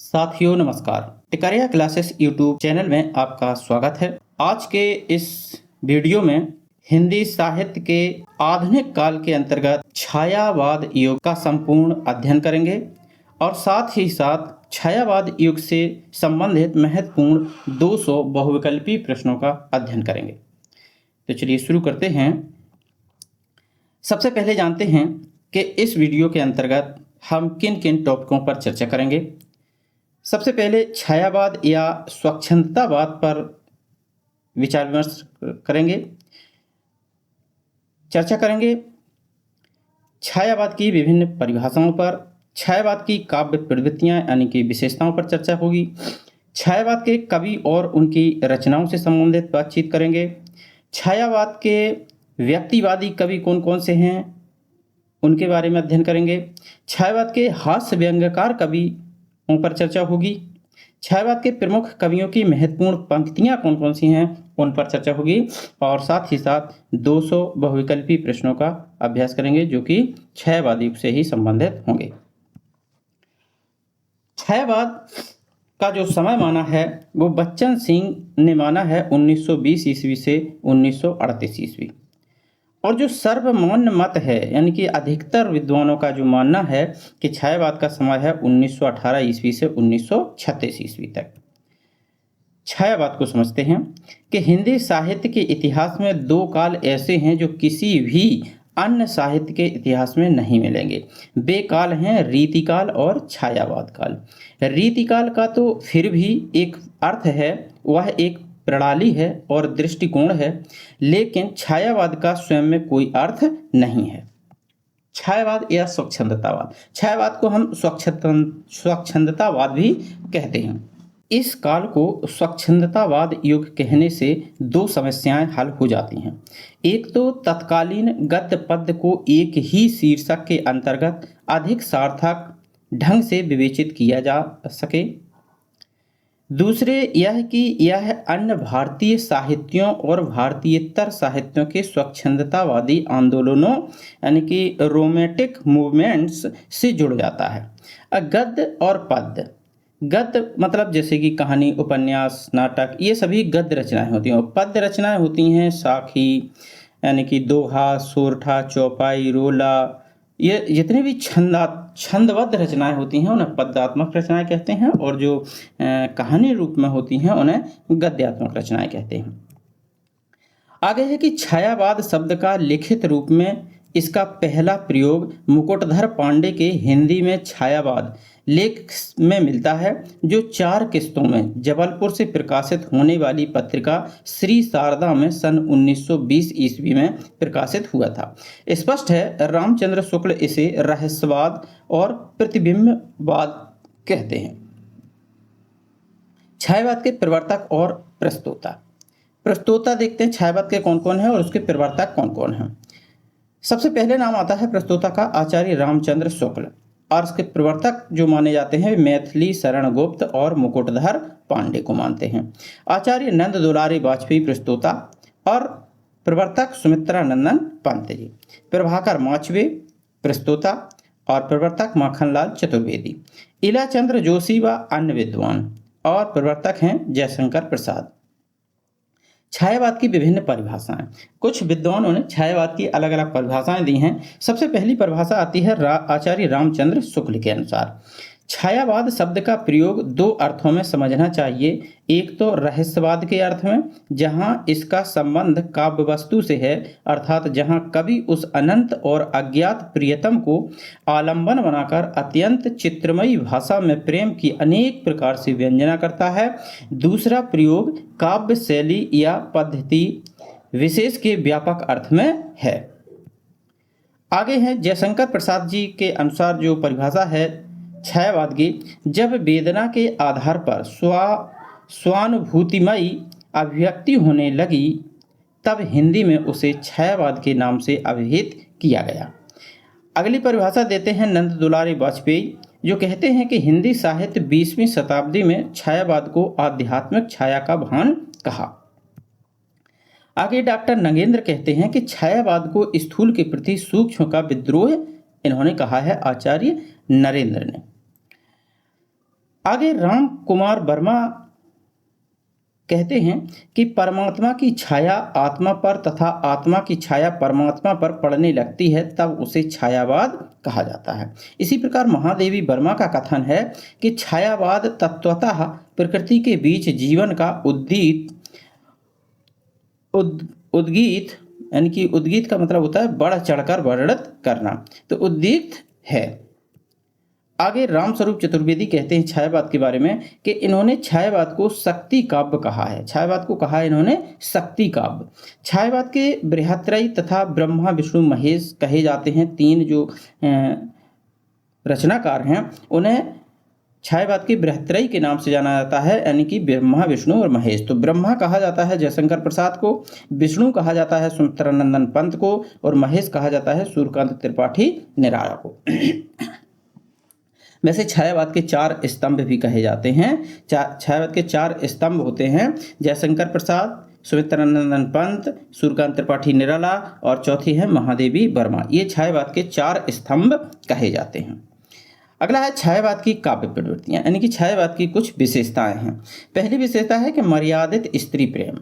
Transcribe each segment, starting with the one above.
साथियों नमस्कार। Tikaria classes YouTube channel में आपका स्वागत है। आज के इस वीडियो में हिंदी साहित्य के आधुनिक काल के अंतर्गत छायावाद युग का संपूर्ण अध्ययन करेंगे और साथ ही साथ छायावाद युग से संबंधित महत्वपूर्ण 200 बहुविकल्पी प्रश्नों का अध्ययन करेंगे। तो चलिए शुरू करते हैं। सबसे पहले जानते हैं कि इस वीडियो के अंतर्गत हम किन किन टॉपिकों पर चर्चा करेंगे। सबसे पहले छायावाद या स्वच्छंदतावाद पर विचार विमर्श करेंगे, चर्चा करेंगे। छायावाद की विभिन्न परिभाषाओं पर, छायावाद की काव्य प्रवृत्तियां यानी कि विशेषताओं पर चर्चा होगी। छायावाद के कवि और उनकी रचनाओं से संबंधित बातचीत करेंगे। छायावाद के व्यक्तिवादी कवि कौन कौन से हैं उनके बारे में अध्ययन करेंगे। छायावाद के हास्य व्यंग्यकार कवि पर चर्चा होगी। छायावाद के प्रमुख कवियों की महत्वपूर्ण पंक्तियां कौन कौन सी हैं उन पर चर्चा होगी और साथ ही साथ 200 बहुविकल्पी प्रश्नों का अभ्यास करेंगे जो कि छायावाद युग से ही संबंधित होंगे। छायावाद का जो समय माना है वो बच्चन सिंह ने माना है 1920 ईस्वी से 1938 ईस्वी, और जो सर्वमान्य मत है यानी कि अधिकतर विद्वानों का जो मानना है कि छायावाद का समय है 1918 ईस्वी से 1936 ईस्वी तक। छायावाद को समझते हैं कि हिंदी साहित्य के इतिहास में दो काल ऐसे हैं जो किसी भी अन्य साहित्य के इतिहास में नहीं मिलेंगे। वे काल हैं रीतिकाल और छायावाद काल। रीतिकाल का तो फिर भी एक अर्थ है, वह एक प्रणाली है और दृष्टिकोण है, लेकिन छायावाद का स्वयं में कोई अर्थ नहीं है। छायावाद या स्वच्छंदतावाद, छायावाद को हम स्वच्छंदतावाद भी कहते हैं। इस काल को स्वच्छंदतावाद युग कहने से दो समस्याएं हल हो जाती हैं। एक तो तत्कालीन गद्य पद्य को एक ही शीर्षक के अंतर्गत अधिक सार्थक ढंग से विवेचित किया जा सके। दूसरे यह कि यह अन्य भारतीय साहित्यों और भारतीयतर साहित्यों के स्वच्छंदतावादी आंदोलनों यानी कि रोमेटिक मूवमेंट्स से जुड़ जाता है। गद्य और पद्य, गद्य मतलब जैसे कि कहानी, उपन्यास, नाटक, ये सभी गद्य रचनाएं होती हैं और पद्य रचनाएं होती हैं साखी यानी कि दोहा, सोरठा, चौपाई, रोला, ये जितने भी छंदबद्ध रचनाएं होती हैं उन्हें पद्यात्मक रचनाएं कहते हैं और जो कहानी रूप में होती हैं उन्हें गद्यात्मक रचनाएं कहते हैं। आगे है कि छायावाद शब्द का लिखित रूप में इसका पहला प्रयोग मुकुटधर पांडे के हिंदी में छायावाद लेख में मिलता है जो 4 किस्तों में जबलपुर से प्रकाशित होने वाली पत्रिका श्री शारदा में सन 1920 ईस्वी में प्रकाशित हुआ था। स्पष्ट है रामचंद्र शुक्ल इसे रहस्यवाद और प्रतिबिंबवाद कहते हैं। छायावाद के प्रवर्तक और प्रस्तोता देखते हैं छायावाद के कौन कौन है और उसके प्रवर्तक कौन कौन हैं। सबसे पहले नाम आता है प्रस्तोता का आचार्य रामचंद्र शुक्ल, और इसके प्रवर्तक जो माने जाते हैं मैथिली शरण गुप्त और मुकुटधर पांडे को मानते हैं। आचार्य नंद दुलारी वाजपेयी प्रस्तोता और प्रवर्तक सुमित्रा नंदन पंत जी। प्रभाकर माचवे प्रस्तोता और प्रवर्तक माखनलाल चतुर्वेदी। इलाचंद्र जोशी व अन्य विद्वान और प्रवर्तक हैं जयशंकर प्रसाद। छायावाद की विभिन्न परिभाषाएं, कुछ विद्वानों ने छायावाद की अलग अलग परिभाषाएं दी हैं। सबसे पहली परिभाषा आती है आचार्य रामचंद्र शुक्ल के अनुसार। छायावाद शब्द का प्रयोग 2 अर्थों में समझना चाहिए। एक तो रहस्यवाद के अर्थ में, जहां इसका संबंध काव्य वस्तु से है, अर्थात जहां कवि उस अनंत और अज्ञात प्रियतम को आलंबन बनाकर अत्यंत चित्रमयी भाषा में प्रेम की अनेक प्रकार से व्यंजना करता है। दूसरा प्रयोग काव्य शैली या पद्धति विशेष के व्यापक अर्थ में है। आगे है जयशंकर प्रसाद जी के अनुसार जो परिभाषा है छायावाद की, जब वेदना के आधार पर स्वानुभूतिमयी अभिव्यक्ति होने लगी तब हिंदी में उसे छायावाद के नाम से अभिहित किया गया। अगली परिभाषा देते हैं नंद दुलारी वाजपेयी, जो कहते हैं कि हिंदी साहित्य 20वीं शताब्दी में छायावाद को आध्यात्मिक छाया का भान कहा। आगे डॉक्टर नगेंद्र कहते हैं कि छायावाद को स्थूल के प्रति सूक्ष्म का विद्रोह इन्होंने कहा है आचार्य नरेंद्र ने। आगे राम कुमार वर्मा कहते हैं कि परमात्मा की छाया आत्मा पर तथा आत्मा की छाया परमात्मा पर पड़ने लगती है तब उसे छायावाद कहा जाता है। इसी प्रकार महादेवी वर्मा का कथन है कि छायावाद तत्वतः प्रकृति के बीच जीवन का उद्गीत यानी कि उद्गीत का मतलब होता है बढ़ चढ़कर वर्णित करना, तो उद्दीत है। आगे रामस्वरूप चतुर्वेदी कहते हैं छायावाद के बारे में कि इन्होंने छायावाद को शक्ति काव्य कहा है। छायावाद को कहा है इन्होंने शक्ति काव्य। छायावाद के बृहत्त्रयी तथा ब्रह्मा विष्णु महेश कहे जाते हैं। तीन जो रचनाकार हैं उन्हें छायावाद के बृहत्त्रयी के नाम से जाना जाता है, यानी कि ब्रह्मा विष्णु और महेश। तो ब्रह्मा कहा जाता है जयशंकर प्रसाद को, विष्णु कहा जाता है सुमित्रानंदन पंत को और महेश कहा जाता है सूर्यकांत त्रिपाठी निराला को। वैसे छायावाद के 4 स्तंभ भी कहे जाते हैं। छायावाद के 4 स्तंभ होते हैं जयशंकर प्रसाद, सुमित्रानंदन पंत, सूर्यकांत त्रिपाठी निराला और चौथी है महादेवी वर्मा। ये छायावाद के 4 स्तंभ कहे जाते हैं। अगला है छायावाद की काव्य प्रवृत्तियाँ, यानी कि छायावाद की कुछ विशेषताएं हैं। पहली विशेषता है कि मर्यादित स्त्री प्रेम।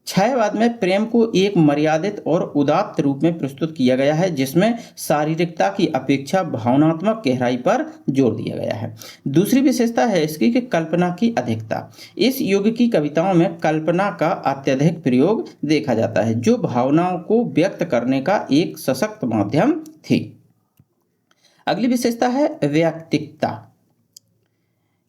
छायावाद में प्रेम को एक मर्यादित और उदात्त रूप में प्रस्तुत किया गया है जिसमें शारीरिकता की अपेक्षा भावनात्मक गहराई पर जोर दिया गया है। दूसरी विशेषता है इसकी कि कल्पना की अधिकता। इस युग की कविताओं में कल्पना का अत्यधिक प्रयोग देखा जाता है जो भावनाओं को व्यक्त करने का एक सशक्त माध्यम थी। अगली विशेषता है व्यक्तिकता।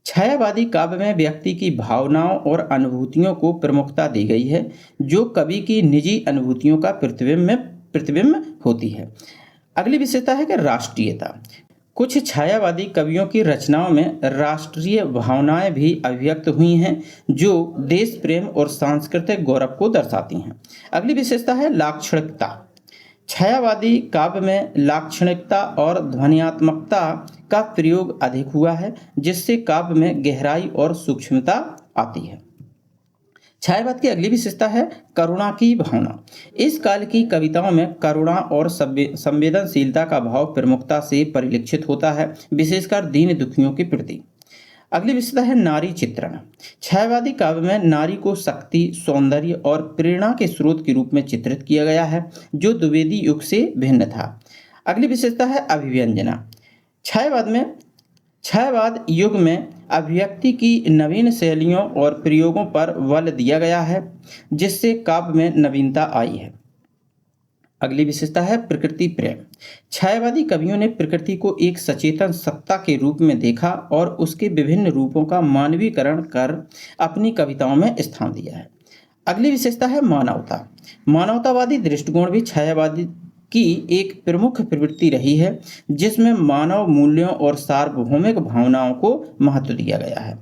छायावादी काव्य में व्यक्ति की भावनाओं और अनुभूतियों को प्रमुखता दी गई है जो कवि की निजी अनुभूतियों का प्रतिबिंब होती है। अगली विशेषता है कि राष्ट्रीयता। कुछ छायावादी कवियों की रचनाओं में राष्ट्रीय भावनाएं भी अभिव्यक्त हुई हैं जो देश प्रेम और सांस्कृतिक गौरव को दर्शाती हैं। अगली विशेषता है लाक्षणिकता। छायावादी काव्य में लाक्षणिकता और ध्वन्यात्मकता का प्रयोग अधिक हुआ है जिससे काव्य में गहराई और सूक्ष्मता आती है। छायावाद की अगली विशेषता है करुणा की भावना। इस काल की कविताओं में करुणा और संवेदनशीलता का भाव प्रमुखता से परिलक्षित होता है, विशेषकर दीन दुखियों के प्रति। अगली विशेषता है नारी चित्रण। छायावादी काव्य में नारी को शक्ति, सौंदर्य और प्रेरणा के स्रोत के रूप में चित्रित किया गया है जो द्विवेदी युग से भिन्न था। अगली विशेषता है अभिव्यंजना। छायावाद युग में अभिव्यक्ति की नवीन शैलियों और प्रयोगों पर बल दिया गया है जिससे काव्य में नवीनता आई है। अगली विशेषता है प्रकृति प्रेम। छायावादी कवियों ने प्रकृति को एक सचेतन सत्ता के रूप में देखा और उसके विभिन्न रूपों का मानवीकरण कर अपनी कविताओं में स्थान दिया है। अगली विशेषता है मानवता। मानवतावादी दृष्टिकोण भी छायावादी की एक प्रमुख प्रवृत्ति रही है जिसमें मानव मूल्यों और सार्वभौमिक भावनाओं को महत्व दिया गया है।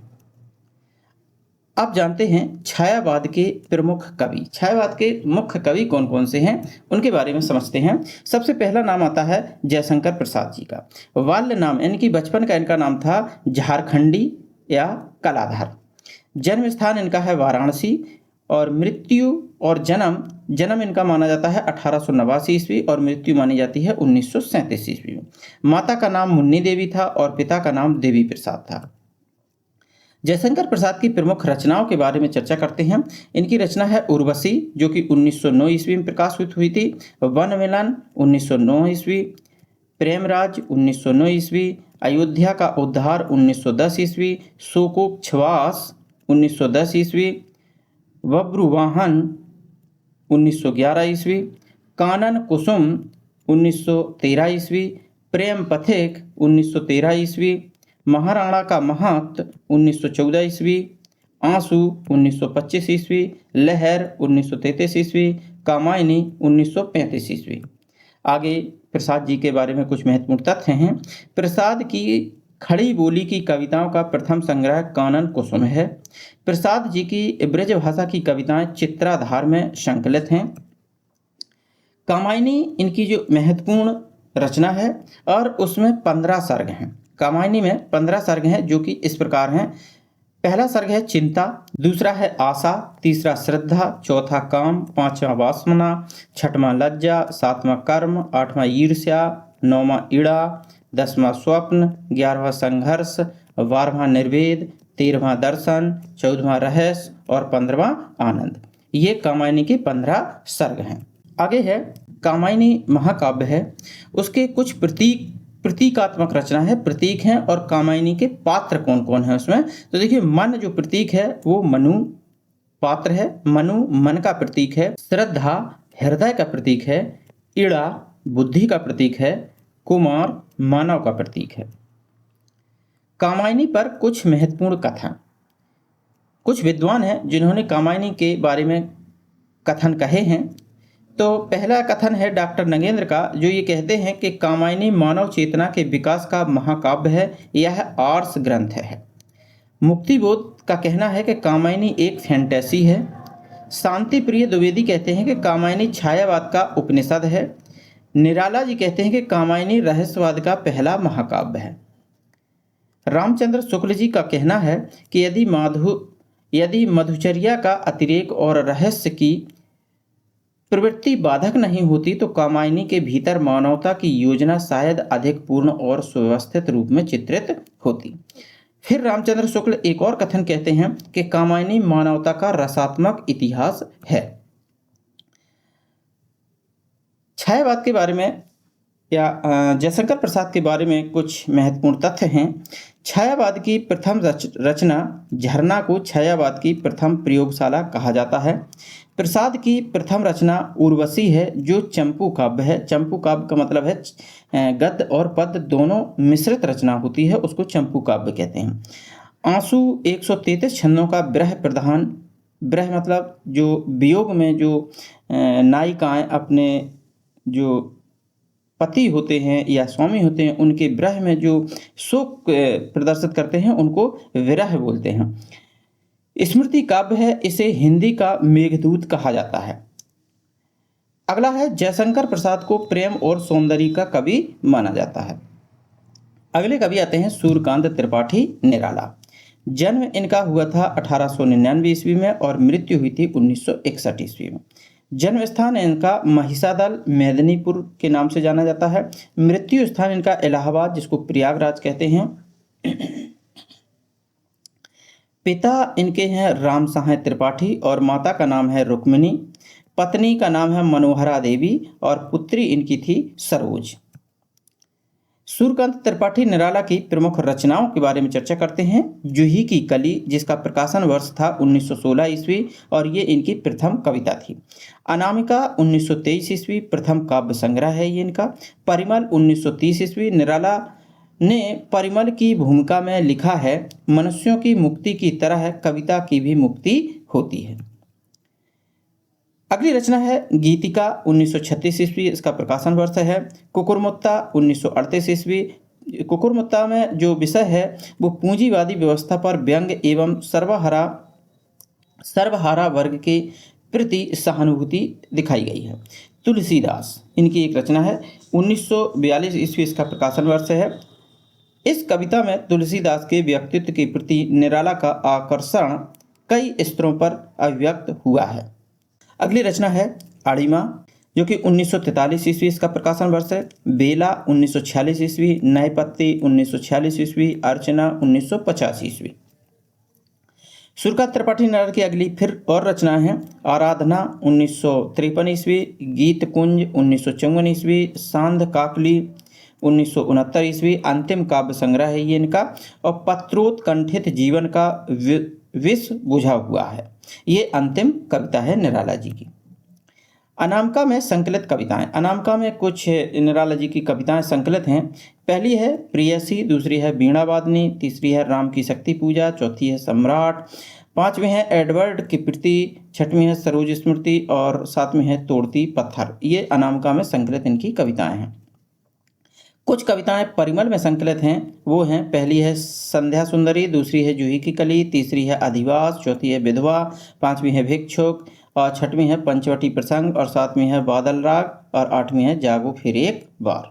आप जानते हैं छायावाद के प्रमुख कवि। छायावाद के मुख्य कवि कौन कौन से हैं उनके बारे में समझते हैं। सबसे पहला नाम आता है जयशंकर प्रसाद जी का। बाल्य नाम यानी कि बचपन का इनका नाम था झारखंडी या कलाधर। जन्म स्थान इनका है वाराणसी और मृत्यु और जन्म इनका माना जाता है 1889 ईस्वी और मृत्यु मानी जाती है 1937 ईस्वी में। माता का नाम मुन्नी देवी था और पिता का नाम देवी प्रसाद था। जयशंकर प्रसाद की प्रमुख रचनाओं के बारे में चर्चा करते हैं। इनकी रचना है उर्वशी जो कि 1909 ईस्वी में प्रकाशित हुई थी, वन मिलन 1909 ईस्वी, प्रेमराज 1909 ईस्वी, अयोध्या का उद्धार 1910 ईस्वी, शोकोच्छ्वास 1910 ईस्वी, बब्रुवाहन 1911 ईस्वी, कानन कुसुम 1913 ईस्वी, प्रेम पथिक 1913 ईस्वी, महाराणा का महत 1914 ईस्वी, आंसू 1925 ईस्वी, लहर 1933 ईस्वी, कामायनी 1935 ईस्वी। आगे प्रसाद जी के बारे में कुछ महत्वपूर्ण तथ्य हैं। प्रसाद की खड़ी बोली की कविताओं का प्रथम संग्रह कानन कुसुम है। प्रसाद जी की ब्रज भाषा की कविताएं चित्राधार में संकलित हैं। कामायनी इनकी जो महत्वपूर्ण रचना है और उसमें 15 सर्ग हैं। कामायनी में 15 सर्ग हैं जो कि इस प्रकार हैं। पहला सर्ग है चिंता, दूसरा है आशा, तीसरा श्रद्धा, चौथा काम, पांचवा वासना, छठवां लज्जा, सातवां कर्म, आठवां ईर्ष्या, नौवां ईड़ा, 10वां स्वप्न, 11वां संघर्ष 12वां निर्वेद, 13वां दर्शन, 14वां रहस्य और 15वां आनंद। ये कामायनी के 15 सर्ग हैं। आगे है कामायनी महाकाव्य है, उसके कुछ प्रतीकात्मक रचना है, प्रतीक हैं, और कामायनी के पात्र कौन कौन है उसमें। तो देखिए, मन जो प्रतीक है वो मनु पात्र है, मनु मन का प्रतीक है, श्रद्धा हृदय का प्रतीक है, इड़ा बुद्धि का प्रतीक है, कुमार मानव का प्रतीक है। कामायनी पर कुछ महत्वपूर्ण कथन। कुछ विद्वान हैं जिन्होंने कामायनी के बारे में कथन कहे हैं। तो पहला कथन है डॉक्टर नगेंद्र का, जो ये कहते हैं कि कामायनी मानव चेतना के विकास का महाकाव्य है, यह आर्ष ग्रंथ है। मुक्तिबोध का कहना है कि कामायनी एक फैंटेसी है। शांति प्रिय द्विवेदी कहते हैं कि कामायनी छायावाद का उपनिषद है। निराला जी कहते हैं कि कामायनी रहस्यवाद का पहला महाकाव्य है। रामचंद्र शुक्ल जी का कहना है कि यदि मधुचर्या का अतिरेक और रहस्य की प्रवृत्ति बाधक नहीं होती तो कामायनी के भीतर मानवता की योजना शायद अधिक पूर्ण और सुव्यवस्थित रूप में चित्रित होती। फिर रामचंद्र शुक्ल एक और कथन कहते हैं कि कामायनी मानवता का रसात्मक इतिहास है। छायावाद के बारे में या जयशंकर प्रसाद के बारे में कुछ महत्वपूर्ण तथ्य हैं। छायावाद की प्रथम रचना झरना को छायावाद की प्रथम प्रयोगशाला कहा जाता है। प्रसाद की प्रथम रचना उर्वशी है, जो चंपू काव्य है। चंपू काव्य का मतलब है गद्य और पद्य दोनों मिश्रित रचना होती है, उसको चंपू काव्य कहते हैं। आंसू 133 छंदों का विरह प्रधान, विरह मतलब जो वियोग में जो नायिकाएं अपने जो पति होते हैं या स्वामी होते हैं उनके विरह में जो शोक प्रदर्शित करते हैं उनको विरह बोलते हैं। स्मृति काव्य है, इसे हिंदी का मेघदूत कहा जाता है। अगला है जयशंकर प्रसाद को प्रेम और सौंदर्य का कवि माना जाता है। अगले कवि आते हैं सूर्यकांत त्रिपाठी निराला। जन्म इनका हुआ था 1899 ईस्वी में और मृत्यु हुई थी 1961 ईस्वी में। जन्म स्थान इनका महिषादल मेदिनीपुर के नाम से जाना जाता है। मृत्यु स्थान इनका इलाहाबाद, जिसको प्रयागराज कहते हैं। पिता इनके हैं राम सहाय त्रिपाठी और माता का नाम है रुक्मिणी। पत्नी का नाम है मनोहरा देवी और पुत्री इनकी थी सरोज। सूर्यकांत त्रिपाठी निराला की प्रमुख रचनाओं के बारे में चर्चा करते हैं। जूही की कली, जिसका प्रकाशन वर्ष था 1916 ईस्वी और ये इनकी प्रथम कविता थी। अनामिका 1923 ईस्वी प्रथम काव्य संग्रह है ये इनका। परिमल 1930 ईस्वी। निराला ने परिमल की भूमिका में लिखा है, मनुष्यों की मुक्ति की तरह कविता की भी मुक्ति होती है। अगली रचना है गीतिका 1936 ईस्वी, इसका प्रकाशन वर्ष है। कुकुरमुत्ता 1938 ईस्वी। कुकुरमुत्ता में जो विषय है वो पूंजीवादी व्यवस्था पर व्यंग एवं सर्वहारा वर्ग के प्रति सहानुभूति दिखाई गई है। तुलसीदास इनकी एक रचना है, 1942 ईस्वी इसका प्रकाशन वर्ष है। इस कविता में तुलसीदास के व्यक्तित्व के प्रति निराला का आकर्षण कई स्तरों पर अभिव्यक्त हुआ है। अगली रचना है अड़िमा, जो कि 1943 ईस्वी इसका प्रकाशन वर्ष है। बेला 1946 ईस्वी। नयपत्ती 1946 ईस्वी। अर्चना 1950 ईस्वी। सूर्यकांत त्रिपाठी निराला की अगली फिर और रचना है आराधना 1953 ईस्वी। गीत कुंज 1954 ईस्वी। सांध काकली 1969 ईस्वी। अंतिम काव्य संग्रह है ये इनका। और पत्रोत्कंठित जीवन का विष बुझा हुआ है, ये अंतिम कविता है निराला जी की। अनामिका में संकलित कविताएं। अनामिका में कुछ निराला जी की कविताएं संकलित हैं। पहली है प्रियसी, दूसरी है वीणा वादनी, तीसरी है राम की शक्ति पूजा, चौथी है सम्राट, पांचवी है एडवर्ड की प्रीति, छठवीं है सरोज स्मृति और सातवीं है तोड़ती पत्थर। ये अनामिका में संकलित इनकी कविताएं हैं। कुछ कविताएं परिमल में संकलित हैं, वो हैं पहली है संध्या सुंदरी, दूसरी है जूही की कली, तीसरी है अधिवास, चौथी है विधवा, पांचवी है भिक्षुक और छठवीं है पंचवटी प्रसंग और सातवीं है बादल राग और आठवीं है जागो फिर एक बार।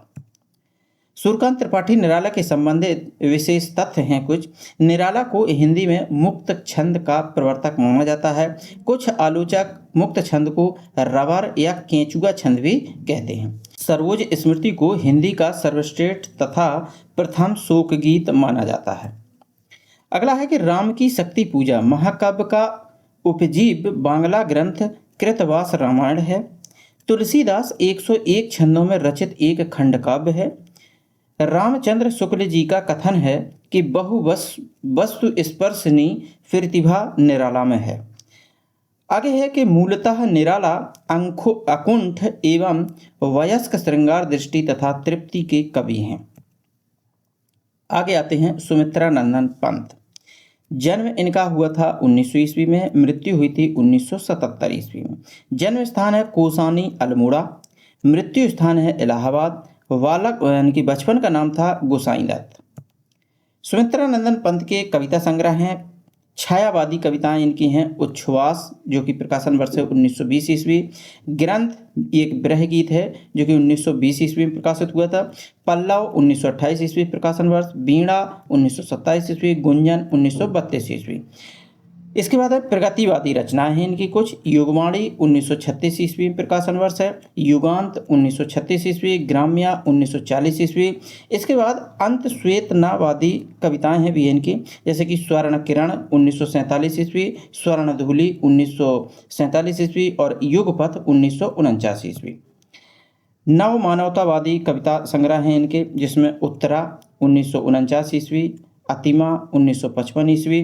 सूर्यकांत त्रिपाठी निराला के संबंधित विशेष तथ्य हैं कुछ। निराला को हिंदी में मुक्त छंद का प्रवर्तक माना जाता है। कुछ आलोचक मुक्त छंद को रबर या केंचुआ छंद भी कहते हैं। सरोज स्मृति को हिंदी का सर्वश्रेष्ठ तथा प्रथम शोक गीत माना जाता है। अगला है कि राम की शक्ति पूजा महाकाव्य का उपजीव बांग्ला ग्रंथ कृतवास रामायण है। तुलसीदास 101 छंदों में रचित एक खंड काव्य है। रामचंद्र शुक्ल जी का कथन है कि बहु वस्तु स्पर्शनी प्रतिभा निराला में है। आगे है कि मूलतः निराला अकुंठ एवं वयस्क श्रृंगार दृष्टि तथा तृप्ति के कवि हैं। आगे आते हैं सुमित्रा नंदन पंत। जन्म इनका हुआ था 1900 ईस्वी में, मृत्यु हुई थी 1977 ईस्वी में। जन्म स्थान है कोसानी अल्मोड़ा, मृत्यु स्थान है इलाहाबाद। बालक यानी कि बचपन का नाम था गोसाई दत्त। सुमित्रा नंदन पंत के कविता संग्रह हैं। छायावादी कविताएं इनकी हैं उच्छ्वास, जो कि प्रकाशन वर्ष है 1920 ईस्वी। ग्रंथ एक ब्रह गीत है जो कि 1920 ईस्वी में प्रकाशित हुआ था। पल्लव 1928 ईस्वी प्रकाशन वर्ष। वीणा 1927 ईस्वी। गुंजन 1932 ईस्वी। इसके बाद है प्रगतिवादी रचनाएं हैं इनकी कुछ। युगवाणी 1936 ईस्वी में प्रकाशन वर्ष है। युगांत 1936 ईस्वी। ग्राम्या 1940 ईस्वी। इसके बाद अंत श्वेतनावादी कविताएं हैं भी इनकी, जैसे कि स्वर्ण किरण 1947 ईस्वी, स्वर्ण धूलि 1947 ईस्वी और युगपथ 1949 ईस्वी। नव मानवतावादी कविता संग्रह हैं इनके, जिसमें उत्तरा 1949 ईस्वी, अतिमा 1955 ईस्वी,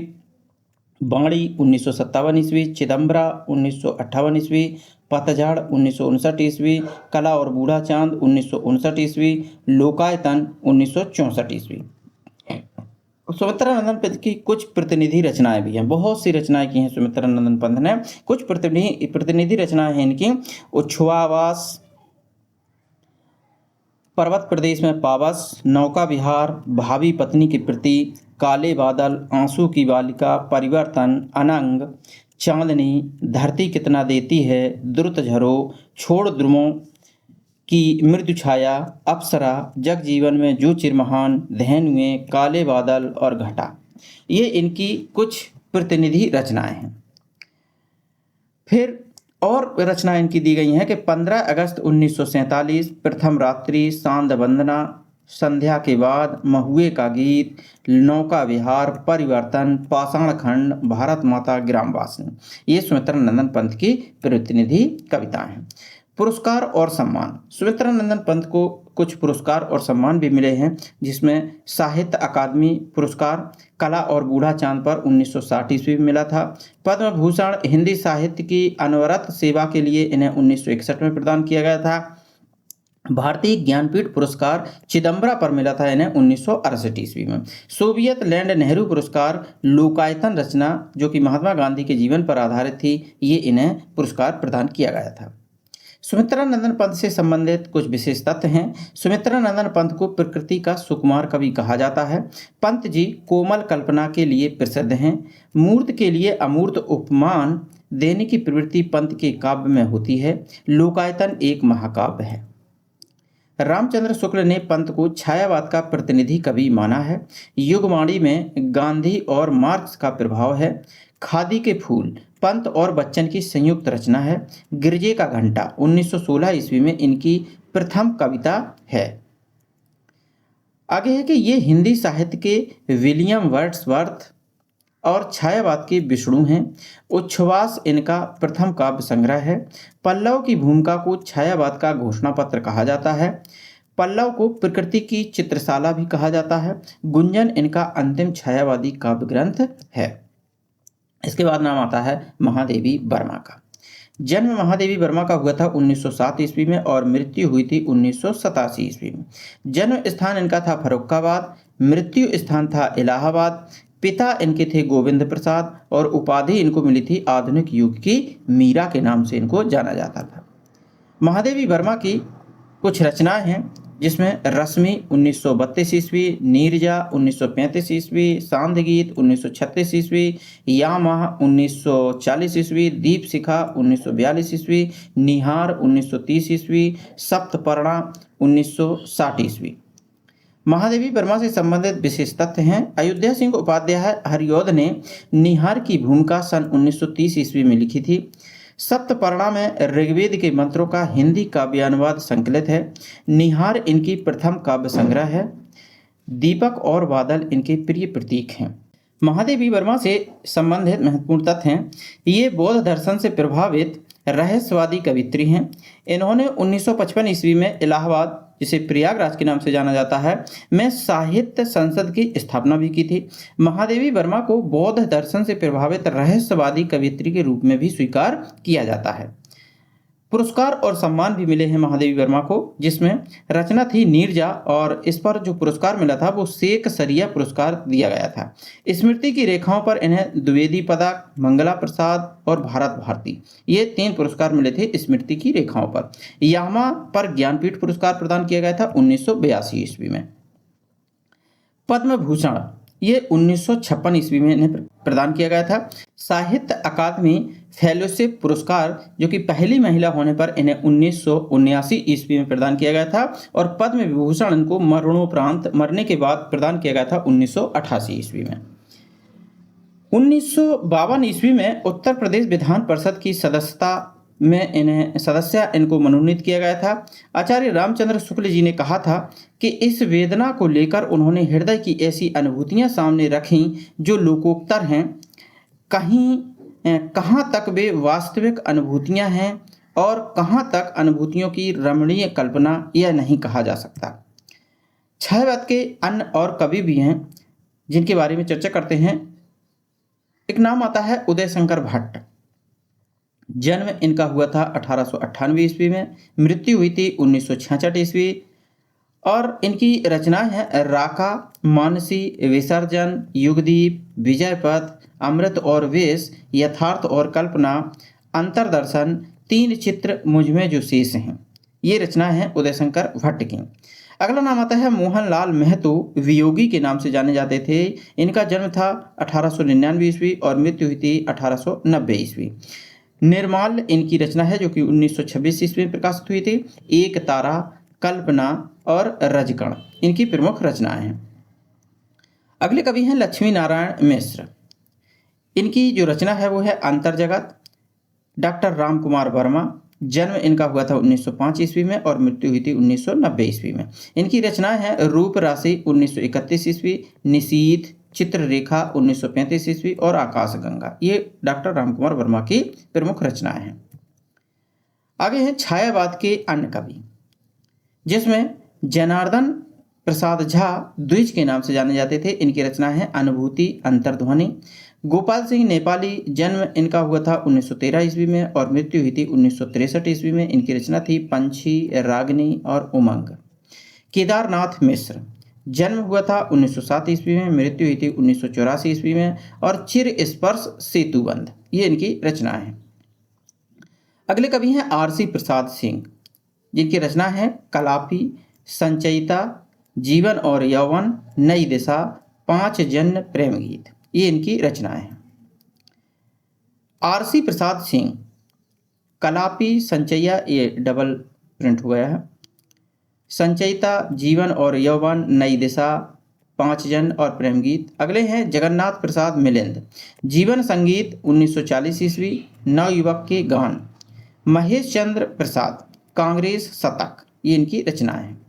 बाणी 1957 ईस्वी, चिदम्बरा 1958 ईस्वी, पतझड़ 1959 ईस्वी, कला और बूढ़ा चांद 1959 ईस्वी, लोकायतन 1964 ईस्वी। सुमित्रा नंदन पंत की कुछ प्रतिनिधि रचनाएं भी हैं, बहुत सी रचनाएं की हैं सुमित्रा नंदन पंत ने। कुछ प्रतिनिधि रचनाएं हैं इनकी। उच्छ्वास, पर्वत प्रदेश में पावस, नौका विहार, भावी पत्नी के प्रति, काले बादल, आंसू की बालिका, परिवर्तन, अनंग, चांदनी, धरती कितना देती है, द्रुत झरो, छोड़ ध्रुवों की मृदु छाया, अप्सरा, जग जीवन में जो चिरमहान, धेनुएं, काले बादल और घटा। ये इनकी कुछ प्रतिनिधि रचनाएं हैं। फिर और रचनाएं इनकी दी गई हैं कि 15 अगस्त 1947, प्रथम रात्रि, सांद वंदना, संध्या के बाद, महुए का गीत, नौका विहार, परिवर्तन, पाषाण खंड, भारत माता, ग्रामवासिनी। ये सुमित्रा नंदन पंत की प्रतिनिधि कविताएं हैं। पुरस्कार और सम्मान। सुमित्रा नंदन पंत को कुछ पुरस्कार और सम्मान भी मिले हैं, जिसमें साहित्य अकादमी पुरस्कार कला और बूढ़ा चांद पर 1960 ईस्वी में मिला था। पद्म भूषण हिंदी साहित्य की अनवरत सेवा के लिए इन्हें 1961 में प्रदान किया गया था। भारतीय ज्ञानपीठ पुरस्कार चिदम्बरा पर मिला था इन्हें 1968 ईस्वी में। सोवियत लैंड नेहरू पुरस्कार लोकायतन रचना, जो कि महात्मा गांधी के जीवन पर आधारित थी, ये इन्हें पुरस्कार प्रदान किया गया था। सुमित्रा नंदन पंत से संबंधित कुछ विशेष तथ्य हैं। सुमित्रा नंदन पंत को प्रकृति का सुकुमार कवि कहा जाता है। पंत जी कोमल कल्पना के लिए प्रसिद्ध हैं। मूर्त के लिए अमूर्त उपमान देने की प्रवृत्ति पंत के काव्य में होती है। लोकायतन एक महाकाव्य है। रामचंद्र शुक्ल ने पंत को छायावाद का प्रतिनिधि कवि माना है। युगवाणी में गांधी और मार्क्स का प्रभाव है। खादी के फूल पंत और बच्चन की संयुक्त रचना है। गिरजे का घंटा 1916 ईस्वी में इनकी प्रथम कविता है। आगे है कि ये हिंदी साहित्य के विलियम वर्ड्सवर्थ और छायावाद के विष्णु हैं। उच्छ्वास इनका प्रथम काव्य संग्रह है। पल्लव की भूमिका को छायावाद का घोषणा पत्र कहा जाता है। पल्लव को प्रकृति की चित्रशाला भी कहा जाता है। गुंजन इनका अंतिम छायावादी काव्य ग्रंथ है। इसके बाद नाम आता है महादेवी वर्मा का। जन्म महादेवी वर्मा का हुआ था 1907 ईस्वी में और मृत्यु हुई थी 1987 ईस्वी में। जन्म स्थान इनका था फर्रुखाबाद, मृत्यु स्थान था इलाहाबाद। पिता इनके थे गोविंद प्रसाद और उपाधि इनको मिली थी आधुनिक युग की मीरा के नाम से इनको जाना जाता था। महादेवी वर्मा की कुछ रचनाएं हैं, जिसमें रश्मि 1932 ईस्वी, नीरजा 1935 ईस्वी, सांध गीत 1936 ईस्वी, यामाह 1940 ईस्वी, दीप शिखा 1942 ईस्वी, निहार 1930 ईस्वी, सप्तपर्णा 1960 ईस्वी। महादेवी वर्मा से संबंधित विशेष तथ्य हैं। अयोध्या सिंह उपाध्याय हरिऔध ने निहार की भूमिका सन 1930 ईस्वी में लिखी थी। सप्तपर्णा में ऋग्वेद के मंत्रों का हिंदी काव्यानुवाद संकलित है। निहार इनकी प्रथम काव्य संग्रह है। दीपक और बादल इनके प्रिय प्रतीक हैं। महादेवी वर्मा से संबंधित महत्वपूर्ण तथ्य हैं। ये बौद्ध दर्शन से प्रभावित रहस्यवादी कवियत्री हैं। इन्होंने 1955 ईस्वी में इलाहाबाद, जिसे प्रयागराज के नाम से जाना जाता है, में साहित्य संसद की स्थापना भी की थी। महादेवी वर्मा को बौद्ध दर्शन से प्रभावित रहस्यवादी कवियत्री के रूप में भी स्वीकार किया जाता है। पुरस्कार और सम्मान भी मिले हैं महादेवी वर्मा को, जिसमें रचना थी नीरजा, और इस पर जो पुरस्कार मिला था वो शेख सरिया पुरस्कार दिया गया था। स्मृति की रेखाओं पर इन्हें द्विवेदी पदक, मंगला प्रसाद और भारत भारती, ये 3 पुरस्कार मिले थे स्मृति की रेखाओं पर। यामा पर ज्ञानपीठ पुरस्कार प्रदान किया गया था 1982 ईस्वी में। पद्म भूषण ये 1956 ईस्वी में इन्हें प्रदान किया गया था। साहित्य अकादमी फेलोशिप पुरस्कार, जो कि पहली महिला होने पर इन्हें 1979 ईस्वी में प्रदान किया गया था, और पद्म विभूषण इनको मरणोपरांत, मरने के बाद प्रदान किया गया था 1988 ईस्वी में। 1952 ईस्वी में उत्तर प्रदेश विधान परिषद की सदस्यता में इनको मनोनीत किया गया था। आचार्य रामचंद्र शुक्ल जी ने कहा था कि इस वेदना को लेकर उन्होंने हृदय की ऐसी अनुभूतियां सामने रखीं जो लोकोत्तर हैं। कहाँ तक वे वास्तविक अनुभूतियां हैं और कहाँ तक अनुभूतियों की रमणीय कल्पना, यह नहीं कहा जा सकता। छायावाद के अन्य और कवि भी हैं जिनके बारे में चर्चा करते हैं। एक नाम आता है उदय शंकर भट्ट। जन्म इनका हुआ था 1898 ईस्वी में, मृत्यु हुई थी 1966 ईस्वी, और इनकी रचनाएं हैं राका, मानसी, विसर्जन, युगदीप, विजयपथ, अमृत और वेश, यथार्थ और कल्पना, अंतरदर्शन, 3 चित्र, मुझमें जो शेष हैं। ये रचना है उदय शंकर भट्ट की। अगला नाम आता है मोहनलाल महतो, वियोगी के नाम से जाने जाते थे। इनका जन्म था 1899 ईस्वी और मृत्यु हुई थी 1890 ईस्वी। निर्माल इनकी रचना है जो कि 1926 ईस्वी में प्रकाशित हुई थी। एक तारा, कल्पना और रजकण इनकी प्रमुख रचनाएं हैं। अगले कवि हैं लक्ष्मी नारायण मिश्र। इनकी जो रचना है वो है अंतर्जगत। डॉक्टर राम कुमार वर्मा, जन्म इनका हुआ था 1905 ईस्वी में और मृत्यु हुई थी 1990 ईस्वी में। इनकी रचनाएं हैं रूप राशि 1931 ईस्वी, निशीथ, चित्ररेखा 1935 ईस्वी और आकाशगंगा। ये डॉक्टर रामकुमार वर्मा की प्रमुख रचनाएं हैं। आगे हैं छायावाद के अन्य कवि, जिसमें जनार्दन प्रसाद झा द्विज के नाम से जाने जाते थे। इनकी रचना है अनुभूति, अंतर्ध्वनि। गोपाल सिंह नेपाली, जन्म इनका हुआ था 1913 ईस्वी में और मृत्यु हुई थी 1963 ईस्वी में। इनकी रचना थी पंछी, रागिनी और उमंग। केदारनाथ मिश्र, जन्म हुआ था 1907 ईस्वी में, मृत्यु हुई थी 1984 ईस्वी में, और चिर स्पर्श सेतुबंध, ये इनकी रचनाएं हैं। अगले कवि हैं आरसी प्रसाद सिंह, जिनकी रचना है कलापी, संचयिता, जीवन और यौवन, नई दिशा, 5 जन्म प्रेम गीत, ये इनकी रचनाएं हैं। आरसी प्रसाद सिंह, कलापी, संचयिता, ये डबल प्रिंट हो गया है, संचयिता, जीवन और यौवन, नई दिशा, 5 जन और प्रेम गीत। अगले हैं जगन्नाथ प्रसाद मिलिंद, जीवन संगीत 1940 ईस्वी, नवयुवक के गान। महेश चंद्र प्रसाद, कांग्रेस शतक, ये इनकी रचनाएं हैं।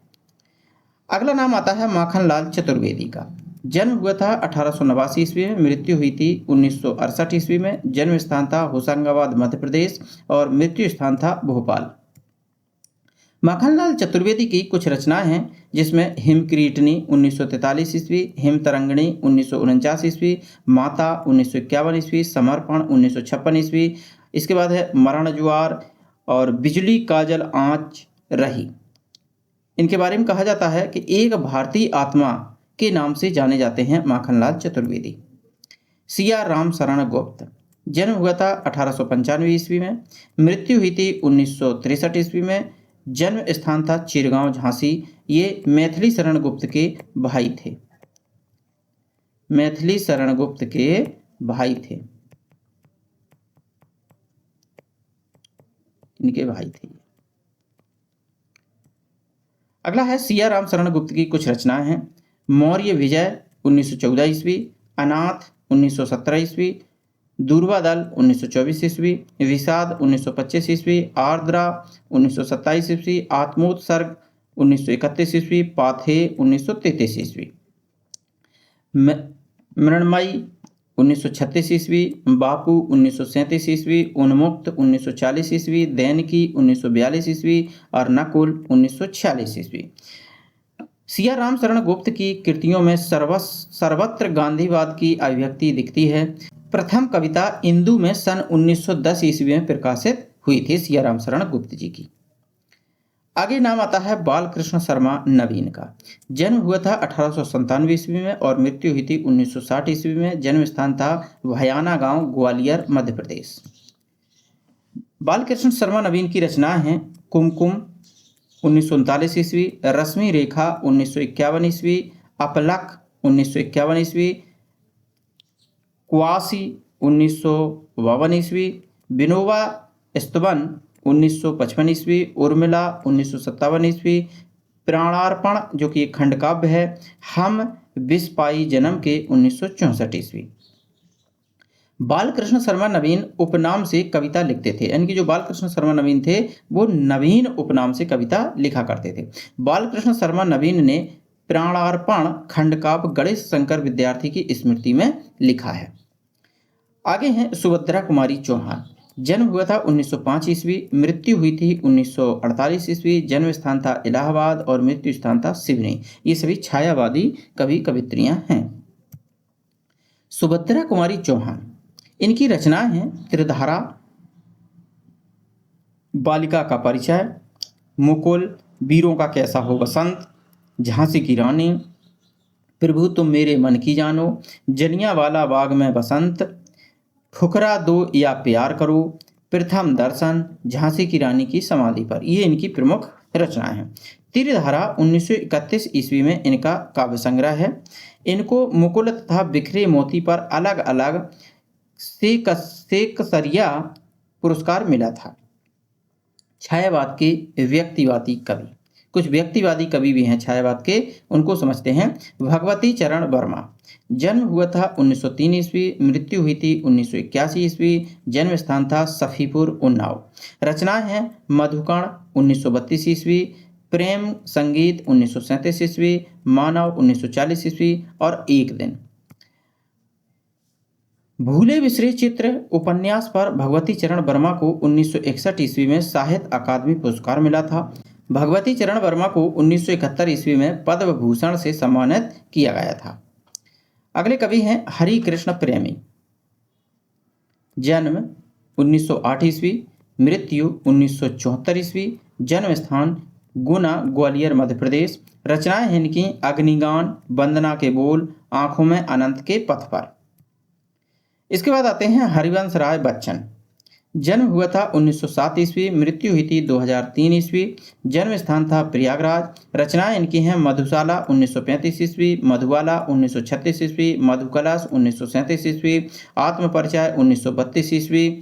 अगला नाम आता है माखनलाल चतुर्वेदी का। जन्म हुआ था 1889 ईस्वी में, मृत्यु हुई थी 1968 ईस्वी में। जन्म स्थान था होशंगाबाद मध्य प्रदेश और मृत्यु स्थान था भोपाल। माखनलाल चतुर्वेदी की कुछ रचनाएं हैं, जिसमें हिमक्रीटनी 1943 ईस्वी, हिमतरंगिणी 1949 ईस्वी, माता 1951 ईस्वी, समर्पण 1956 ईस्वी। इसके बाद है मरण ज्वार और बिजली काजल आँच रही। इनके बारे में कहा जाता है कि एक भारतीय आत्मा के नाम से जाने जाते हैं माखनलाल चतुर्वेदी। सिया राम शरण गुप्त, जन्म हुआ था 1895 ईस्वी में, मृत्यु हुई थी 1963 ईस्वी में। जन्म स्थान था चिरगांव झांसी। ये मैथिली शरण गुप्त के भाई थे, मैथिली शरण गुप्त के भाई थे, इनके भाई थे। अगला है सिया राम शरण गुप्त की कुछ रचनाएं हैं। मौर्य विजय 1914 ईस्वी, अनाथ 1917 ईस्वी, दूर्वादल 1924 ईस्वी, विषाद 1925 ईस्वी, आर्द्रा 1927 ईस्वी, आत्मोत्सर्ग 1931 ईस्वी, पाथे 1933 ईस्वी। मृण्मयी 1936 ईस्वी, बापू 1937 ईस्वी, उन्मुक्त 1940 ईस्वी, दैनिकी 1942 ईस्वी और नकुल 1946 ईस्वी। सिया राम शरण गुप्त की कृतियों में सर्वत्र गांधीवाद की अभिव्यक्ति दिखती है। प्रथम कविता इंदु में सन 1910 ईस्वी में प्रकाशित हुई थी सिया राम शरण गुप्त जी की। आगे नाम आता है बालकृष्ण शर्मा नवीन का। जन्म हुआ था 1897 ईस्वी में और मृत्यु हुई थी 1960 ईस्वी में। जन्म स्थान था भयाना गांव, ग्वालियर, मध्य प्रदेश। बालकृष्ण शर्मा नवीन की रचनाएं हैं कुमकुम 1939 ईस्वी, रश्मि रेखा 1951 ईस्वी, अपलक 1951 ईस्वी, क्वासी 1952 ईस्वी, विनोबा स्तवन 1955 ईस्वी, उर्मिला 1957 ईस्वी, प्राणार्पण जो कि एक खंड काव्य है, हम विष पाई जन्म के 1964 ईस्वी। बालकृष्ण शर्मा नवीन उपनाम से कविता लिखते थे, यानी कि जो बालकृष्ण शर्मा नवीन थे वो नवीन उपनाम से कविता लिखा करते थे। बालकृष्ण शर्मा नवीन ने प्राणार्पण खंड काव्य गणेश शंकर विद्यार्थी की स्मृति में लिखा है। आगे हैं सुभद्रा कुमारी चौहान। जन्म हुआ था 1905 ईस्वी, मृत्यु हुई थी 1948 ईस्वी। जन्म स्थान था इलाहाबाद और मृत्यु स्थान था सिवनी। ये सभी छायावादी कवि कवित्रियां हैं। सुभद्रा कुमारी चौहान, इनकी रचनाएं हैं त्रिधारा, बालिका का परिचय, मुकुल, वीरों का कैसा हो बसंत, झांसी की रानी, प्रभु तुम मेरे मन की जानो, जलियांवाला बाग में बसंत, ठुकरा दो या प्यार करो, प्रथम दर्शन, झांसी की रानी की समाधि पर। ये इनकी प्रमुख रचनाएं हैं। तीरधारा 1931 ईस्वी में इनका काव्य संग्रह है। इनको मुकुल तथा बिखरे मोती पर अलग अलग सेकसरिया पुरस्कार मिला था। छायावाद के व्यक्तिवादी कवि, कुछ व्यक्तिवादी कवि भी हैं छायावाद के, उनको समझते हैं। भगवती चरण वर्मा, जन्म हुआ था 1903 ईस्वी, मृत्यु हुई थी 1981 ईस्वी। जन्म स्थान था सफीपुर, उन्नाव। रचनाएं हैं मधुकण 1932 ईस्वी, प्रेम संगीत 1937 ईस्वी, मानव 1940 ईस्वी और एक दिन। भूले बिसरे चित्र उपन्यास पर भगवती चरण वर्मा को 1961 ईस्वी में साहित्य अकादमी पुरस्कार मिला था। भगवती चरण वर्मा को 1971 ईस्वी में पद्म भूषण से सम्मानित किया गया था। अगले कवि हैं हरि कृष्ण प्रेमी। जन्म 1908 ईस्वी, मृत्यु 1974 ईस्वी। जन्म स्थान गुना, ग्वालियर, मध्य प्रदेश। रचनाएं हैं इनकी अग्निगान, वंदना के बोल, आंखों में अनंत के पथ पर। इसके बाद आते हैं हरिवंश राय बच्चन। जन्म हुआ था 1907 ईस्वी, मृत्यु हुई थी 2003 ईस्वी। जन्म स्थान था प्रयागराज। रचनाएं इनकी हैं मधुशाला 1935 ईस्वी, मधुबाला 1936 ईस्वी, मधुकलश 1937 ईस्वी, आत्मपरिचय 1932 ईस्वी,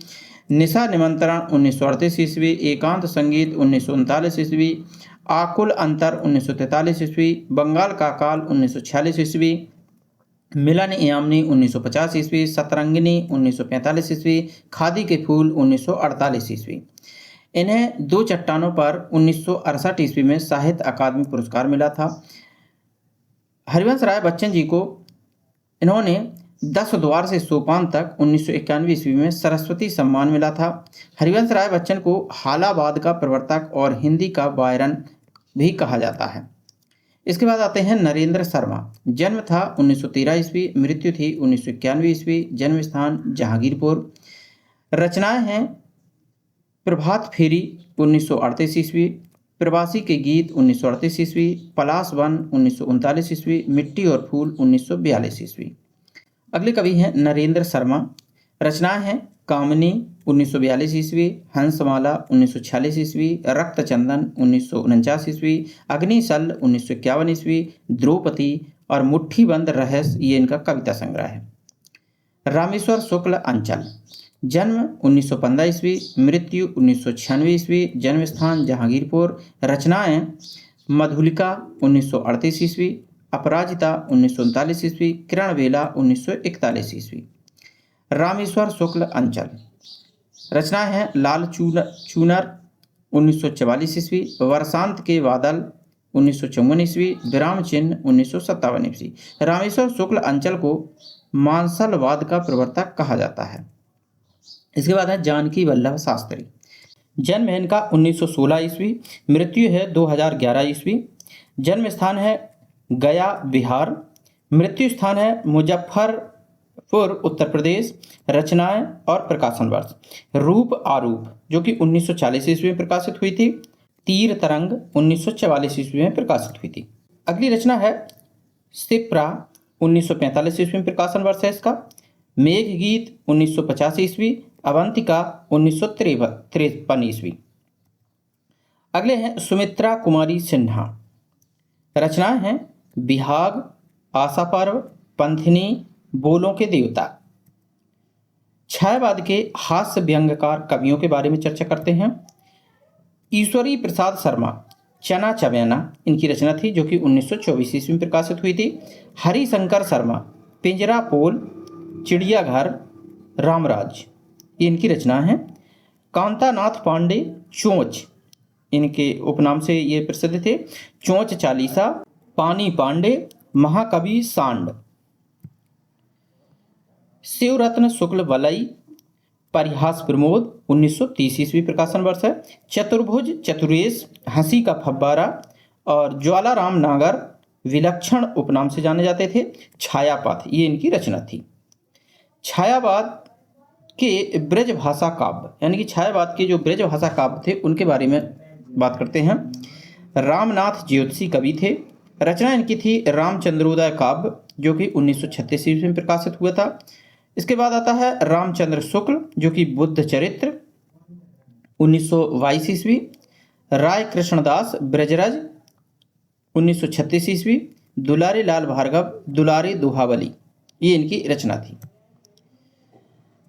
निशा निमंत्रण 1938 ईस्वी, एकांत संगीत 1939 ईस्वी, आकुल अंतर 1943 ईस्वी, बंगाल का काल 1946 ईस्वी, मिलन यामिनी 1950 ईस्वी, सतरंगिनी 1945 ईस्वी, खादी के फूल 1948 ईस्वी। इन्हें दो चट्टानों पर 1968 ईस्वी में साहित्य अकादमी पुरस्कार मिला था। हरिवंश राय बच्चन जी को इन्होंने 10 द्वार से सोपान तक 1991 ईस्वी में सरस्वती सम्मान मिला था। हरिवंश राय बच्चन को हालाबाद का प्रवर्तक और हिंदी का बायरन भी कहा जाता है। इसके बाद आते हैं नरेंद्र शर्मा। जन्म था 1913 ईस्वी, मृत्यु थी 1991 ईस्वी। जन्म स्थान जहांगीरपुर। रचनाएं हैं प्रभात फेरी 1938 ईस्वी, प्रवासी के गीत 1938 ईस्वी, पलाश वन 1939 ईस्वी, मिट्टी और फूल 1942 ईस्वी। अगले कवि हैं नरेंद्र शर्मा। रचनाएं हैं कामनी 1942 ईस्वी, हंसमाला 1946 ईस्वी, रक्तचंदन 1949 ईस्वी, अग्निशल 1951 ईस्वी, द्रौपदी और मुट्ठी बंद रहस्य, ये इनका कविता संग्रह है। रामेश्वर शुक्ल अंचल। जन्म 1915 ईस्वी, मृत्यु 1996 ईस्वी। जन्म स्थान जहांगीरपुर। रचनाएं मधुलिका 1938 ईस्वी, अपराजिता 1939 ईस्वी, किरणबेला 1941 ईस्वी। रामेश्वर शुक्ल अंचल। रचनाएं हैं लाल चूनर 1944 ईस्वी, वर्षांत के बादल 1954 ईस्वी, विराम चिन्ह 1957 ईस्वी। रामेश्वर शुक्ल अंचल को मांसलवाद का प्रवर्तक कहा जाता है। इसके बाद है जानकी वल्लभ शास्त्री। जन्म है इनका 1916 ईस्वी, मृत्यु है 2011 ईस्वी। जन्म स्थान है गया बिहार, मृत्यु स्थान है मुजफ्फरपुर उत्तर प्रदेश। रचनाएं और प्रकाशन वर्ष रूप आरूप जो कि 1940 ईस्वी में प्रकाशित हुई थी। तीर तरंग 1944 ईस्वी में प्रकाशित हुई थी। अगली रचना है शिप्रा 1945 ईस्वी में प्रकाशन वर्ष है इसका। मेघ गीत 1950 ईस्वी। अवंतिका 1953 ईस्वी। अगले हैं सुमित्रा कुमारी सिन्हा। रचनाएं हैं बिहाग, आशा पर्व, पंथिनी, बोलों के देवता। छायावाद के हास्य व्यंग्यकार कवियों के बारे में चर्चा करते हैं। ईश्वरी प्रसाद शर्मा, चना चबैना इनकी रचना थी जो कि 1924 ईस्वी में प्रकाशित हुई थी। हरिशंकर शर्मा, पिंजरा पोल, चिड़ियाघर, रामराज ये इनकी रचना है। कांतानाथ पांडे, चोंच इनके उपनाम से ये प्रसिद्ध थे। चोंच चालीसा, पानी पांडे, महाकवि सांड। शिवरत्न शुक्ल वलई, परिहास प्रमोद 1930 ईस्वी प्रकाशन वर्ष है। चतुर्भुज चतुरेश, हंसी का फव्वारा और ज्वालाराम नागर विलक्षण उपनाम से जाने जाते थे। छायापात ये इनकी रचना थी। छायावाद के ब्रज भाषा काव्य यानी कि छायावाद के जो ब्रज भाषा काव्य थे उनके बारे में बात करते हैं। रामनाथ ज्योतिषी कवि थे। रचना इनकी थी रामचंद्रोदय काव्य जो कि 1936 ईस्वी में प्रकाशित हुआ था। इसके बाद आता है रामचंद्र शुक्ल जो कि बुद्ध चरित्र 1922 ईस्वी। राय कृष्णदास ब्रजरज 1936 ईस्वी। दुलारे लाल भार्गव दुलारे दोहावली ये इनकी रचना थी।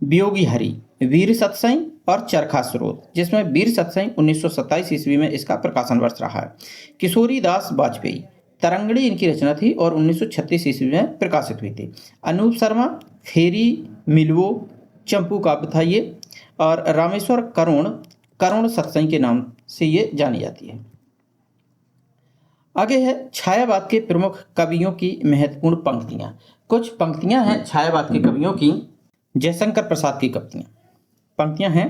वियोगी हरि, वीर सत्संग और चरखा स्रोत जिसमें वीर सत्संग 1927 ईस्वी में इसका प्रकाशन वर्ष रहा है। किशोरी दास वाजपेयी, तरंगड़ी इनकी रचना थी और 1936 ईस्वी में प्रकाशित हुई थी। अनूप शर्मा, फेरी मिलवो चंपू काव्य था ये। और रामेश्वर करुण सत्संग के नाम से ये जानी जाती है। आगे है छायावाद के प्रमुख कवियों की महत्वपूर्ण पंक्तियां। कुछ पंक्तियां हैं छायावाद के कवियों की। जयशंकर प्रसाद की पंक्तियां हैं।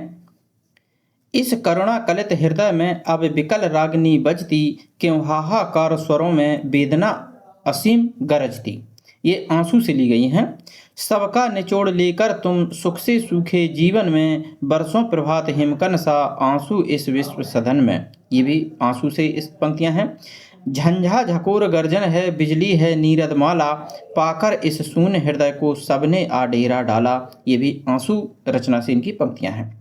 इस करुणा कलित हृदय में अब विकल रागनी बजती, क्यों हाहाकार स्वरों में वेदना असीम गरजती। ये आंसू से ली गई हैं। सबका निचोड़ लेकर तुम सुख से सूखे जीवन में, बरसों प्रभात हिमकन सा आंसू इस विश्व सदन में। ये भी आंसू से इस पंक्तियां हैं। झंझा झकोर गर्जन है बिजली है नीरद माला, पाकर इस शून्य हृदय को सबने आ डेरा डाला। ये भी आंसू रचना से इनकी पंक्तियां हैं।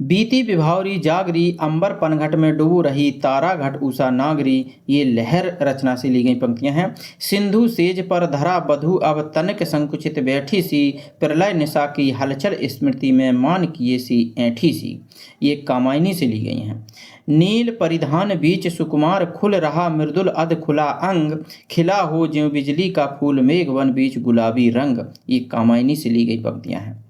बीती विभावरी जागरी, अंबर पनघट में डूबू रही, तारा घट उषा नागरी। ये लहर रचना से ली गई पंक्तियां हैं। सिंधु सेज पर धरा बधु अब तनक संकुचित बैठी सी, प्रलय निशा की हलचल स्मृति में मान किए सी ऐठी सी। ये कामायनी से ली गई हैं। नील परिधान बीच सुकुमार, खुल रहा मृदुल अध खुला अंग, खिला हो ज्यों बिजली का फूल मेघ वन बीच गुलाबी रंग। ये कामायनी से ली गई पंक्तियां हैं।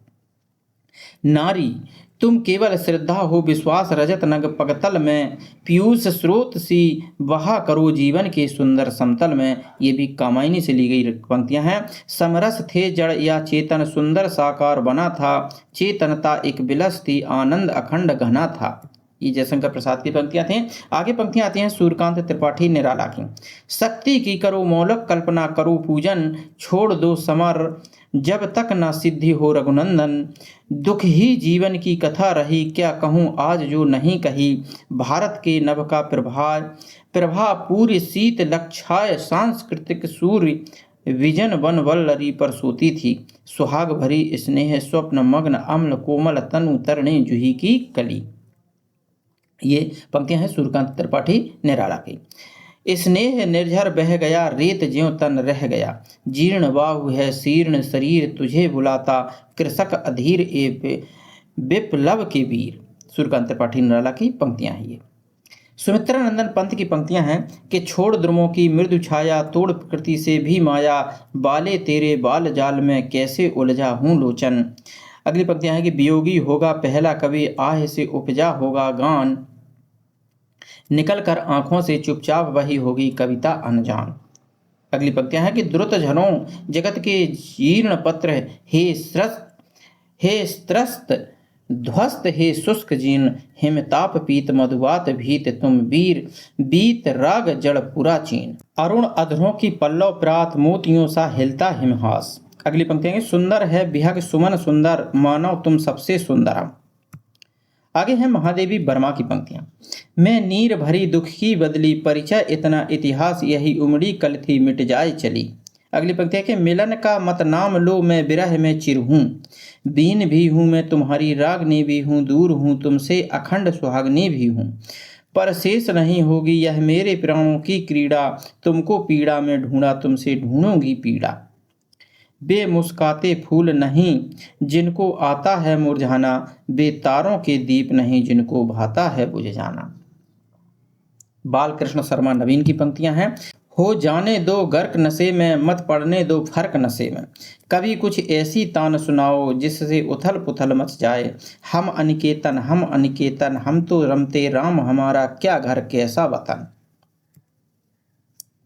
नारी तुम केवल श्रद्धा हो विश्वास रजत नग पगतल में, पीयूष स्रोत सी बहा करो जीवन के सुंदर समतल में। ये भी कामायनी से ली गई पंक्तियां हैं। समरस थे जड़ या चेतन सुंदर साकार बना था, चेतनता एक बिलस थी आनंद अखंड घना था। ये जयशंकर प्रसाद की पंक्तियां थी। आगे पंक्तियां आती हैं सूर्यकांत त्रिपाठी निराला की। शक्ति की करो मौलक कल्पना करो पूजन, छोड़ दो समर जब तक न सिद्धि हो रघुनंदन। दुख ही जीवन की कथा रही क्या कहूँ आज जो नहीं कही, भारत के नभ का प्रभा पूरी शीत लक्षाय सांस्कृतिक सूर्य विजन वन वल्लरी पर सोती थी। सुहाग भरी स्नेह स्वप्न मग्न अम्ल कोमल तनु तरणे जूही की कली। ये पंक्तियां हैं सूर्यकांत त्रिपाठी निराला की। स्नेह निर्झर बह गया रेत ज्यों तन रह गया, जीर्ण बाहु है शीर्ण शरीर तुझे बुलाता, कृषक अधीर ए विप्लव के वीर। सूर्यकांत त्रिपाठी निराला की पंक्तियां हैं ये। सुमित्रा नंदन पंत की पंक्तियां हैं कि छोड़ द्रुमों की मृदु छाया, तोड़ प्रकृति से भी माया, बाले तेरे बाल जाल में कैसे उलझा हूँ लोचन। अगली पंक्तियां हैं कि वियोगी होगा पहला कवि, आह से उपजा होगा गान, निकल कर आंखों से चुपचाप वही होगी कविता अनजान। अगली पंक्तियां हैं कि द्रुत झरों जगत के जीर्ण पत्र, हे स्त्रस्त ध्वस्त, हे शुष्क जीर्ण, हिमताप पीत मधुवात भीत, तुम वीर बीत राग जड़ पुरा चीन। अरुण अधरों की पल्लव प्रात, मोतियों सा हिलता हिमहास। अगली पंक्तियां हैं, सुंदर है बिहग सुमन सुंदर, मानव तुम सबसे सुंदर। आगे है महादेवी वर्मा की पंक्तियां। मैं नीर भरी दुख की बदली, परिचय इतना इतिहास, यही उमड़ी कल थी मिट जाए चली। अगली पंक्ति है कि मिलन का मत नाम लो, मैं विरह में चिर हूँ, बीन भी हूँ मैं तुम्हारी रागनी भी हूँ, दूर हूँ तुमसे अखंड सुहागनी भी हूँ, पर शेष नहीं होगी यह मेरे प्राणों की क्रीड़ा, तुमको पीड़ा में ढूंढा तुमसे ढूंढूंगी पीड़ा। बेमुस्काते फूल नहीं जिनको आता है मुरझाना, बेतारों के दीप नहीं जिनको भाता है बुझ जाना। बालकृष्ण शर्मा नवीन की पंक्तियां हैं, हो जाने दो गर्क नशे में, मत पड़ने दो फर्क नशे में, कभी कुछ ऐसी तान सुनाओ जिससे उथल पुथल मच जाए, हम अनिकेतन हम तो रमते राम, हमारा क्या घर कैसा वतन।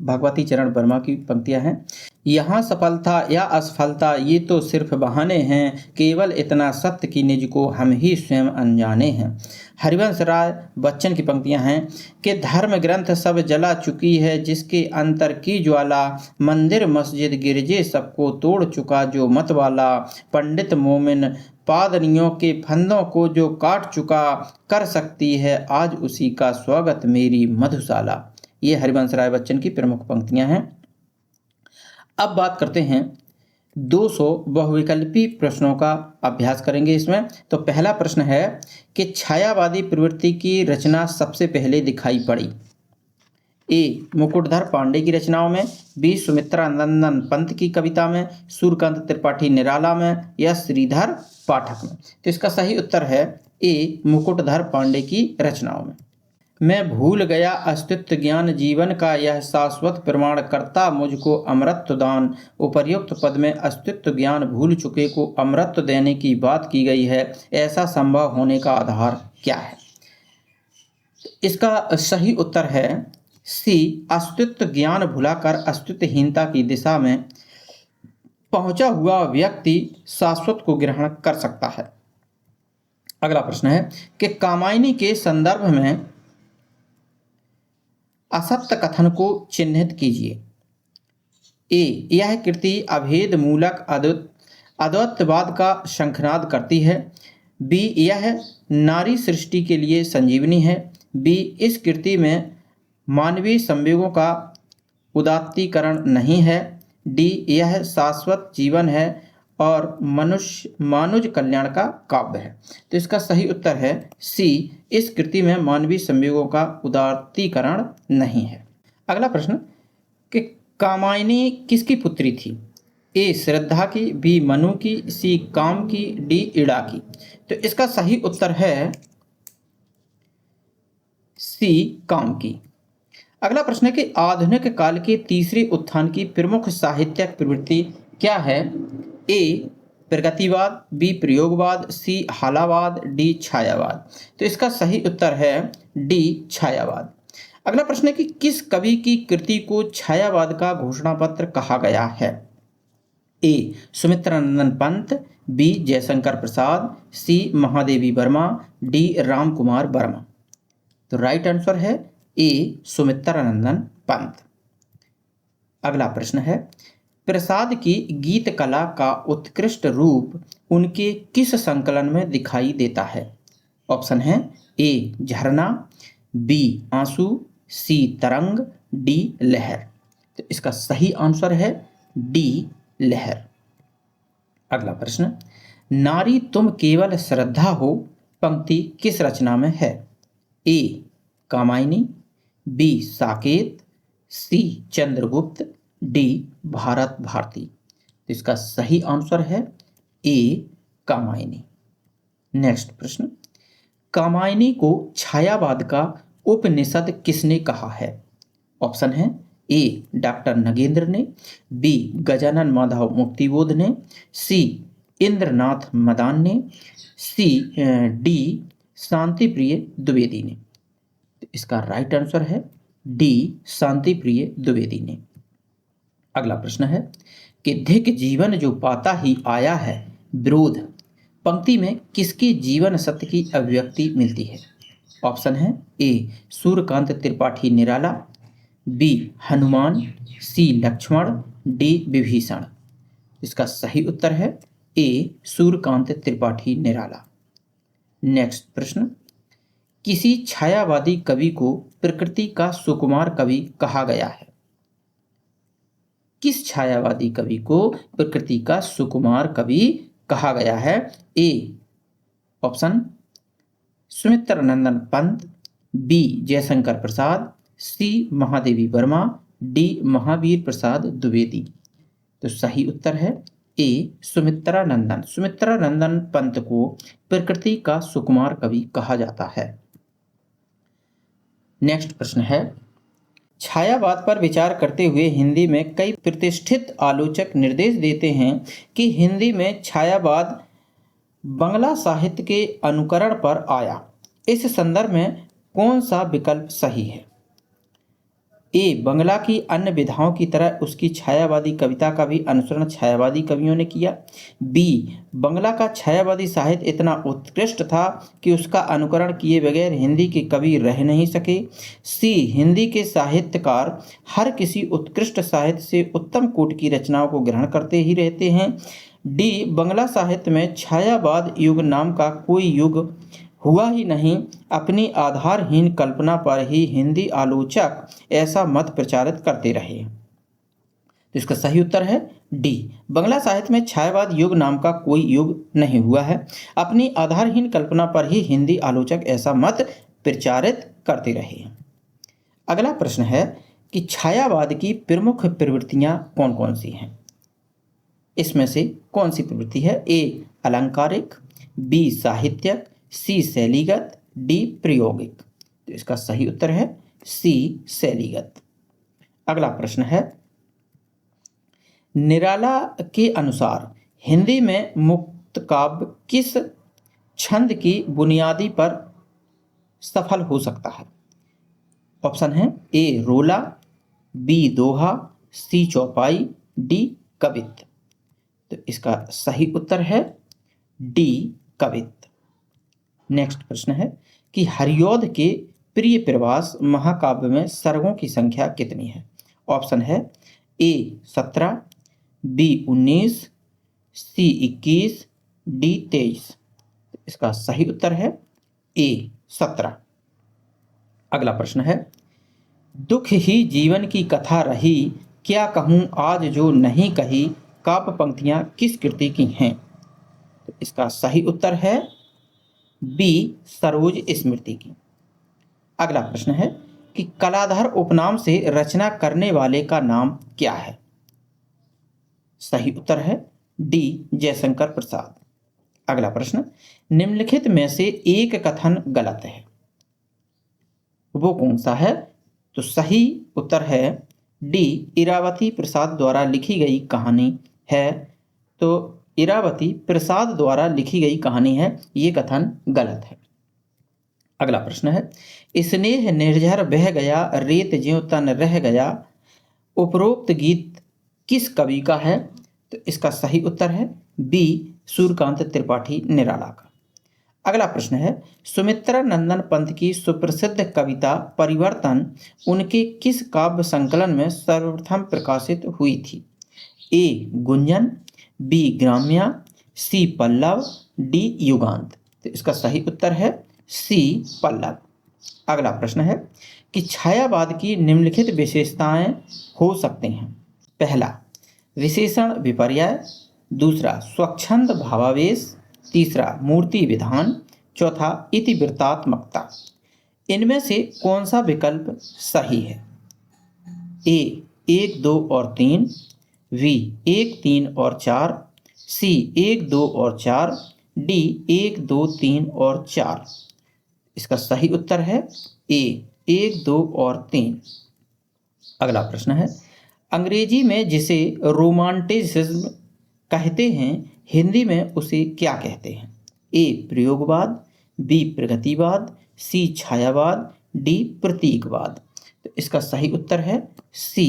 भगवती चरण वर्मा की पंक्तियां हैं, यहाँ सफलता या असफलता ये तो सिर्फ बहाने हैं, केवल इतना सत्य कि निज को हम ही स्वयं अनजाने हैं। हरिवंश राय बच्चन की पंक्तियां हैं कि धर्म ग्रंथ सब जला चुकी है, जिसके अंतर की ज्वाला, मंदिर मस्जिद गिरजे सबको तोड़ चुका जो मत वाला, पंडित मोमिन पादरियों के फंदों को जो काट चुका, कर सकती है आज उसी का स्वागत मेरी मधुशाला। ये हरिवंश राय बच्चन की प्रमुख पंक्तियां हैं। अब बात करते हैं 200 बहुविकल्पी प्रश्नों का अभ्यास करेंगे इसमें। तो पहला प्रश्न है कि छायावादी प्रवृत्ति की रचना सबसे पहले दिखाई पड़ी। ए मुकुटधर पांडे की रचनाओं में, बी सुमित्रा नंदन पंत की कविता में, सूर्यकांत त्रिपाठी निराला में, या श्रीधर पाठक में। तो इसका सही उत्तर है ए मुकुटधर पांडे की रचनाओं में। मैं भूल गया अस्तित्व ज्ञान, जीवन का यह शाश्वत प्रमाण, करता मुझको अमृत दान, उपर्युक्त पद में अस्तित्व ज्ञान भूल चुके को अमृत देने की बात की गई है, ऐसा संभव होने का आधार क्या है। इसका सही उत्तर है सी अस्तित्व ज्ञान भुलाकर अस्तित्वहीनता की दिशा में पहुंचा हुआ व्यक्ति शाश्वत को ग्रहण कर सकता है। अगला प्रश्न है कि कामायनी के संदर्भ में असत्य कथन को चिन्हित कीजिए। ए यह कृति अभेद मूलक अद्वैतवाद का शंखनाद करती है, बी यह नारी सृष्टि के लिए संजीवनी है, बी इस कृति में मानवीय संवेगों का उदात्तीकरण नहीं है, डी यह शाश्वत जीवन है और मानुष कल्याण का काव्य है। तो इसका सही उत्तर है सी इस कृति में मानवीय संवेगों का उदात्तीकरण नहीं है। अगला प्रश्न कि कामायनी किसकी पुत्री थी। ए श्रद्धा की, बी मनु की, सी काम की, डी इड़ा की। तो इसका सही उत्तर है सी काम की। अगला प्रश्न है कि आधुनिक काल के तीसरे उत्थान की प्रमुख साहित्यिक प्रवृत्ति क्या है। ए प्रगतिवाद, बी प्रयोगवाद, सी हालावाद, डी छायावाद। तो इसका सही उत्तर है डी छायावाद। अगला प्रश्न है कि किस कवि की कृति को छायावाद का घोषणा पत्र कहा गया है। ए Sumitranandan Pant, B Jaishankar Prasad, C Mahadevi Verma, D Ram Kumar Verma. तो राइट आंसर है ए सुमित्रानंदन पंत। अगला प्रश्न है प्रसाद की गीत कला का उत्कृष्ट रूप उनके किस संकलन में दिखाई देता है। ऑप्शन है ए झरना, बी आंसू, सी तरंग, डी लहर। तो इसका सही आंसर है डी लहर। अगला प्रश्न नारी तुम केवल श्रद्धा हो पंक्ति किस रचना में है। ए कामायनी, बी साकेत, सी चंद्रगुप्त, डी भारत भारती। तो इसका सही आंसर है ए कामायनी। नेक्स्ट प्रश्न कामायनी को छायावाद का उपनिषद किसने कहा है। ऑप्शन है ए डॉक्टर नगेंद्र ने, बी गजानन माधव मुक्तिबोध ने, सी इंद्रनाथ मदान ने, सी डी शांति प्रिय द्विवेदी ने। इसका राइट आंसर है डी शांति प्रिय द्विवेदी ने। अगला प्रश्न है कि धिक जीवन जो पाता ही आया है विरोध पंक्ति में किसके जीवन सत्य की अभिव्यक्ति मिलती है? ऑप्शन है ए सूर्यकांत त्रिपाठी निराला, बी हनुमान, सी लक्ष्मण, डी विभीषण। इसका सही उत्तर है ए सूर्यकांत त्रिपाठी निराला। नेक्स्ट प्रश्न, किसी छायावादी कवि को प्रकृति का सुकुमार कवि कहा गया है? किस छायावादी कवि को प्रकृति का सुकुमार कवि कहा गया है? A option Sumitra Nandan Pant, B Jaishankar Prasad, C Mahadevi Verma, D Mahavir Prasad Dwivedi. तो सही उत्तर है ए सुमित्रा नंदन पंत को प्रकृति का सुकुमार कवि कहा जाता है। नेक्स्ट प्रश्न है, छायावाद पर विचार करते हुए हिंदी में कई प्रतिष्ठित आलोचक निर्देश देते हैं कि हिंदी में छायावाद बंगला साहित्य के अनुकरण पर आया। इस संदर्भ में कौन सा विकल्प सही है? ए बंगला की अन्य विधाओं की तरह उसकी छायावादी कविता का भी अनुसरण छायावादी कवियों ने किया, बी बंगला का छायावादी साहित्य इतना उत्कृष्ट था कि उसका अनुकरण किए बगैर हिंदी के कवि रह नहीं सके, सी हिंदी के साहित्यकार हर किसी उत्कृष्ट साहित्य से उत्तम कोटि की रचनाओं को ग्रहण करते ही रहते हैं, डी बंगला साहित्य में छायावाद युग नाम का कोई युग हुआ ही नहीं, अपनी आधारहीन कल्पना पर ही हिंदी आलोचक ऐसा मत प्रचारित करते रहे। तो इसका सही उत्तर है डी बंगला साहित्य में छायावाद युग नाम का कोई युग नहीं हुआ है, अपनी आधारहीन कल्पना पर ही हिंदी आलोचक ऐसा मत प्रचारित करते रहे। अगला प्रश्न है कि छायावाद की प्रमुख प्रवृत्तियां कौन कौन सी हैं? इसमें से कौन सी प्रवृत्ति है? ए अलंकारिक, बी साहित्यक, सी शैलीगत, डी प्रायोगिक। तो इसका सही उत्तर है सी शैलीगत। अगला प्रश्न है, निराला के अनुसार हिंदी में मुक्त काव्य किस छंद की बुनियादी पर सफल हो सकता है? ऑप्शन है ए रोला, बी दोहा, सी चौपाई, डी कवित्त। तो इसका सही उत्तर है डी कवित्त। नेक्स्ट प्रश्न है कि हरिऔध के प्रिय प्रवास महाकाव्य में सर्गों की संख्या कितनी है? ऑप्शन है ए 17, बी 19, सी 21, डी 23। इसका सही उत्तर है ए 17। अगला प्रश्न है, दुख ही जीवन की कथा रही, क्या कहूँ आज जो नहीं कही, काव्य पंक्तियां किस कृति की हैं? तो इसका सही उत्तर है बी सरोज स्मृति की। अगला प्रश्न है कि कलाधर उपनाम से रचना करने वाले का नाम क्या है? सही उत्तर है डी जयशंकर प्रसाद। अगला प्रश्न, निम्नलिखित में से एक कथन गलत है, वो कौन सा है? तो सही उत्तर है डी इरावती प्रसाद द्वारा लिखी गई कहानी है। तो इरावती प्रसाद द्वारा लिखी गई कहानी है, ये कथन गलत है। अगला प्रश्न है, स्नेह निर्झर बह गया, रेत ज्यों तन रह गया, उपरोक्त गीत किस कवि का है? तो इसका सही उत्तर है बी सूर्यकांत त्रिपाठी निराला का। अगला प्रश्न है, सुमित्रा नंदन पंत की सुप्रसिद्ध कविता परिवर्तन उनके किस काव्य संकलन में सर्वप्रथम प्रकाशित हुई थी? ए गुंजन, बी ग्राम्या, सी पल्लव, डी युगांत। तो इसका सही उत्तर है सी पल्लव। अगला प्रश्न है कि छायावाद की निम्नलिखित विशेषताएं हो सकते हैं। पहला विशेषण विपर्यय, दूसरा स्वच्छंद भावावेश, तीसरा मूर्ति विधान, चौथा इतिवृत्तात्मकता। इनमें से कौन सा विकल्प सही है? ए 1, 2 और 3, वी 1, 3 और 4, सी 1, 2 और 4, डी 1, 2, 3 और 4। इसका सही उत्तर है ए 1, 2 और 3। अगला प्रश्न है, अंग्रेजी में जिसे रोमांटिसिज्म कहते हैं, हिंदी में उसे क्या कहते हैं? ए प्रयोगवाद, बी प्रगतिवाद, सी छायावाद, डी प्रतीकवाद। तो इसका सही उत्तर है सी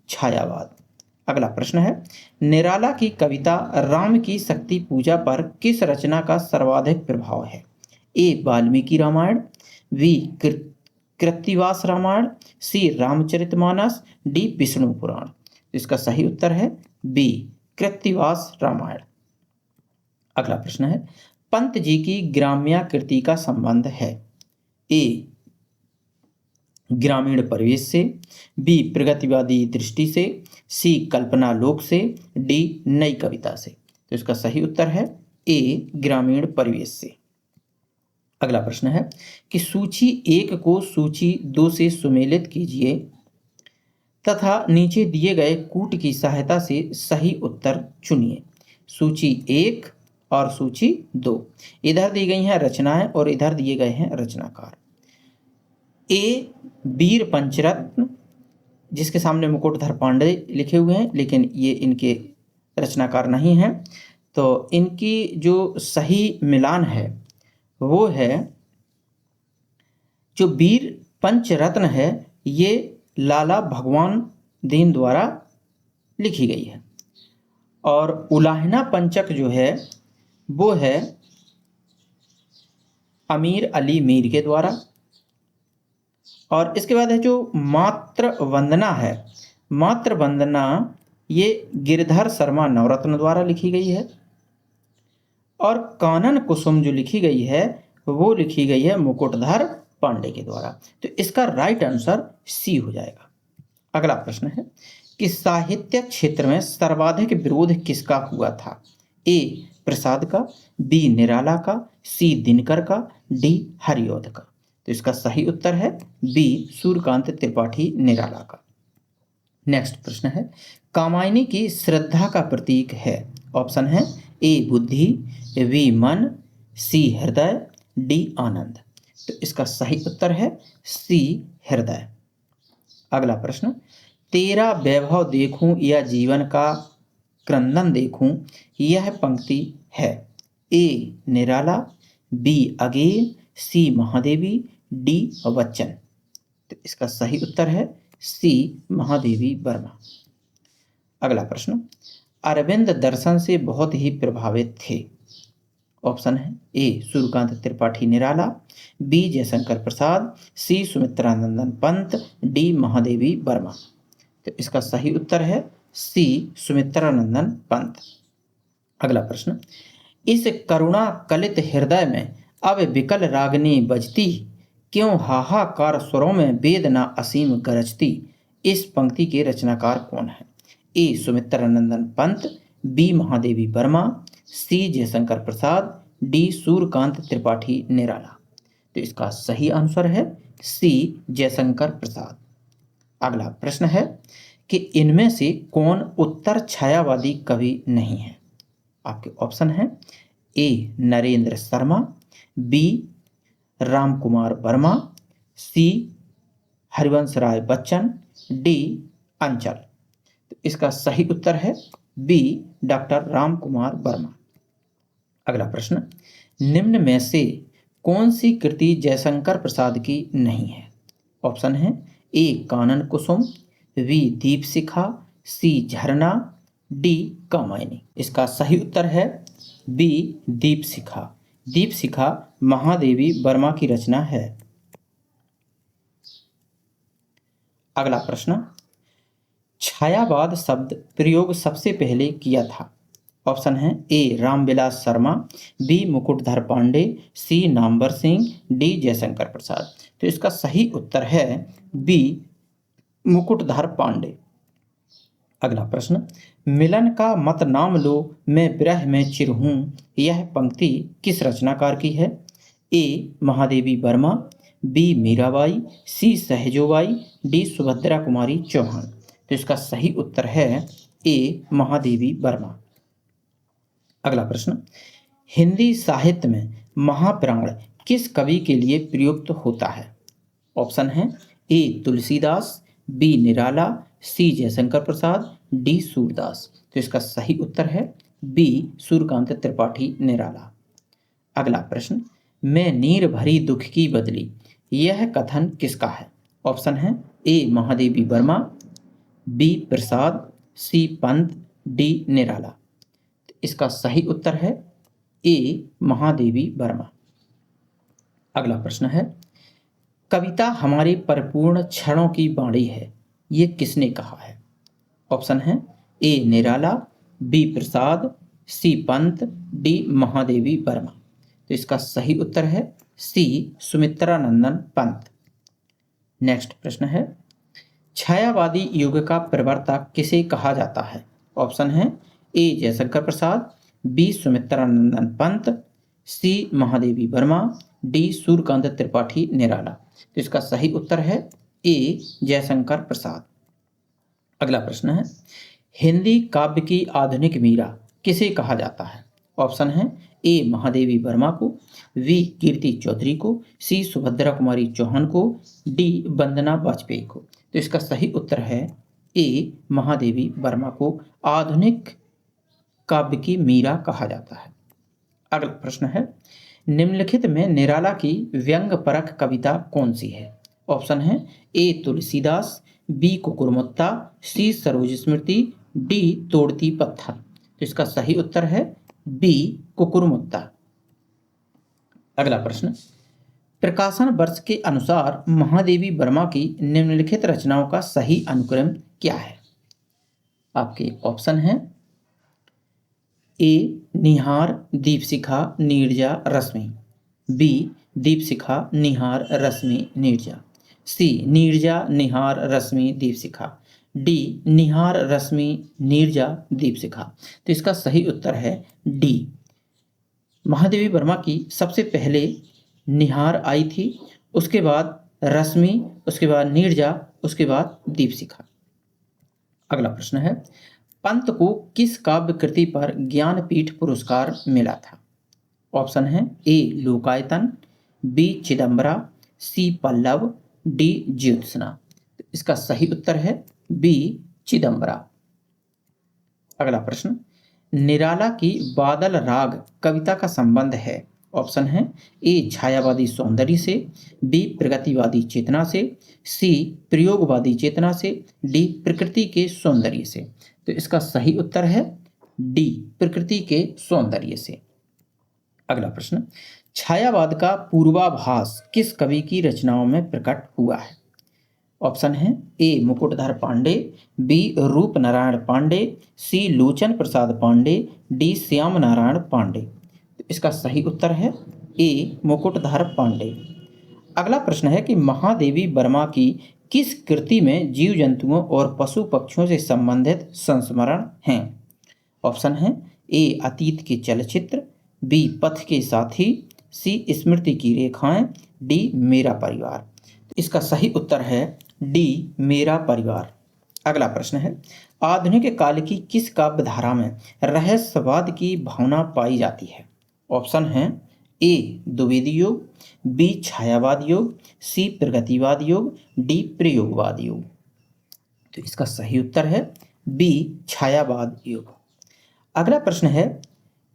छायावाद। अगला प्रश्न है, निराला की कविता राम की शक्ति पूजा पर किस रचना का सर्वाधिक प्रभाव है? ए वाल्मीकि रामायण, बी कृत्तिवास रामायण, सी रामचरितमानस, डी विष्णु पुराण। इसका सही उत्तर है बी कृत्तिवास रामायण। अगला प्रश्न है, पंत जी की ग्राम्या कृति का संबंध है? ए ग्रामीण परिवेश से, बी प्रगतिवादी दृष्टि से, सी कल्पना लोक से, डी नई कविता से। तो इसका सही उत्तर है ए ग्रामीण परिवेश से। अगला प्रश्न है कि सूची 1 को सूची 2 से सुमेलित कीजिए तथा नीचे दिए गए कूट की सहायता से सही उत्तर चुनिए। सूची 1 और सूची 2, इधर दी गई हैं रचनाएं और इधर दिए गए हैं रचनाकार। ए वीर पंचरत्न, जिसके सामने मुकुटधर पांडे लिखे हुए हैं, लेकिन ये इनके रचनाकार नहीं हैं। तो इनकी जो सही मिलान है वो है, जो वीर पंचरत्न है ये लाला भगवान दीन द्वारा लिखी गई है, और उलाहना पंचक जो है वो है अमीर अली मीर के द्वारा। और इसके बाद है जो मातृ वंदना है, मातृ वंदना ये गिरधर शर्मा नवरत्न द्वारा लिखी गई है। और कानन कुसुम जो लिखी गई है वो लिखी गई है मुकुटधर पांडे के द्वारा। तो इसका राइट आंसर सी हो जाएगा। अगला प्रश्न है कि साहित्य क्षेत्र में सर्वाधिक विरोध किसका हुआ था? ए प्रसाद का, बी निराला का, सी दिनकर का, डी हरिऔध का। तो इसका सही उत्तर है बी सूर्यकांत त्रिपाठी निराला का। नेक्स्ट प्रश्न है, कामायनी की श्रद्धा का प्रतीक है? ऑप्शन है ए बुद्धि, बी मन, सी हृदय, डी आनंद। तो इसका सही उत्तर है सी हृदय। अगला प्रश्न, तेरा वैभव देखूं या जीवन का क्रंदन देखूं, यह पंक्ति है? ए निराला, be again, C Mahadevi, D Bachchan. तो इसका सही उत्तर है सी महादेवी वर्मा। अगला प्रश्न, अरविंद दर्शन से बहुत ही प्रभावित थे। ऑप्शन है ए सूर्यकांत त्रिपाठी निराला, बी जयशंकर प्रसाद, सी सुमित्रानंदन पंत, डी महादेवी वर्मा। तो इसका सही उत्तर है सी सुमित्रानंदन पंत। अगला प्रश्न, इस करुणा कलित हृदय में अब विकल रागनी बजती, क्यों हाहाकार स्वरों में वेदना असीम गरजती। इस पंक्ति के रचनाकार कौन है? ए Sumitranandan Pant, B Mahadevi Verma, C Jaishankar Prasad, D Suryakant Tripathi Nirala. तो इसका सही आंसर है सी जयशंकर प्रसाद। अगला प्रश्न है कि इनमें से कौन उत्तर छायावादी कवि नहीं है? आपके ऑप्शन है ए नरेंद्र शर्मा, बी राम कुमार वर्मा, सी हरिवंश राय बच्चन, डी अंचल। तो इसका सही उत्तर है बी डॉक्टर राम कुमार वर्मा। अगला प्रश्न, निम्न में से कौन सी कृति जयशंकर प्रसाद की नहीं है? ऑप्शन है ए कानन कुसुम, बी दीपशिखा, सी झरना, डी कामायनी। इसका सही उत्तर है बी दीपशिखा। दीपशिखा महादेवी वर्मा की रचना है। अगला प्रश्न, छायावाद शब्द प्रयोग सबसे पहले किया था? ऑप्शन है ए रामविलास शर्मा, बी मुकुटधर पांडे, सी नामवर सिंह, डी जयशंकर प्रसाद। तो इसका सही उत्तर है बी मुकुटधर पांडे। अगला प्रश्न, मिलन का मत नाम लो मैं विरह में चिर हूँ, यह पंक्ति किस रचनाकार की है? ए महादेवी वर्मा, बी मीराबाई, सी सहजोबाई, डी सुभद्रा कुमारी चौहान। तो इसका सही उत्तर है ए महादेवी वर्मा। अगला प्रश्न, हिंदी साहित्य में महाप्राण किस कवि के लिए प्रयुक्त होता है? ऑप्शन है ए तुलसीदास, बी निराला, सी जयशंकर प्रसाद, डी सूरदास। तो इसका सही उत्तर है बी सूर्यकांत त्रिपाठी निराला। अगला प्रश्न, मैं नीर भरी दुख की बदली, यह कथन किसका है? ऑप्शन है ए महादेवी वर्मा, बी प्रसाद, सी पंत, डी निराला। इसका सही उत्तर है ए महादेवी वर्मा। अगला प्रश्न है, कविता हमारे परिपूर्ण क्षणों की वाणी है, ये किसने कहा है? ऑप्शन है ए निराला, बी प्रसाद, सी पंत, डी महादेवी वर्मा। तो इसका सही उत्तर है सी सुमित्रा नंदन पंत। नेक्स्ट प्रश्न है, छायावादी युग का प्रवर्ता किसे कहा जाता है? ऑप्शन है ए जयशंकर प्रसाद, बी सुमित्रा नंदन पंत, सी महादेवी वर्मा, डी सूर्यकांत त्रिपाठी निराला। तो इसका सही उत्तर है ए जयशंकर प्रसाद। अगला प्रश्न है, हिंदी काव्य की आधुनिक मीरा किसे कहा जाता है? ऑप्शन है ए महादेवी वर्मा को, वी कीर्ति चौधरी को, सी सुभद्रा कुमारी चौहान को, डी वंदना वाजपेयी को। तो इसका सही उत्तर है ए महादेवी वर्मा को आधुनिक काव्य की मीरा कहा जाता है। अगला प्रश्न है, निम्नलिखित में निराला की व्यंग परक कविता कौन सी है? ऑप्शन है ए तुलसीदास, बी कुकुरमुत्ता, सी सरोज स्मृति, डी तोड़ती पत्थर। तो इसका सही उत्तर है बी कुकुरमुत्ता। अगला प्रश्न, प्रकाशन वर्ष के अनुसार महादेवी वर्मा की निम्नलिखित रचनाओं का सही अनुक्रम क्या है? आपके ऑप्शन है ए निहार, दीपशिखा, नीरजा, रश्मि, बी दीपशिखा, निहार, रश्मि, नीरजा, सी नीरजा, निहार, रश्मि, दीपशिखा, डी निहार, रश्मि, नीरजा, दीपशिखा। तो इसका सही उत्तर है डी। महादेवी वर्मा की सबसे पहले निहार आई थी, उसके बाद रश्मि, उसके बाद नीरजा, उसके बाद दीपशिखा। अगला प्रश्न है, पंत को किस काव्य कृति पर ज्ञानपीठ पुरस्कार मिला था? ऑप्शन है ए लोकायतन, बी चिदम्बरा, सी पल्लव, डी ज्योत्सना। इसका सही उत्तर है बी चिदम्बरा। अगला प्रश्न, निराला की बादल राग कविता का संबंध है? ऑप्शन है ए छायावादी सौंदर्य से, बी प्रगतिवादी चेतना से, सी प्रयोगवादी चेतना से, डी प्रकृति के सौंदर्य से। तो इसका सही उत्तर है डी प्रकृति के सौंदर्य से। अगला प्रश्न, छायावाद का पूर्वाभास किस कवि की रचनाओं में प्रकट हुआ है? ऑप्शन है ए मुकुटधर पांडे, बी रूप नारायण पांडे, सी लोचन प्रसाद पांडे, डी श्याम नारायण पांडे। इसका सही उत्तर है ए मुकुटधर पांडे। अगला प्रश्न है कि महादेवी वर्मा की किस कृति में जीव जंतुओं और पशु पक्षियों से संबंधित संस्मरण हैं? ऑप्शन है ए अतीत के चलचित्र, बी पथ के साथी, सी स्मृति की रेखाएं, डी मेरा परिवार। इसका सही उत्तर है डी मेरा परिवार। अगला प्रश्न है, आधुनिक काल की किस काव्य धारा में रहस्यवाद की भावना पाई जाती है? ऑप्शन है ए द्विवेदी योग, बी छायावाद योग, सी प्रगतिवाद योग, डी प्रयोगवाद योग। तो इसका सही उत्तर है बी छायावाद योग। अगला प्रश्न है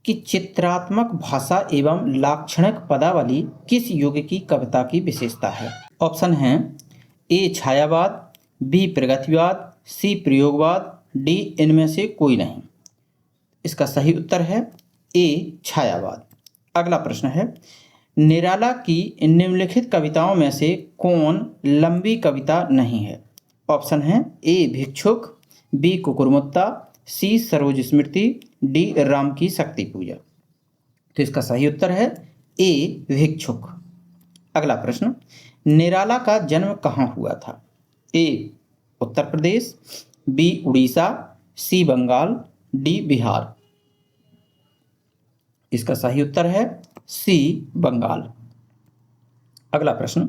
कि चित्रात्मक भाषा एवं लाक्षणिक पदावली किस युग की कविता की विशेषता है? ऑप्शन है ए छायावाद, बी प्रगतिवाद, सी प्रयोगवाद, डी इनमें से कोई नहीं। इसका सही उत्तर है ए छायावाद। अगला प्रश्न है, निराला की निम्नलिखित कविताओं में से कौन लंबी कविता नहीं है? ऑप्शन है ए भिक्षुक, बी कुकुरमुत्ता, सी सरोज स्मृति, डी राम की शक्ति पूजा। तो इसका सही उत्तर है ए भिक्षुक। अगला प्रश्न, निराला का जन्म कहाँ हुआ था? ए उत्तर प्रदेश, बी उड़ीसा, सी बंगाल, डी बिहार। इसका सही उत्तर है सी बंगाल। अगला प्रश्न,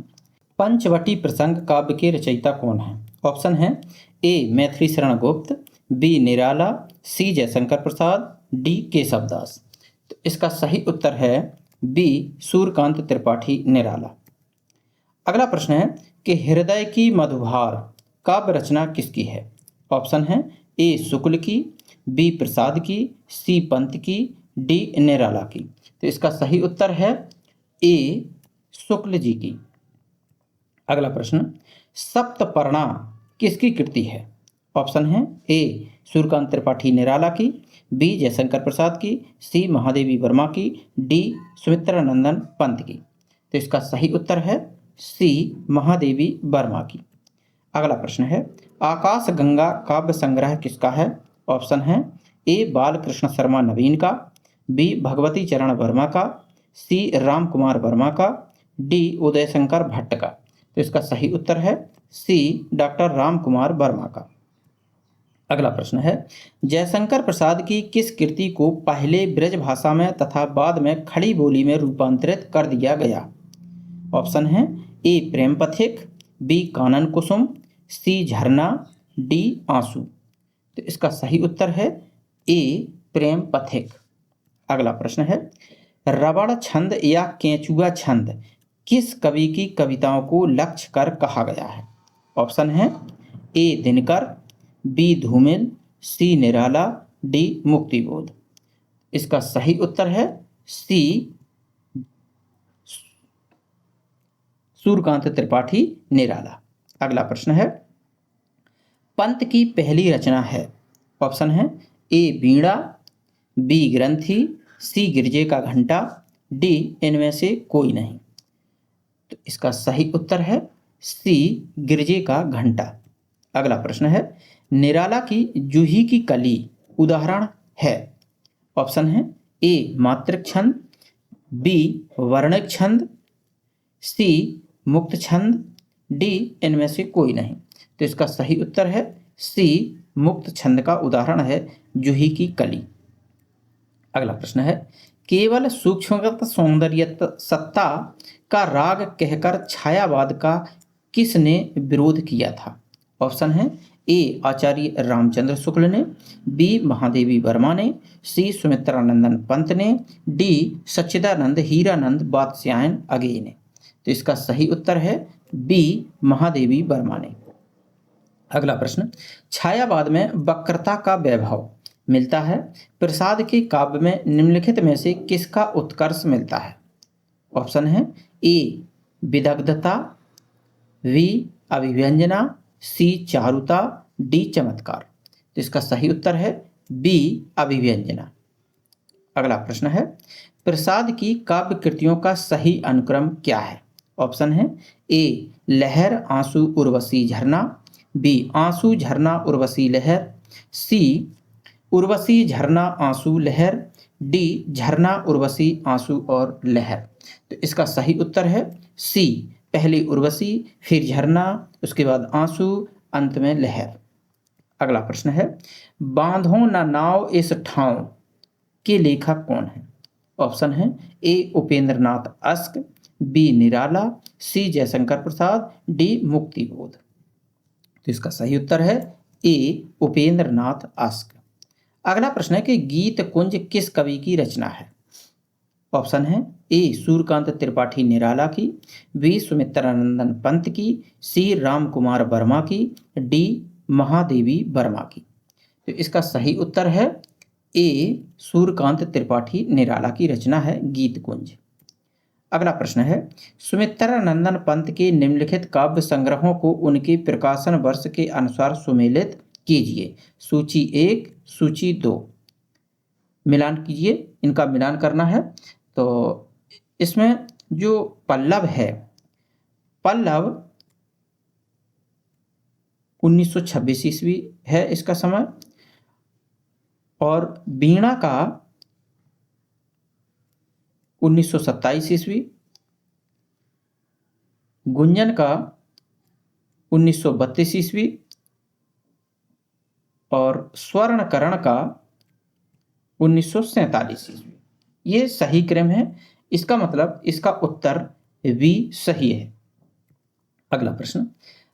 पंचवटी प्रसंग काव्य के रचयिता कौन है? ऑप्शन है ए मैथिली शरण गुप्त, बी निराला, सी जयशंकर प्रसाद, डी केशवदास। तो इसका सही उत्तर है बी सूर्यकांत त्रिपाठी निराला। अगला प्रश्न है कि हृदय की मधुभार काव्य रचना किसकी है? ऑप्शन है ए शुक्ल की, बी प्रसाद की, सी पंत की, डी निराला की। तो इसका सही उत्तर है ए शुक्ल जी की। अगला प्रश्न, सप्तपर्णा किसकी कृति है? ऑप्शन है ए सूर्यकांत त्रिपाठी निराला की, बी जयशंकर प्रसाद की, सी महादेवी वर्मा की, डी सुमित्रा नंदन पंत की। तो इसका सही उत्तर है सी महादेवी वर्मा की। अगला प्रश्न है आकाश गंगा काव्य संग्रह किसका है? ऑप्शन है ए बालकृष्ण शर्मा नवीन का, बी भगवती चरण वर्मा का, सी राम कुमार वर्मा का, डी उदय शंकर भट्ट का। तो इसका सही उत्तर है सी डॉक्टर राम कुमार वर्मा का। अगला प्रश्न है जयशंकर प्रसाद की किस कृति को पहले ब्रज भाषा में तथा बाद में खड़ी बोली में रूपांतरित कर दिया गया? ऑप्शन है ए प्रेम पथिक, बी कानन कुसुम, सी झरना, डी आंसू। तो इसका सही उत्तर है ए प्रेम पथिक। अगला प्रश्न है रबड़ छंद या केंचुआ छंद किस कवि की कविताओं को लक्ष्य कर कहा गया है? ऑप्शन है ए दिनकर, बी धूमिल, सी निराला, डी मुक्तिबोध। इसका सही उत्तर है सी सूर्यकांत त्रिपाठी निराला। अगला प्रश्न है पंत की पहली रचना है? ऑप्शन है ए वीणा, बी ग्रंथि, सी गिरजे का घंटा, डी इनमें से कोई नहीं। तो इसका सही उत्तर है सी गिरजे का घंटा। अगला प्रश्न है निराला की जूही की कली उदाहरण है? ऑप्शन है ए मात्रिक छंद, बी वर्णिक छंद, सी मुक्त छंद, डी इनमें से कोई नहीं। तो इसका सही उत्तर है सी मुक्त छंद का उदाहरण है जूही की कली। अगला प्रश्न है केवल सूक्ष्मगत सौंदर्य सत्ता का राग कहकर छायावाद का किसने विरोध किया था? ऑप्शन है ए आचार्य रामचंद्र शुक्ल ने, बी महादेवी वर्मा ने, सी सुमित्रानंदन पंत ने, डी सच्चिदानंद हीरानंद बादशायन अगे ने। तो इसका सही उत्तर है बी महादेवी वर्मा ने। अगला प्रश्न छायावाद में वक्रता का वैभव मिलता है प्रसाद के काव्य में निम्नलिखित में से किसका उत्कर्ष मिलता है? ऑप्शन है ए विदग्धता, वी अभिव्यंजना, सी चारुता, डी चमत्कार। तो इसका सही उत्तर है बी अभिव्यंजना। अगला प्रश्न है प्रसाद की काव्य कृतियों का सही अनुक्रम क्या है? ऑप्शन है ए लहर आंसू उर्वशी झरना, बी आंसू झरना उर्वशी लहर, सी उर्वशी झरना आंसू लहर, डी झरना उर्वशी आंसू और लहर। तो इसका सही उत्तर है सी पहले उर्वशी फिर झरना उसके बाद आंसू अंत में लहर। अगला प्रश्न है बांधो न नाव इस ठाव के लेखक कौन है? ऑप्शन है ए उपेंद्र नाथ अस्क, बी निराला, सी जयशंकर प्रसाद, डी मुक्तिबोध। तो इसका सही उत्तर है ए उपेंद्र नाथ अस्क। अगला प्रश्न है कि गीत कुंज किस कवि की रचना है? ऑप्शन है ए सूर्यकांत त्रिपाठी निराला की, बी सुमित्रानंदन पंत की, सी राम कुमार वर्मा की, डी महादेवी वर्मा की। तो इसका सही उत्तर है ए सूर्यकांत त्रिपाठी निराला की रचना है गीत कुंज। अगला प्रश्न है सुमित्रानंदन पंत के निम्नलिखित काव्य संग्रहों को उनके प्रकाशन वर्ष के अनुसार सुमेलित कीजिए। सूची 1, सूची 2 मिलान कीजिए, इनका मिलान करना है। तो इसमें जो पल्लव है, पल्लव 1926 ईस्वी है इसका समय, और वीणा का 1927 ईस्वी, गुंजन का 1932 ईस्वी और स्वर्णकरण का 1947 ईस्वी। ये सही क्रम है, इसका मतलब इसका उत्तर बी सही है। अगला प्रश्न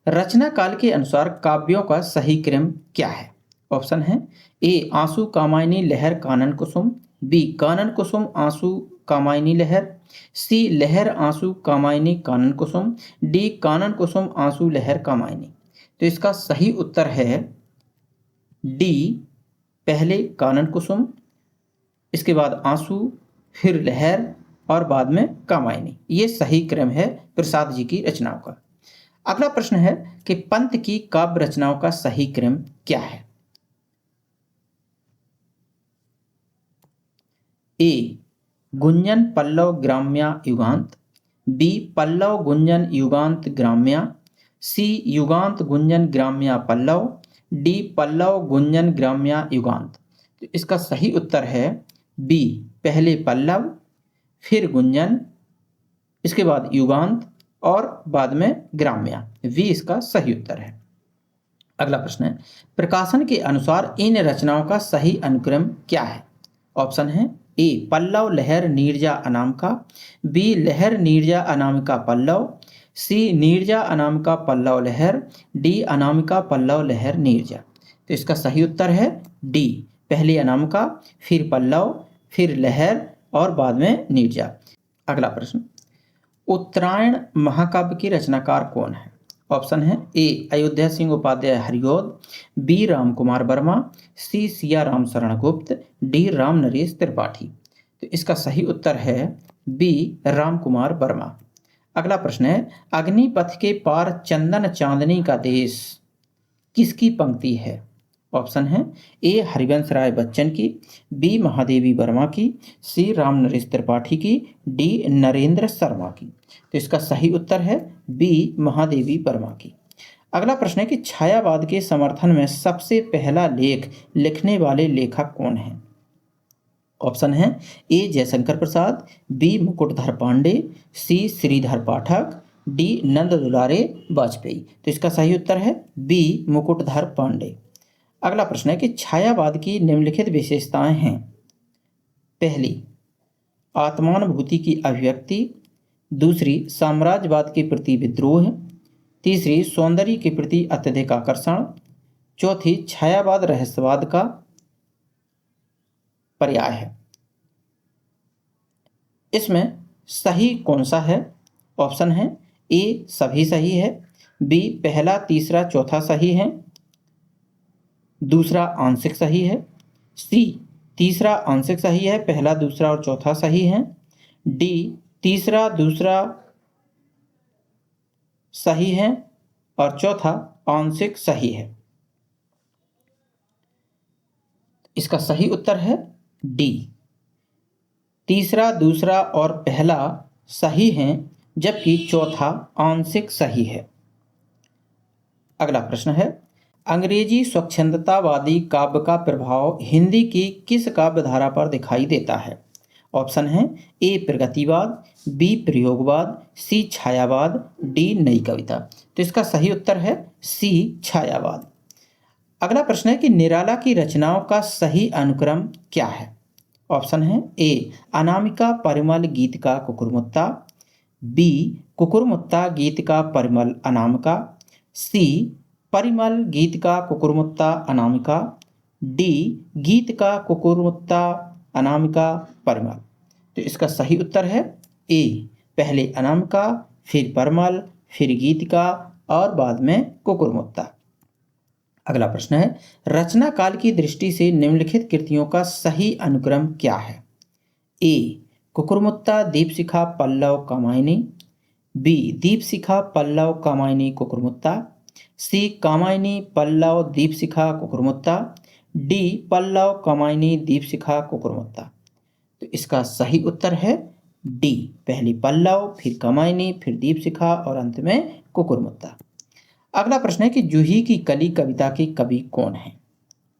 रचना काल के अनुसार काव्यों का सही क्रम क्या है? ऑप्शन है ए आंसू कामायनी लहर कानन कुसुम, बी कानन कुसुम आंसू कामायनी लहर, सी लहर आंसू कामायनी कानन कुसुम, डी कानन कुसुम आंसू लहर कामायनी। तो इसका सही उत्तर है डी पहले कानन कुसुम, इसके बाद आंसू, फिर लहर और बाद में कामायनी। ये सही क्रम है प्रसाद जी की रचनाओं का। अगला प्रश्न है कि पंत की काव्य रचनाओं का सही क्रम क्या है? ए गुंजन पल्लव ग्राम्या युगांत, बी पल्लव गुंजन युगांत ग्राम्या, सी युगांत गुंजन ग्राम्या पल्लव, डी पल्लव गुंजन ग्राम्या युगांत। तो इसका सही उत्तर है बी, पहले पल्लव फिर गुंजन, इसके बाद युगांत और बाद में ग्राम्या। वी इसका सही उत्तर है। अगला प्रश्न है, प्रकाशन के अनुसार इन रचनाओं का सही अनुक्रम क्या है? ऑप्शन है ए पल्लव लहर नीरजा अनामिका, बी लहर नीरजा अनामिका पल्लव, सी नीरजा अनामिका पल्लव लहर, डी अनामिका पल्लव लहर नीरजा। तो इसका सही उत्तर है डी, पहले अनामिका फिर पल्लव फिर लहर और बाद में नीरजा। अगला प्रश्न, उत्तरायण महाकाव्य की रचनाकार कौन है? ऑप्शन है ए अयोध्या सिंह उपाध्याय हरिऔध, बी राम कुमार वर्मा, सी सिया राम शरण गुप्त, डी राम नरेश त्रिपाठी। तो इसका सही उत्तर है बी राम कुमार वर्मा। अगला प्रश्न है, अग्निपथ के पार चंदन चांदनी का देश किसकी पंक्ति है? ऑप्शन है ए हरिवंश राय बच्चन की, बी महादेवी वर्मा की, सी राम नरेश त्रिपाठी की, डी नरेंद्र शर्मा की। तो इसका सही उत्तर है बी महादेवी वर्मा की। अगला प्रश्न है कि छायावाद के समर्थन में सबसे पहला लेख लिखने वाले लेखक कौन हैं? ऑप्शन है ए जयशंकर प्रसाद, बी मुकुटधर पांडे, सी श्रीधर पाठक, डी नंद दुलारे वाजपेयी। तो इसका सही उत्तर है बी मुकुटधर पांडे। अगला प्रश्न है कि छायावाद की निम्नलिखित विशेषताएं हैं। पहली, आत्मानुभूति की अभिव्यक्ति, दूसरी साम्राज्यवाद के प्रति विद्रोह, तीसरी सौंदर्य के प्रति अत्यधिक आकर्षण, चौथी छायावाद रहस्यवाद का पर्याय है। इसमें सही कौन सा है? ऑप्शन है ए सभी सही है, बी पहला तीसरा चौथा सही है, दूसरा आंशिक सही है, सी तीसरा आंशिक सही है, पहला दूसरा और चौथा सही है, डी तीसरा दूसरा सही है और चौथा आंशिक सही है। इसका सही उत्तर है डी, तीसरा दूसरा और पहला सही है जबकि चौथा आंशिक सही है। अगला प्रश्न है, अंग्रेजी स्वच्छंदतावादी काव्य का प्रभाव हिंदी की किस काव्य धारा पर दिखाई देता है? ऑप्शन है ए प्रगतिवाद, बी प्रयोगवाद, सी छायावाद, डी नई कविता। तो इसका सही उत्तर है सी छायावाद। अगला प्रश्न है कि निराला की रचनाओं का सही अनुक्रम क्या है? ऑप्शन है ए अनामिका परिमल गीत का कुकुरमुत्ता, बी कुकुरमुत्ता गीत का परिमल अनामिका, सी परिमल गीत का कुकुरमुत्ता अनामिका, डी गीत का कुकुरमुत्ता अनामिका परिमल। तो इसका सही उत्तर है ए पहले अनामिका फिर परिमल फिर गीतिका और बाद में कुकुरमुत्ता। अगला प्रश्न है, रचना काल की दृष्टि से निम्नलिखित कृतियों का सही अनुक्रम क्या है? ए कुकुरमुत्ता दीपशिखा पल्लव कामायनी, बी दीपशिखा पल्लव कामायनी कुकुरमुत्ता, सी कामायनी पल्लव दीपशिखा कुकुरमुत्ता, डी पल्लव कामायनी दीपशिखा कुकुरमुत्ता। तो इसका सही उत्तर है डी, पहली पल्लव फिर कामायनी फिर दीपशिखा और अंत में कुकुरमुत्ता। अगला प्रश्न है कि जूही की कली कविता के कवि कौन हैं?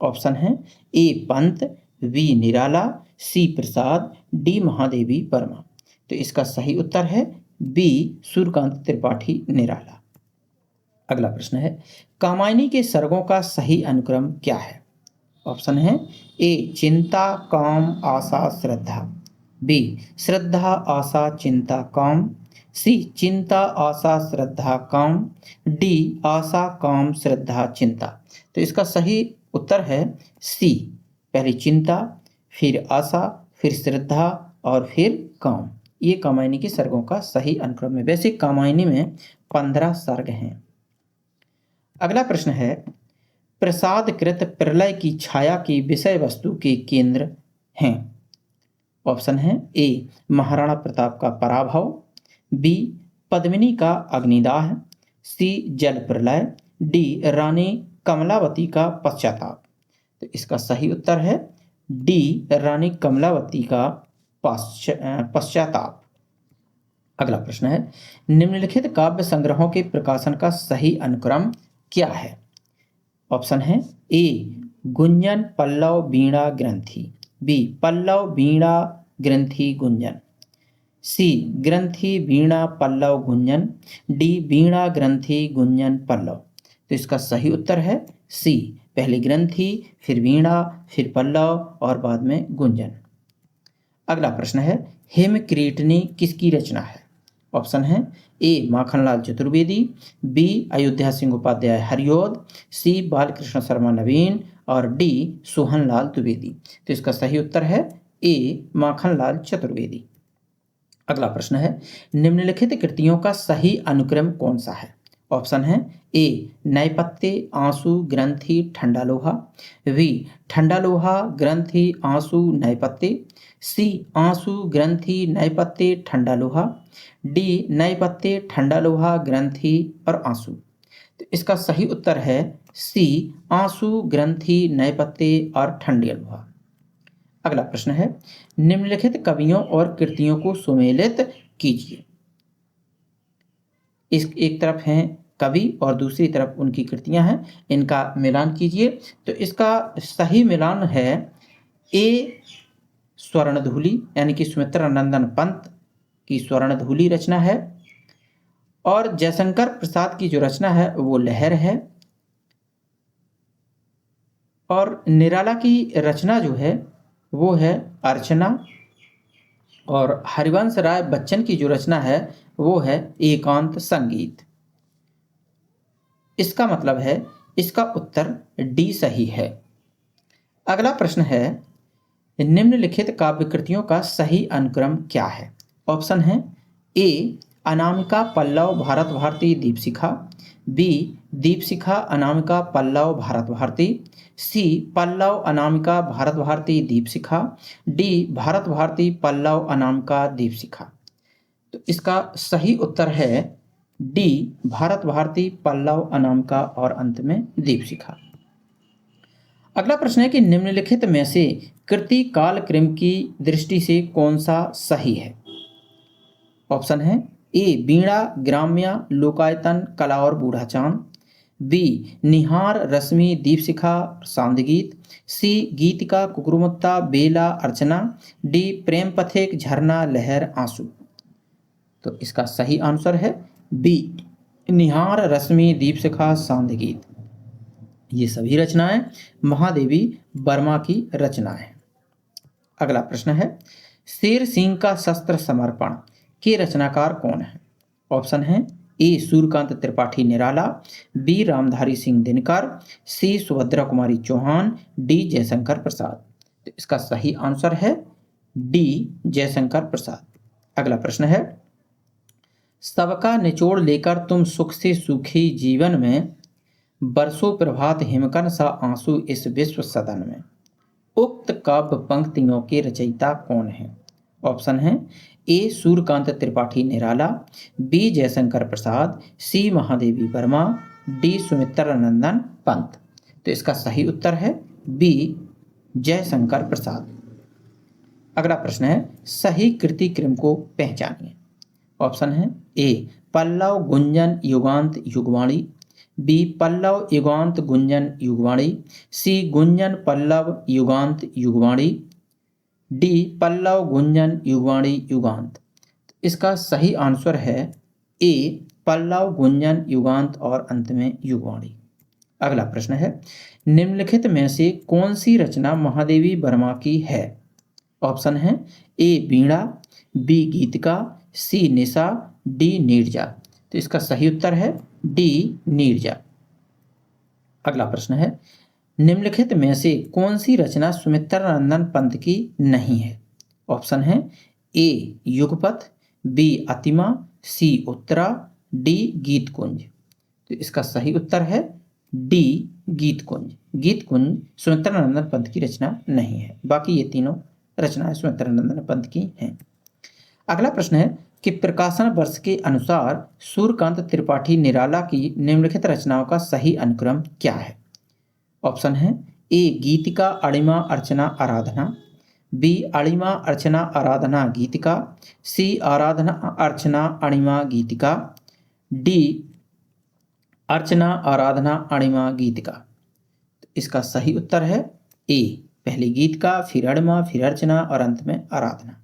ऑप्शन है ए पंत, बी निराला, सी प्रसाद, डी महादेवी वर्मा। तो इसका सही उत्तर है बी सूर्यकांत त्रिपाठी निराला। अगला प्रश्न है, कामायनी के सर्गों का सही अनुक्रम क्या है? ऑप्शन है ए चिंता काम आशा श्रद्धा, बी श्रद्धा आशा चिंता काम, सी चिंता आशा श्रद्धा काम, डी आशा काम श्रद्धा चिंता। तो इसका सही उत्तर है सी, पहले चिंता फिर आशा फिर श्रद्धा और फिर काम। ये कामायनी के सर्गों का सही अनुक्रम है। वैसे कामायनी में 15 सर्ग हैं। अगला प्रश्न है, प्रसादकृत प्रलय की छाया की विषय वस्तु के केंद्र हैं। ऑप्शन है ए महाराणा प्रताप का पराभव, बी पद्मिनी का अग्निदाह, सी जल प्रलय, डी रानी कमलावती का पश्चाताप। तो इसका सही उत्तर है डी रानी कमलावती का पश्चाताप। अगला प्रश्न है, निम्नलिखित काव्य संग्रहों के प्रकाशन का सही अनुक्रम क्या है? ऑप्शन है ए गुंजन पल्लव वीणा ग्रंथि, बी पल्लव वीणा ग्रंथि गुंजन, सी ग्रंथि वीणा पल्लव गुंजन, डी वीणा ग्रंथि गुंजन पल्लव। तो इसका सही उत्तर है सी, पहले ग्रंथि, फिर वीणा, फिर पल्लव और बाद में गुंजन। अगला प्रश्न है, हेमक्रीटनी किसकी रचना है? ऑप्शन है ए माखनलाल चतुर्वेदी, बी अयोध्या सिंह उपाध्याय हरिऔध, सी बालकृष्ण शर्मा नवीन और डी सोहनलाल द्विवेदी। तो इसका सही उत्तर है ए माखनलाल चतुर्वेदी। अगला प्रश्न है, निम्नलिखित कृतियों का सही अनुक्रम कौन सा है? ऑप्शन है ए नैपत्य आंसू ग्रंथि ठंडा लोहा, बी ठंडा लोहा ग्रंथि आंसू नैपत्य, सी आंसू ग्रंथि नैपत्य ठंडा लोहा, डी नैपत्य ठंडा लोहा ग्रंथि और आंसू। तो इसका सही उत्तर है सी आंसू ग्रंथि नैपत्य और ठंडा लोहा। अगला प्रश्न है, निम्नलिखित कवियों और कृतियों को सुमेलित कीजिए। इस एक तरफ हैं कवि और दूसरी तरफ उनकी कृतियां हैं, इनका मिलान कीजिए। तो इसका सही मिलान है ए स्वर्णधूलि, यानी कि सुमित्रा नंदन पंत की स्वर्णधूलि रचना है, और जयशंकर प्रसाद की जो रचना है वो लहर है, और निराला की रचना जो है वो है अर्चना, और हरिवंश राय बच्चन की जो रचना है वो है एकांत संगीत। इसका मतलब है इसका उत्तर डी सही है। अगला प्रश्न है, निम्नलिखित काव्य कृतियों का सही अनुक्रम क्या है? ऑप्शन है ए अनामिका पल्लव भारत भारती दीपशिखा, बी दीपशिखा अनामिका पल्लव भारत भारती, सी पल्लव अनामिका भारत भारती दीपशिखा, डी भारत भारती पल्लव अनामिका दीपशिखा। तो इसका सही उत्तर है डी भारत भारती पल्लव अनामिका और अंत में दीपशिखा। अगला प्रश्न है कि निम्नलिखित में से कृति कालक्रम की दृष्टि से कौन सा सही है? ऑप्शन है ए वीणा ग्राम्या लोकायतन कला और बूढ़ा चांद, बी निहार रश्मि दीपशिखा सांदगीत, सी गीतिका कुकुरुमुत्ता बेला अर्चना, डी प्रेम पथिक झरना लहर आंसू। तो इसका सही आंसर है बी निहार रश्मि दीपशिखा सांदगीत। ये सभी रचनाएं महादेवी वर्मा की रचनाएं। अगला प्रश्न है, शेर सिंह का शस्त्र समर्पण के रचनाकार कौन है? ऑप्शन है ए सूर्यकांत त्रिपाठी निराला, बी रामधारी सिंह दिनकर, सी सुभद्रा कुमारी चौहान, डी जयशंकर प्रसाद। तो इसका सही आंसर है डी जयशंकर प्रसाद। अगला प्रश्न है, सबका निचोड़ लेकर तुम सुख से सुखी जीवन में, बरसों प्रभात हिमकन सा आंसू इस विश्व सदन में, उक्त काव्य पंक्तियों के रचयिता कौन है? ऑप्शन है ए Suryakant Tripathi Nirala, B Jaishankar Prasad, C Mahadevi Verma, D Sumitra Nandan Pant. तो इसका सही उत्तर है बी जयशंकर प्रसाद। अगला प्रश्न है, सही कृति क्रम को पहचानिए। ऑप्शन है ए पल्लव गुंजन युगांत युगवाणी, बी पल्लव युगांत गुंजन युगवाणी, सी गुंजन पल्लव युगांत युगवाणी, डी पल्लव गुंजन युगवाणी युगांत। इसका सही आंसर है ए पल्लव गुंजन युगांत और अंत में युगवाणी। अगला प्रश्न है, निम्नलिखित में से कौन सी रचना महादेवी वर्मा की है? ऑप्शन है ए वीणा, बी गीतिका, सी निशा, डी नीरजा। तो इसका सही उत्तर है डी नीरजा। अगला प्रश्न है, निम्नलिखित में से कौन सी रचना सुमित्रा नंदन पंत की नहीं है? ऑप्शन है ए युगपथ, बी अतिमा, सी उत्तरा, डी गीतकुंज। तो इसका सही उत्तर है डी गीतकुंज। गीतकुंज सुमित्रा नंदन पंत की रचना नहीं है, बाकी ये तीनों रचनाएं सुमित्रा नंदन पंत की हैं। अगला प्रश्न है, कि प्रकाशन वर्ष के अनुसार सूर्यकांत त्रिपाठी निराला की निम्नलिखित रचनाओं का सही अनुक्रम क्या है? ऑप्शन है ए गीतिका अणिमा अर्चना आराधना, बी अणिमा अर्चना आराधना गीतिका, सी आराधना अर्चना अणिमा गीतिका, डी अर्चना आराधना अणिमा गीतिका। तो इसका सही उत्तर है ए, पहले गीतिका, फिर अणिमा, फिर अर्चना और अंत में आराधना।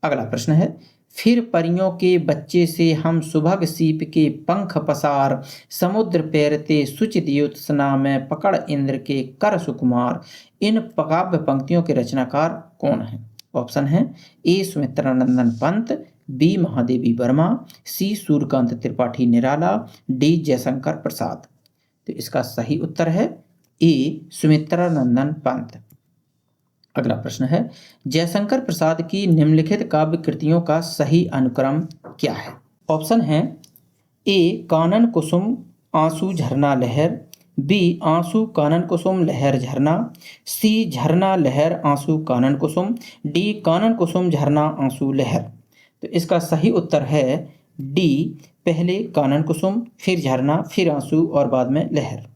अगला प्रश्न है, फिर परियों के बच्चे से हम सुभग सीप के पंख पसार, समुद्र पैरते सुचि द्योत्सना में पकड़ इंद्र के कर सुकुमार। इन काव्य पंक्तियों के रचनाकार कौन है? ऑप्शन है ए सुमित्रानंदन पंत, बी महादेवी वर्मा, सी सूर्यकांत त्रिपाठी निराला, डी जयशंकर प्रसाद। तो इसका सही उत्तर है ए सुमित्रानंदन पंत। अगला प्रश्न है, जयशंकर प्रसाद की निम्नलिखित काव्य कृतियों का सही अनुक्रम क्या है? ऑप्शन है ए कानन कुसुम आंसू झरना लहर, बी आंसू कानन कुसुम लहर झरना, सी झरना लहर आंसू कानन कुसुम, डी कानन कुसुम झरना आंसू लहर। तो इसका सही उत्तर है डी, पहले कानन कुसुम, फिर झरना, फिर आंसू और बाद में लहर।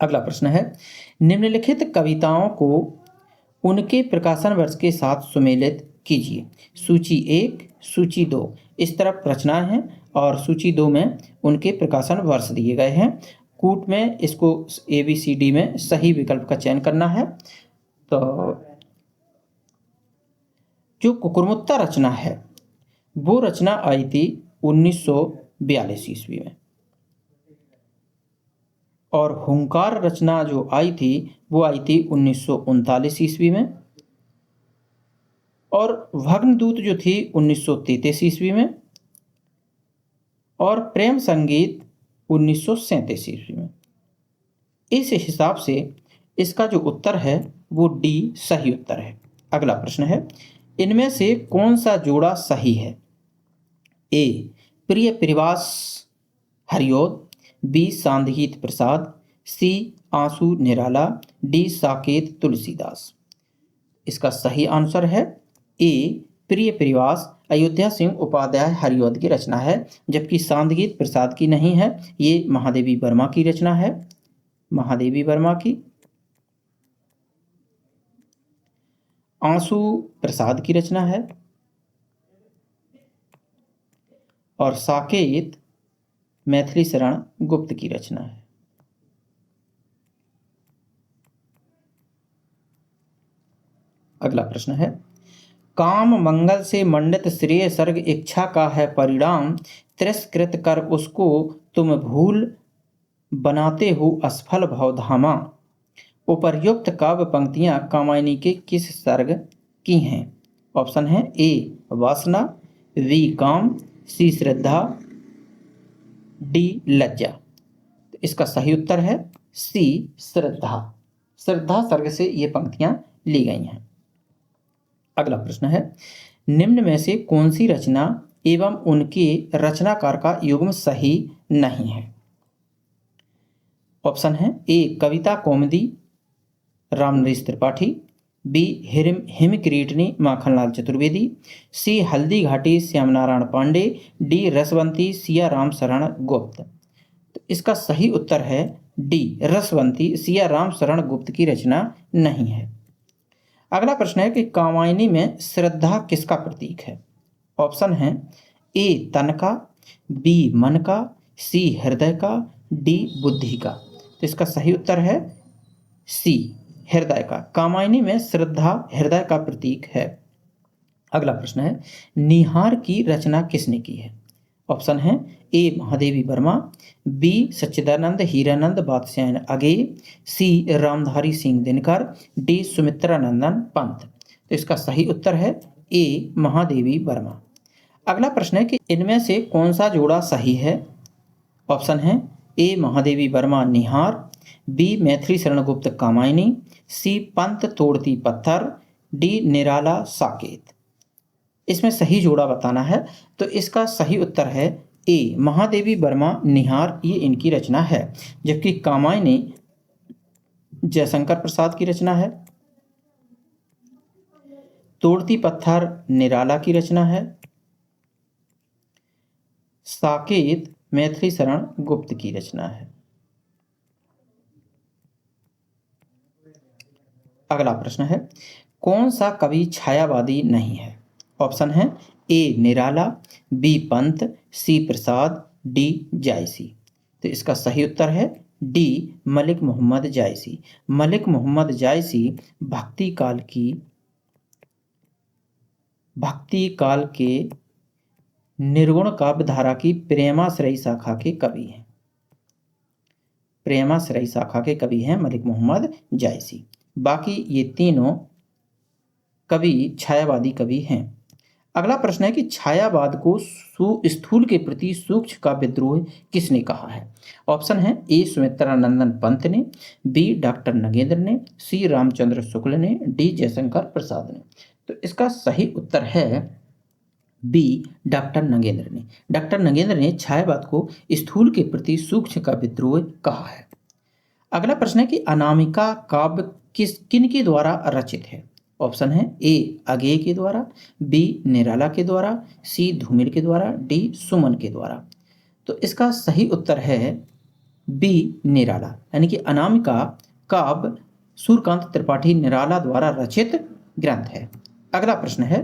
अगला प्रश्न है, निम्नलिखित कविताओं को उनके प्रकाशन वर्ष के साथ सुमेलित कीजिए। सूची 1, सूची 2 इस तरफ रचनाएं हैं और सूची 2 में उनके प्रकाशन वर्ष दिए गए हैं। कूट में इसको ABCD में सही विकल्प का चयन करना है। तो जो कुकुरमुत्ता रचना है वो रचना आई थी 1942 ईस्वी में, और हुंकार रचना जो आई थी वो आई थी 1939 ईस्वी में, और भग्नदूत जो थी 1933 ईस्वी में, और प्रेम संगीत 1937 ईस्वी में। इस हिसाब से इसका जो उत्तर है वो डी सही उत्तर है। अगला प्रश्न है, इनमें से कौन सा जोड़ा सही है? ए प्रिय प्रिवास हरियोद, बी सांदगीत प्रसाद, सी आंसू निराला, डी साकेत तुलसीदास। इसका सही आंसर है ए प्रिय प्रिवास अयोध्या सिंह उपाध्याय हरियोद की रचना है, जबकि सांदगीत प्रसाद की नहीं है, ये महादेवी वर्मा की रचना है, महादेवी वर्मा की। आंसू प्रसाद की रचना है और साकेत मैथिली शरण गुप्त की रचना है। अगला प्रश्न है, काम मंगल से मंडित श्रेय सर्ग इच्छा का है परिणाम, तिरस्कृत कर उसको तुम भूल बनाते हो असफल भवधामा। उपर्युक्त काव्य पंक्तियां कामायनी के किस सर्ग की हैं? ऑप्शन है ए वासना, बी काम, सी श्रद्धा, डी लज्जा। तो इसका सही उत्तर है सी श्रद्धा। श्रद्धा सर्ग से ये पंक्तियां ली गई हैं। अगला प्रश्न है, निम्न में से कौन सी रचना एवं उनके रचनाकार का युग्म सही नहीं है? ऑप्शन है ए कविता कौमुदी रामनरेश त्रिपाठी, बी हिमकिरीटनी माखनलाल चतुर्वेदी, सी हल्दी घाटी श्यामनारायण पांडे, डी रसवंती सिया राम शरण गुप्त। तो इसका सही उत्तर है डी रसवंती सिया राम शरण गुप्त की रचना नहीं है। अगला प्रश्न है कि कामायनी में श्रद्धा किसका प्रतीक है? ऑप्शन है ए तन का, बी मन का, सी हृदय का, डी बुद्धि का। तो इसका सही उत्तर है सी हृदय का। कामायनी में श्रद्धा हृदय का प्रतीक है। अगला प्रश्न है, निहार की रचना किसने की है? ऑप्शन है ए महादेवी वर्मा, बी सच्चिदानंद हीरानंद बादशाह अगे, सी रामधारी सिंह दिनकर, डी सुमित्रानंदन पंत। तो इसका सही उत्तर है ए महादेवी वर्मा। अगला प्रश्न है कि इनमें से कौन सा जोड़ा सही है? ऑप्शन है ए महादेवी वर्मा निहार, बी मैथिली शरण गुप्त कामायनी, सी पंत तोड़ती पत्थर, डी निराला साकेत। इसमें सही जोड़ा बताना है, तो इसका सही उत्तर है ए महादेवी वर्मा निहार, ये इनकी रचना है, जबकि कामायनी जयशंकर प्रसाद की रचना है, तोड़ती पत्थर निराला की रचना है, साकेत मैथिली शरण गुप्त की रचना है। अगला प्रश्न है, कौन सा कवि छायावादी नहीं है? ऑप्शन है ए निराला, बी पंत, सी प्रसाद, डी जायसी। तो इसका सही उत्तर है डी मलिक मोहम्मद जायसी। मलिक मोहम्मद जायसी भक्ति काल के निर्गुण काव्य धारा की प्रेमाश्रयी शाखा के कवि हैं। प्रेमाश्रयी शाखा के कवि हैं मलिक मोहम्मद जायसी। बाकी ये तीनों कवि छायावादी कवि हैं। अगला प्रश्न है कि छायावाद को स्थूल के प्रति सूक्ष्म का विद्रोह किसने कहा है? ऑप्शन है ए सुमित्रानंदन पंत ने, बी डॉक्टर नगेंद्र ने, सी रामचंद्र शुक्ल ने, डी जयशंकर प्रसाद ने। तो इसका सही उत्तर है बी डॉक्टर नगेंद्र ने। डॉक्टर नगेंद्र ने छायावाद को स्थूल के प्रति सूक्ष्म का विद्रोह कहा है। अगला प्रश्न है कि अनामिका काव्य किन के द्वारा रचित है? ऑप्शन है ए अगेय के द्वारा, बी निराला के द्वारा, सी धूमिल के द्वारा, डी सुमन के द्वारा। तो इसका सही उत्तर है बी निराला, यानी कि अनामिका काव्य सूर्यकांत त्रिपाठी निराला द्वारा रचित ग्रंथ है। अगला प्रश्न है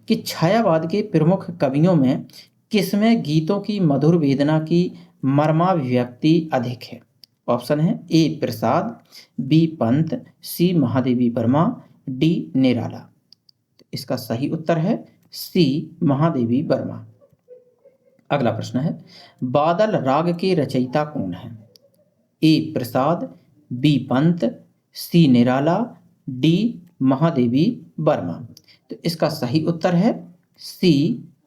कि छायावाद के प्रमुख कवियों में किसमें गीतों की मधुर वेदना की मर्माभिव्यक्ति अधिक है? ऑप्शन है ए प्रसाद, बी पंत, सी महादेवी वर्मा, डी निराला। तो इसका सही उत्तर है सी महादेवी वर्मा। अगला प्रश्न है, बादल राग के रचयिता कौन है? ए प्रसाद, बी पंत, सी निराला, डी महादेवी वर्मा। तो इसका सही उत्तर है सी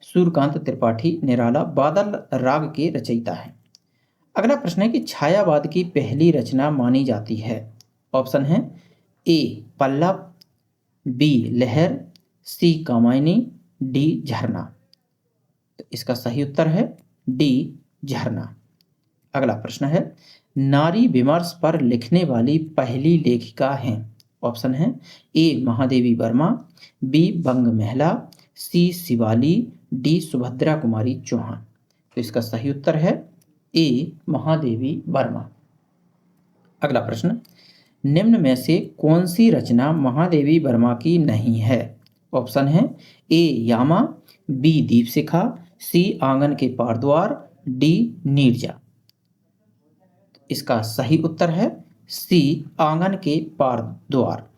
सूर्यकांत त्रिपाठी निराला बादल राग के रचयिता है। अगला प्रश्न है कि छायावाद की पहली रचना मानी जाती है। ऑप्शन है ए पल्लव, बी लहर, सी कामायनी, डी झरना। तो इसका सही उत्तर है डी झरना। अगला प्रश्न है, नारी विमर्श पर लिखने वाली पहली लेखिका हैं। ऑप्शन है ए महादेवी वर्मा, बी बंग महिला, सी शिवाली, डी सुभद्रा कुमारी चौहान। तो इसका सही उत्तर है ए महादेवी वर्मा। अगला प्रश्न, निम्न में से कौन सी रचना महादेवी वर्मा की नहीं है? ऑप्शन है ए यामा, बी दीपशिखा, सी आंगन के पार द्वार, डी नीरजा। इसका सही उत्तर है सी आंगन के पार द्वार।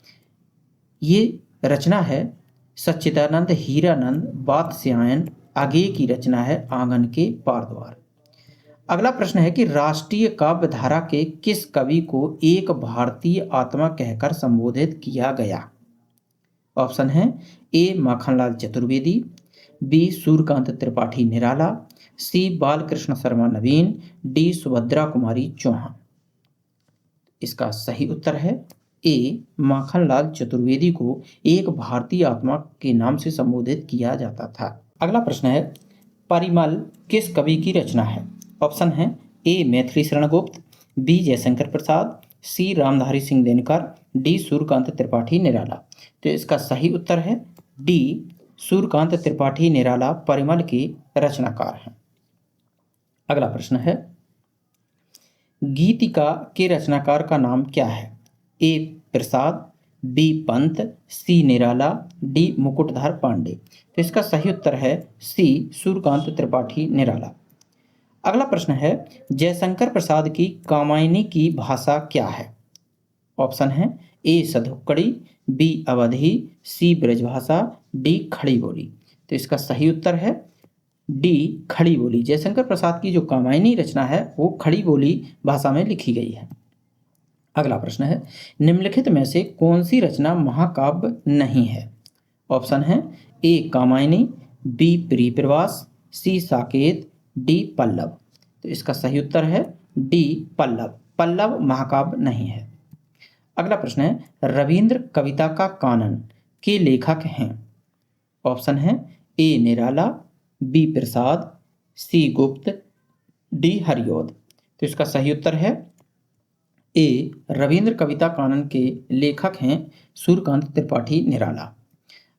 ये रचना है सच्चिदानंद हीरानंद वात्स्यायन आगे की रचना है आंगन के पार द्वार। अगला प्रश्न है कि राष्ट्रीय काव्य धारा के किस कवि को एक भारतीय आत्मा कहकर संबोधित किया गया? ऑप्शन है ए माखनलाल चतुर्वेदी, बी सूर्यकांत त्रिपाठी निराला, सी बालकृष्ण शर्मा नवीन, डी सुभद्रा कुमारी चौहान। इसका सही उत्तर है ए माखनलाल चतुर्वेदी को एक भारतीय आत्मा के नाम से संबोधित किया जाता था। अगला प्रश्न है, परिमल किस कवि की रचना है? ऑप्शन है ए मैथिली शरण गुप्त, बी जयशंकर प्रसाद, सी रामधारी सिंह दिनकर, डी सूर्यकांत त्रिपाठी निराला। तो इसका सही उत्तर है डी सूर्यकांत त्रिपाठी निराला परिमल के रचनाकार हैं। अगला प्रश्न है, गीतिका के रचनाकार का नाम क्या है? ए प्रसाद, बी पंत, सी निराला, डी मुकुटधर पांडे। तो इसका सही उत्तर है सी सूर्यकांत त्रिपाठी निराला। अगला प्रश्न है, जयशंकर प्रसाद की कामायनी की भाषा क्या है? ऑप्शन है ए सधुक्कड़ी, बी अवधी, सी ब्रजभाषा, डी खड़ी बोली। तो इसका सही उत्तर है डी खड़ी बोली। जयशंकर प्रसाद की जो कामायनी रचना है वो खड़ी बोली भाषा में लिखी गई है। अगला प्रश्न है, निम्नलिखित में से कौन सी रचना महाकाव्य नहीं है? ऑप्शन है ए कामायनी, बी प्रियप्रवास, सी साकेत, डी पल्लव। तो इसका सही उत्तर है डी पल्लव। पल्लव महाकाव्य नहीं है। अगला प्रश्न है, रविंद्र कविता का कानन के लेखक हैं। ऑप्शन है ए निराला, बी प्रसाद, सी गुप्त, डी हरिऔध। तो इसका सही उत्तर है ए रविंद्र कविता कानन के लेखक हैं सूर्यकांत त्रिपाठी निराला।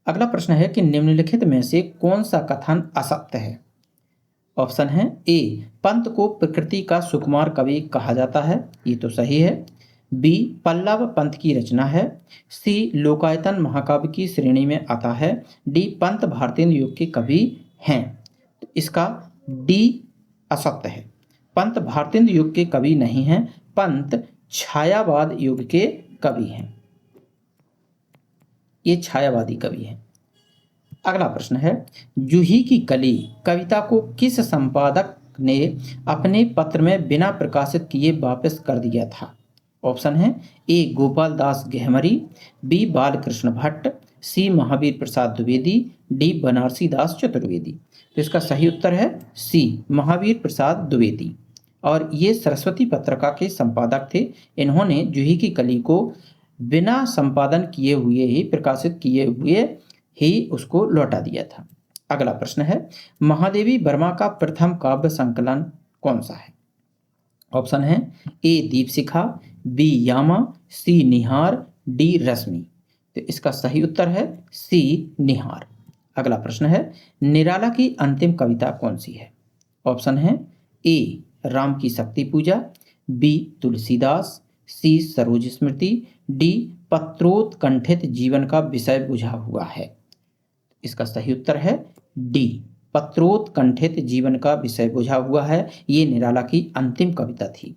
अगला प्रश्न है कि निम्नलिखित में से कौन सा कथन असत्य है? ऑप्शन है ए, पंत को प्रकृति का सुकुमार कवि कहा जाता है, ये तो सही है। बी, पल्लव पंत की रचना है। सी, लोकायतन महाकाव्य की श्रेणी में आता है। डी, पंत भारतीय युग के कवि हैं। तो इसका डी असत्य है। पंत भारतीय युग के कवि नहीं हैं, पंत छायावाद युग के कवि हैं, ये छायावादी कवि हैं। अगला प्रश्न है, जूही की कली कविता को किस संपादक ने अपने पत्र में बिना प्रकाशित किए वापस कर दिया था? ऑप्शन है ए, गोपाल दास गेहमरी, बी, बालकृष्ण भट्ट, सी, महावीर प्रसाद द्विवेदी, डी, बनारसी दास चतुर्वेदी। तो इसका सही उत्तर है सी, महावीर प्रसाद द्विवेदी। और ये सरस्वती पत्रिका के संपादक थे। इन्होंने जूही की कली को बिना संपादन किए हुए ही, प्रकाशित किए हुए ही उसको लौटा दिया था। अगला प्रश्न है, महादेवी वर्मा का प्रथम काव्य संकलन कौन सा है? ऑप्शन है ए, दीपशिखा, बी, यामा, सी, निहार, डी, रश्मि। तो इसका सही उत्तर है सी, निहार। अगला प्रश्न है, निराला की अंतिम कविता कौन सी है? ऑप्शन है ए, राम की शक्ति पूजा, बी, तुलसीदास, सी, सरोज स्मृति, डी, पत्रोत्कंठित जीवन का विषय बुझा हुआ है। इसका सही उत्तर है डी, पत्रोत्कंठित जीवन का विषय बुझा हुआ है। ये निराला की अंतिम कविता थी।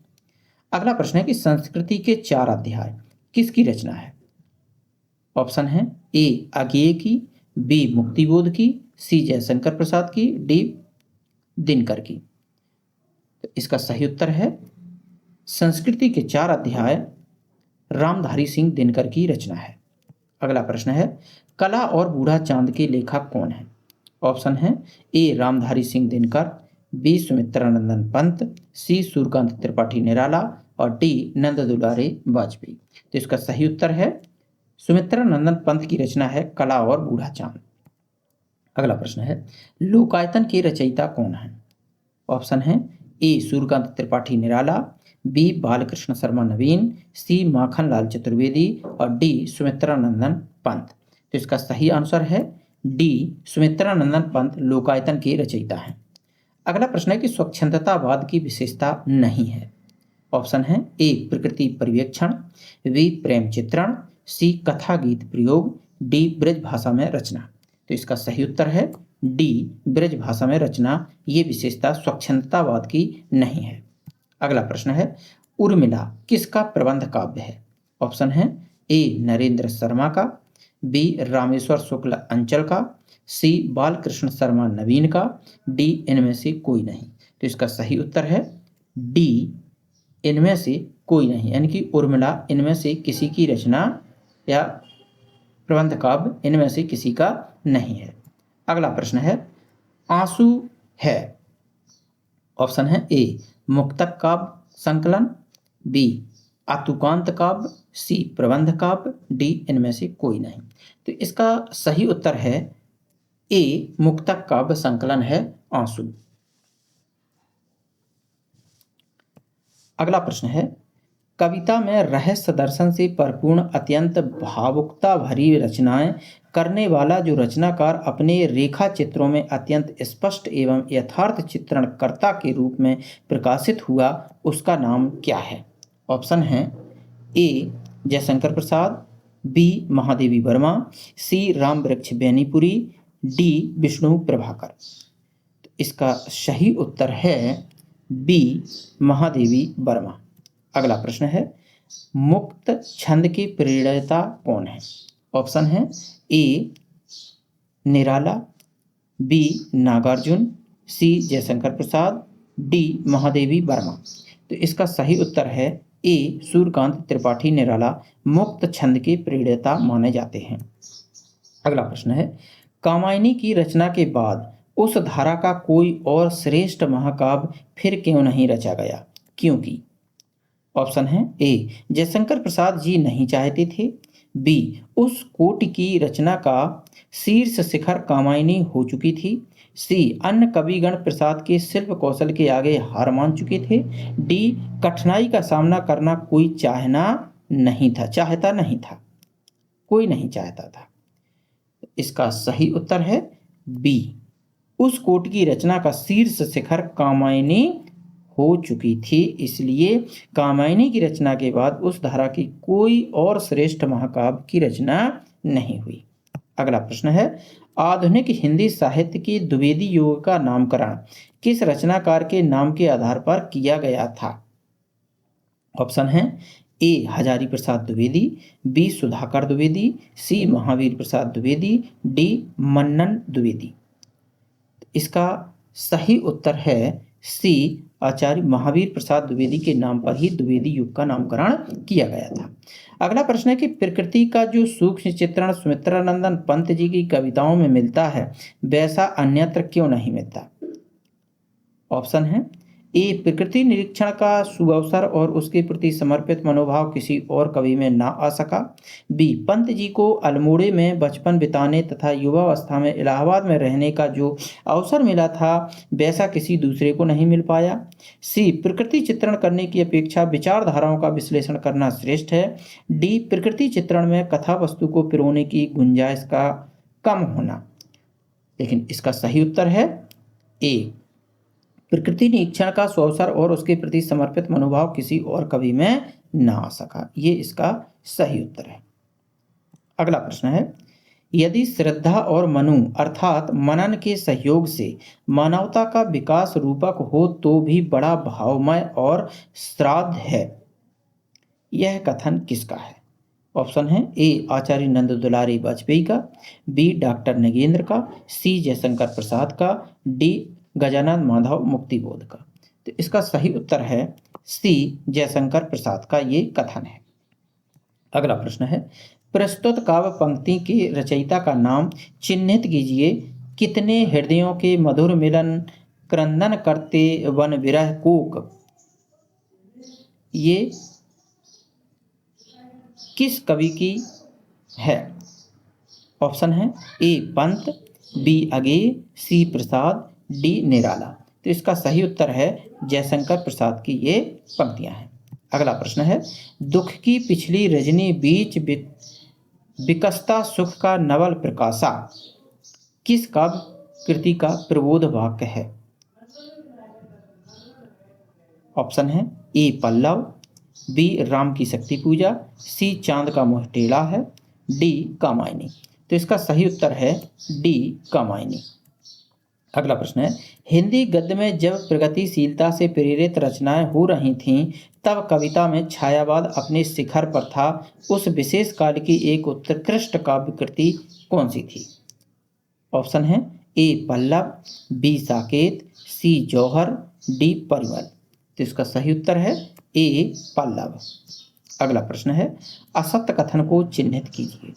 अगला प्रश्न है कि संस्कृति के 4 अध्याय किसकी रचना है? ऑप्शन है ए, आगेय की, बी, मुक्तिबोध की, सी, जयशंकर प्रसाद की, डी, दिनकर की। तो इसका सही उत्तर है संस्कृति के 4 अध्याय रामधारी सिंह दिनकर की रचना है। अगला प्रश्न है, कला और बूढ़ा चांद के लेखक कौन है? ऑप्शन है ए, रामधारी सिंह दिनकर, बी, सुमित्रानंदन पंत, सी, सूर्यकांत त्रिपाठी निराला और डी, नंद दुलारे वाजपेयी। तो इसका सही उत्तर है सुमित्रानंदन पंत की रचना है कला और बूढ़ा चांद। अगला प्रश्न है, लोकायतन के रचयिता कौन है? ऑप्शन है ए, सूर्यकांत त्रिपाठी निराला, बी, बालकृष्ण शर्मा नवीन, सी, माखन लाल चतुर्वेदी और डी, सुमित्रानंदन पंत। तो इसका सही आंसर है डी, सुमित्रानंदन पंत लोकायतन के रचयिता हैं। अगला प्रश्न है कि स्वच्छंदतावाद की विशेषता नहीं है। ऑप्शन है ए, प्रकृति पर्यवेक्षण, बी, प्रेम चित्रण, सी, कथा गीत प्रयोग, डी, ब्रज भाषा में रचना। तो इसका सही उत्तर है डी, ब्रज भाषा में रचना। ये विशेषता स्वच्छंदतावाद की नहीं है। अगला प्रश्न है, उर्मिला किसका प्रबंध काव्य है? ऑप्शन है ए, नरेंद्र शर्मा का, बी, रामेश्वर शुक्ल अंचल का, सी, बालकृष्ण शर्मा नवीन का, डी, इनमें से कोई नहीं। तो इसका सही उत्तर है डी, इनमें से कोई नहीं, यानी कि उर्मिला इनमें से किसी की रचना या प्रबंध काव्य इनमें से किसी का नहीं है। अगला प्रश्न है, आंसू है। ऑप्शन है ए, मुक्तक काव्य संकलन, बी, आतुकांत काव्य, सी, प्रबंध काव्य, डी, इनमें से कोई नहीं। तो इसका सही उत्तर है ए, मुक्तक काव्य संकलन है आंसू। अगला प्रश्न है, कविता में रहस्य दर्शन से परिपूर्ण अत्यंत भावुकता भरी रचनाएं करने वाला जो रचनाकार अपने रेखा चित्रों में अत्यंत स्पष्ट एवं यथार्थ चित्रणकर्ता के रूप में प्रकाशित हुआ, उसका नाम क्या है? ऑप्शन है ए, जयशंकर प्रसाद, बी, महादेवी वर्मा, सी, राम वृक्ष बेनीपुरी, डी, विष्णु प्रभाकर। तो इसका सही उत्तर है बी, महादेवी वर्मा। अगला प्रश्न है, मुक्त छंद के प्रणेता कौन है? ऑप्शन है ए, निराला, बी, नागार्जुन, सी, जयशंकर प्रसाद, डी, महादेवी वर्मा। तो इसका सही उत्तर है ए, सूर्यकांत त्रिपाठी निराला मुक्त छंद के प्रणेता माने जाते हैं। अगला प्रश्न है, कामायनी की रचना के बाद उस धारा का कोई और श्रेष्ठ महाकाव्य फिर क्यों नहीं रचा गया? क्योंकि ऑप्शन है ए, जयशंकर प्रसाद जी नहीं चाहते थे, बी, उस कोटि की रचना का शीर्ष शिखर कामायनी हो चुकी थी, सी, अन्य कविगण प्रसाद के शिल्प कौशल के आगे हार मान चुके थे, डी, कठिनाई का सामना करना कोई चाहता नहीं था, कोई नहीं चाहता था। इसका सही उत्तर है बी, उस कोट की रचना का शीर्ष शिखर कामायनी हो चुकी थी, इसलिए कामायनी की रचना के बाद उस धारा की कोई और श्रेष्ठ महाकाव्य की रचना नहीं हुई। अगला प्रश्न है, आधुनिक हिंदी साहित्य की द्विवेदी युग का नामकरण किस रचनाकार के नाम के आधार पर किया गया था? ऑप्शन है ए हजारी प्रसाद द्विवेदी, बी सुधाकर द्विवेदी, सी महावीर प्रसाद द्विवेदी, डी मन्नन द्विवेदी। इसका सही उत्तर है सी आचार्य महावीर प्रसाद द्विवेदी के नाम पर ही द्विवेदी युग का नामकरण किया गया था। अगला प्रश्न है कि प्रकृति का जो सूक्ष्म चित्रण सुमित्रानंदन पंत जी की कविताओं में मिलता है वैसा अन्यत्र क्यों नहीं मिलता? ऑप्शन है ए प्रकृति निरीक्षण का सुअवसर और उसके प्रति समर्पित मनोभाव किसी और कवि में ना आ सका, बी पंत जी को अल्मोड़े में बचपन बिताने तथा युवावस्था में इलाहाबाद में रहने का जो अवसर मिला था वैसा किसी दूसरे को नहीं मिल पाया, सी प्रकृति चित्रण करने की अपेक्षा विचारधाराओं का विश्लेषण करना श्रेष्ठ है, डी प्रकृति चित्रण में कथा वस्तु को पिरोने की गुंजाइश का कम होना। लेकिन इसका सही उत्तर है ए प्रकृति निरीक्षण का सुअवसर और उसके प्रति समर्पित मनोभाव किसी और कवि में ना आ सका, ये इसका सही उत्तर है। अगला प्रश्न है, यदि श्रद्धा और मनु अर्थात मनन के सहयोग से मानवता का विकास रूपक हो तो भी बड़ा भावमय और श्राद्ध है, यह कथन किसका है? ऑप्शन है ए आचार्य नंद दुलारी वाजपेयी का, बी डॉक्टर नगेंद्र का, सी जयशंकर प्रसाद का, डी गजानन माधव मुक्तिबोध का। तो इसका सही उत्तर है सी जयशंकर प्रसाद का ये कथन है। अगला प्रश्न है, प्रस्तुत काव्य पंक्ति के रचयिता का नाम चिन्हित कीजिए। कितने हृदयों के मधुर मिलन क्रंदन करते वन विरह कूक, ये किस कवि की है? ऑप्शन है ए पंत, बी अगेय, सी प्रसाद, डी निराला। तो इसका सही उत्तर है जयशंकर प्रसाद की ये पंक्तियां हैं। अगला प्रश्न है, दुख की पिछली रजनी बीच विकसता सुख का नवल प्रकाशा किस काव्य कृति का प्रबोध वाक्य है? ऑप्शन है ए पल्लव, बी राम की शक्ति पूजा, सी चांद का मुँह टेढ़ा है, डी कामायनी। तो इसका सही उत्तर है डी कामायनी। अगला प्रश्न है, हिंदी गद्य में जब प्रगतिशीलता से प्रेरित रचनाएं हो रही थीं तब कविता में छायावाद अपने शिखर पर था, उस विशेष काल की एक उत्कृष्ट काव्य कृति कौन सी थी? ऑप्शन है ए पल्लव, बी साकेत, सी जौहर, डी परिमल। तो इसका सही उत्तर है ए पल्लव। अगला प्रश्न है, असत्य कथन को चिन्हित कीजिए।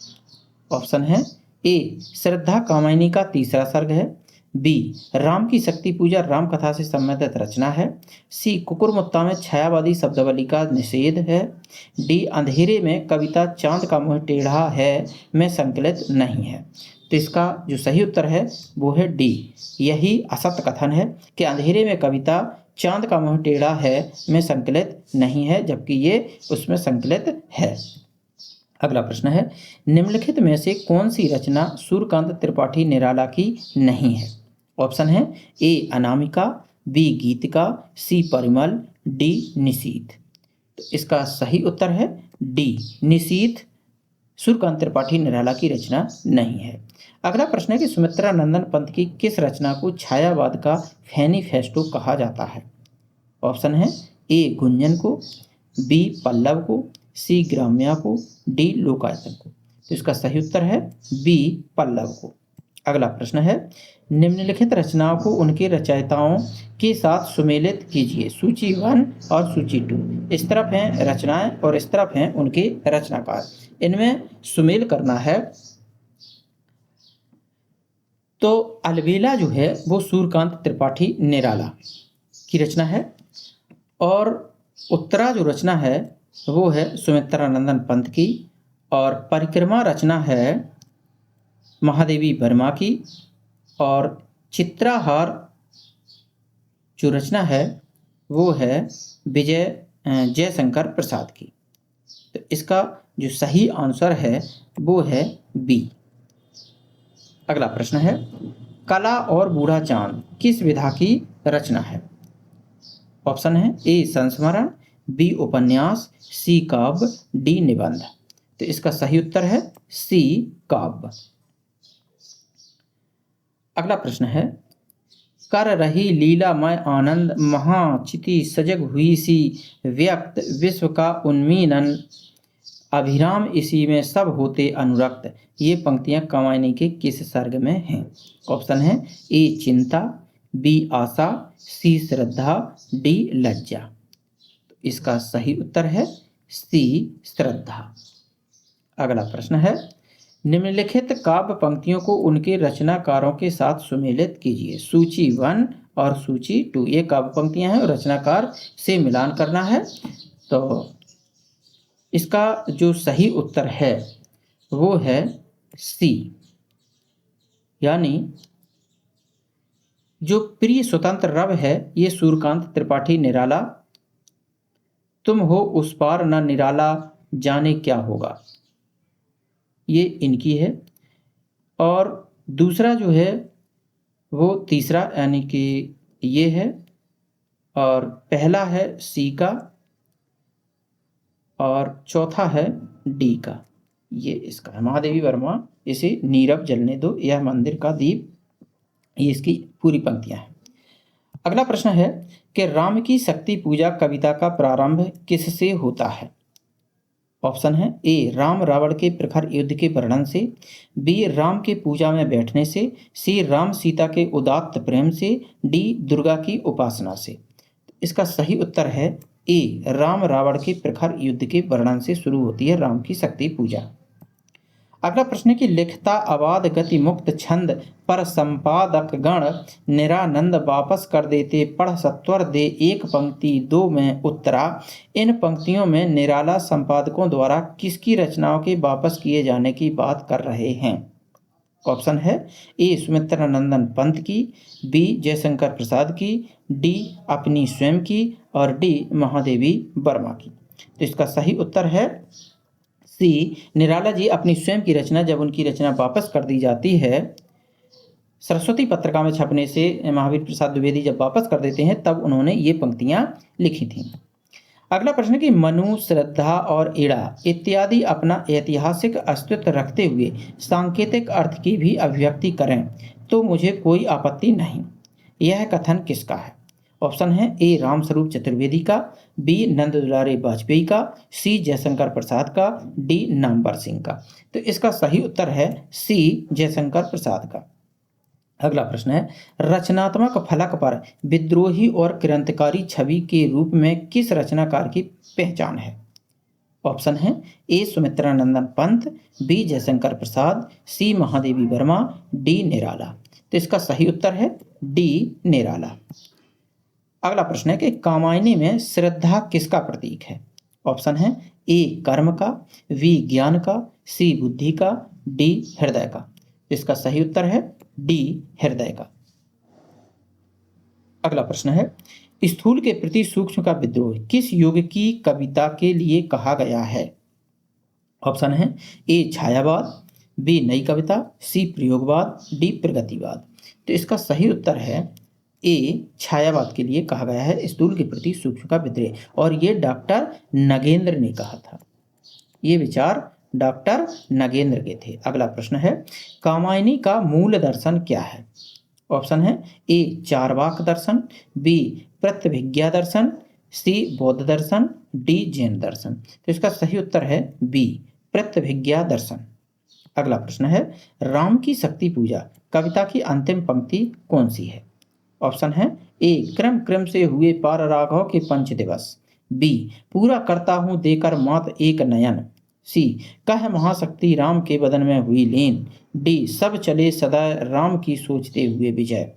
ऑप्शन है ए श्रद्धा कामायनी का तीसरा सर्ग है, बी राम की शक्ति पूजा राम कथा से संबंधित रचना है, सी कुकुरमुत्ता में छायावादी शब्दावली का निषेध है, डी अंधेरे में कविता चांद का मुँह टेढ़ा है में संकलित नहीं है। तो इसका जो सही उत्तर है वो है डी, यही असत्य कथन है कि अंधेरे में कविता चांद का मुँह टेढ़ा है में संकलित नहीं है, जबकि ये उसमें संकलित है। अगला प्रश्न है, निम्नलिखित में से कौन सी रचना सूर्यकांत त्रिपाठी निराला की नहीं है? ऑप्शन है ए अनामिका, बी गीतिका, सी परिमल, डी निशीथ। तो इसका सही उत्तर है डी निशीथ सूर्यकांत त्रिपाठी निराला की रचना नहीं है। अगला प्रश्न है कि सुमित्रानंदन पंत की किस रचना को छायावाद का मैनिफेस्टो कहा जाता है? ऑप्शन है ए गुंजन को, बी पल्लव को, सी ग्राम्या को, डी लोकायतन को। तो इसका सही उत्तर है बी पल्लव को। अगला प्रश्न है, निम्नलिखित रचनाओं को उनके रचयिताओं के साथ सुमेलित कीजिए। सूची 1 और सूची 2, इस तरफ हैं रचनाएं और इस तरफ हैं उनके रचनाकार, इनमें सुमेल करना है। तो अलबेला जो है वो सूर्यकांत त्रिपाठी निराला की रचना है और उत्तरा जो रचना है वो है सुमित्रानंदन पंत की, और परिक्रमा रचना है महादेवी वर्मा की, और चित्राहार जो रचना है वो है जयशंकर प्रसाद की। तो इसका जो सही आंसर है वो है बी। अगला प्रश्न है, कला और बूढ़ा चांद किस विधा की रचना है? ऑप्शन है ए संस्मरण, बी उपन्यास, सी काव्य, डी निबंध। तो इसका सही उत्तर है सी काव्य। अगला प्रश्न है, कर रही लीलामय आनंद महाचिति सजग हुई सी व्यक्त विश्व का उन्मीलन अभिराम इसी में सब होते अनुरक्त। ये पंक्तियां कामायनी के किस सर्ग में हैं? ऑप्शन है ए चिंता, बी आशा, सी श्रद्धा, डी लज्जा। तो इसका सही उत्तर है सी श्रद्धा। अगला प्रश्न है, निम्नलिखित काव्य पंक्तियों को उनके रचनाकारों के साथ सुमेलित कीजिए। सूची 1 और सूची 2 ये काव्य पंक्तियां हैं और रचनाकार से मिलान करना है। तो इसका जो सही उत्तर है वो है सी, यानी जो प्रिय स्वतंत्र रव है ये सूर्यकांत त्रिपाठी निराला, तुम हो उस पार न निराला जाने क्या होगा, ये इनकी है। और दूसरा जो है वो तीसरा यानी कि ये है, और पहला है सी का और चौथा है डी का, ये इसका है। महादेवी वर्मा इसे नीरव जलने दो, यह मंदिर का दीप, ये इसकी पूरी पंक्तियां हैं। अगला प्रश्न है कि राम की शक्ति पूजा कविता का प्रारंभ किससे होता है? ऑप्शन है ए राम रावण के प्रखर युद्ध के वर्णन से, बी राम के पूजा में बैठने से, सी राम सीता के उदात्त प्रेम से, डी दुर्गा की उपासना से। इसका सही उत्तर है ए राम रावण के प्रखर युद्ध के वर्णन से शुरू होती है राम की शक्ति पूजा। अगला प्रश्न है कि लिखता अबाध गति मुक्त छंद पर संपादक गण निरानंद वापस कर देते पढ़ सत्वर दे एक पंक्ति 2 में उत्तरा। इन पंक्तियों में निराला संपादकों द्वारा किसकी रचनाओं के वापस किए जाने की बात कर रहे हैं? ऑप्शन है ए सुमित्रा नंदन पंत की, बी जयशंकर प्रसाद की, डी अपनी स्वयं की और डी महादेवी वर्मा की। तो इसका सही उत्तर है सी निराला जी अपनी स्वयं की रचना, जब उनकी रचना वापस कर दी जाती है सरस्वती पत्रिका में छपने से, महावीर प्रसाद द्विवेदी जब वापस कर देते हैं तब उन्होंने ये पंक्तियां लिखी थीं। अगला प्रश्न है कि मनु, श्रद्धा और इड़ा इत्यादि अपना ऐतिहासिक अस्तित्व रखते हुए सांकेतिक अर्थ की भी अभिव्यक्ति करें तो मुझे कोई आपत्ति नहीं। यह कथन किसका है? ऑप्शन है ए रामस्वरूप चतुर्वेदी का, बी नंद दुलारे वाजपेयी का, सी जयशंकर प्रसाद का, डी नामवर सिंह का। तो इसका सही उत्तर है सी जयशंकर प्रसाद का। अगला प्रश्न है रचनात्मक फलक पर विद्रोही और क्रांतिकारी छवि के रूप में किस रचनाकार की पहचान है? ऑप्शन है ए Sumitra Nandan Pant, B Jaishankar Prasad, C Mahadevi Verma, D निराला। तो इसका सही उत्तर है डी निराला। अगला प्रश्न है कि कामायनी में श्रद्धा किसका प्रतीक है? ऑप्शन है ए कर्म का, बी ज्ञान का, सी बुद्धि का, डी हृदय का। इसका सही उत्तर है डी हृदय का। अगला प्रश्न है स्थूल के प्रति सूक्ष्म का विद्रोह किस युग की कविता के लिए कहा गया है? ऑप्शन है ए छायावाद, बी नई कविता, सी प्रयोगवाद, डी प्रगतिवाद। तो इसका सही उत्तर है ए छायावाद के लिए कहा गया है स्थूल के प्रति सूक्ष्म का विद्रोह, और ये डॉक्टर नगेंद्र ने कहा था। ये विचार डॉक्टर नगेंद्र के थे। अगला प्रश्न है कामायनी का मूल दर्शन क्या है? ऑप्शन है ए चारवाक दर्शन, बी प्रत्यभिज्ञा दर्शन, सी बौद्ध दर्शन, डी जैन दर्शन। तो इसका सही उत्तर है बी प्रत्यभिज्ञा दर्शन। अगला प्रश्न है राम की शक्ति पूजा कविता की अंतिम पंक्ति कौन सी है? ऑप्शन है ए क्रम क्रम से हुए पार राघव के पंच दिवस, बी पूरा करता हूं देकर मात एक नयन, सी कह महाशक्ति राम के बदन में हुई लीन, डी सब चले सदा राम की सोचते हुए विजय।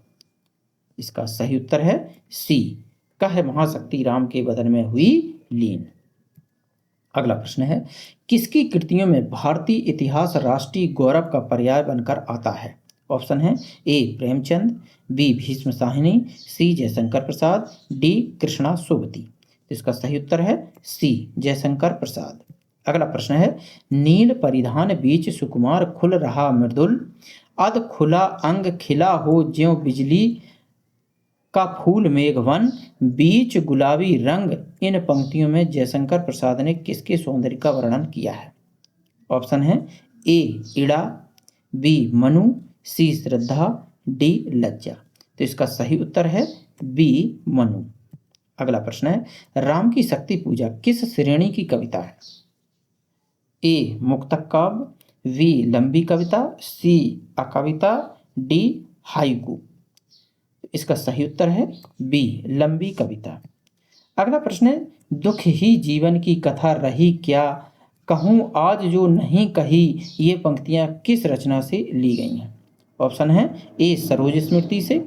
इसका सही उत्तर है सी कह महाशक्ति राम के बदन में हुई लीन। अगला प्रश्न है किसकी कृतियों में भारतीय इतिहास राष्ट्रीय गौरव का पर्याय बनकर आता है? ऑप्शन है ए प्रेमचंद, बी भीष्म साहिनी, सी जयशंकर प्रसाद, डी कृष्णा सोबती। इसका सही उत्तर है सी जयशंकर प्रसाद। अगला प्रश्न है नील परिधान बीच सुकुमार खुल रहा मृदुल अध खुला अंग खिला हो ज्यों बिजली का फूल मेघवन, बीच गुलाबी रंग। इन पंक्तियों में जयशंकर प्रसाद ने किसके सौंदर्य का वर्णन किया है? ऑप्शन है ए इड़ा, बी मनु, सी श्रद्धा, डी लज्जा। तो इसका सही उत्तर है बी मनु। अगला प्रश्न है, राम की शक्ति पूजा किस श्रेणी की कविता है? ए मुक्तक काव्य, वी लंबी कविता, सी अकविता, डी हाइकू। इसका सही उत्तर है बी लंबी कविता। अगला प्रश्न है, दुख ही जीवन की कथा रही क्या, कहूँ आज जो नहीं कही। ये पंक्तियां किस रचना से ली गई हैं? ऑप्शन है ए सरोज स्मृति से,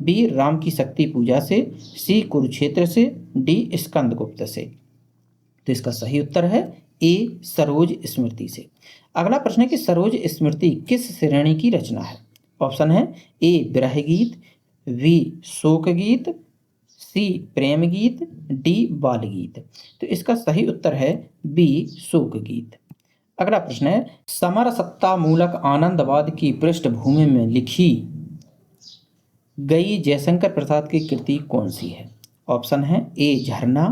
बी राम की शक्ति पूजा से, सी कुरुक्षेत्र से, डी स्कंदगुप्त से। तो इसका सही उत्तर है ए सरोज स्मृति से। अगला प्रश्न है कि सरोज स्मृति किस श्रेणी की रचना है? ऑप्शन है ए विरह गीत, वी शोक गीत, सी प्रेम गीत, डी बाल गीत। तो इसका सही उत्तर है बी शोक गीत। अगला प्रश्न है, समरसत्ता मूलक आनंदवाद की पृष्ठभूमि में लिखी गई जयशंकर प्रसाद की कृति कौन सी है? ऑप्शन है ए झरना,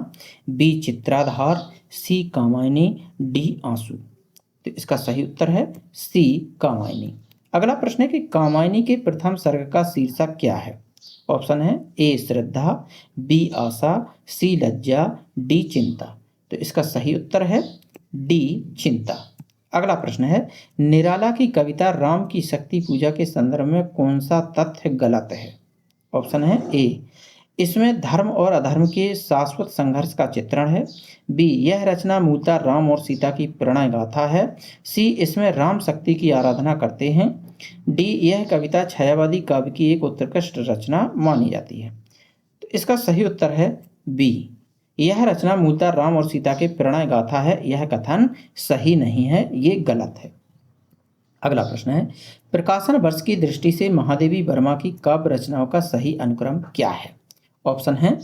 बी चित्राधार, सी कामायनी, डी आंसू। तो इसका सही उत्तर है सी कामायनी। अगला प्रश्न है कि कामायनी के प्रथम सर्ग का शीर्षक क्या है? ऑप्शन है ए श्रद्धा, बी आशा, सी लज्जा, डी चिंता। तो इसका सही उत्तर है डी चिंता। अगला प्रश्न है, निराला की कविता राम की शक्ति पूजा के संदर्भ में कौन सा तथ्य गलत है? ऑप्शन है ए इसमें धर्म और अधर्म के शाश्वत संघर्ष का चित्रण है, बी यह रचना मूलतः राम और सीता की प्रणय गाथा है, सी इसमें राम शक्ति की आराधना करते हैं, डी यह कविता छायावादी काव्य की एक उत्कृष्ट रचना मानी जाती है। तो इसका सही उत्तर है बी यह रचना मूलतः राम और सीता के प्रणय गाथा है। यह कथन सही नहीं है, ये गलत है। अगला प्रश्न है, प्रकाशन वर्ष की दृष्टि से महादेवी वर्मा की काव्य रचनाओं का सही अनुक्रम क्या है? ऑप्शन है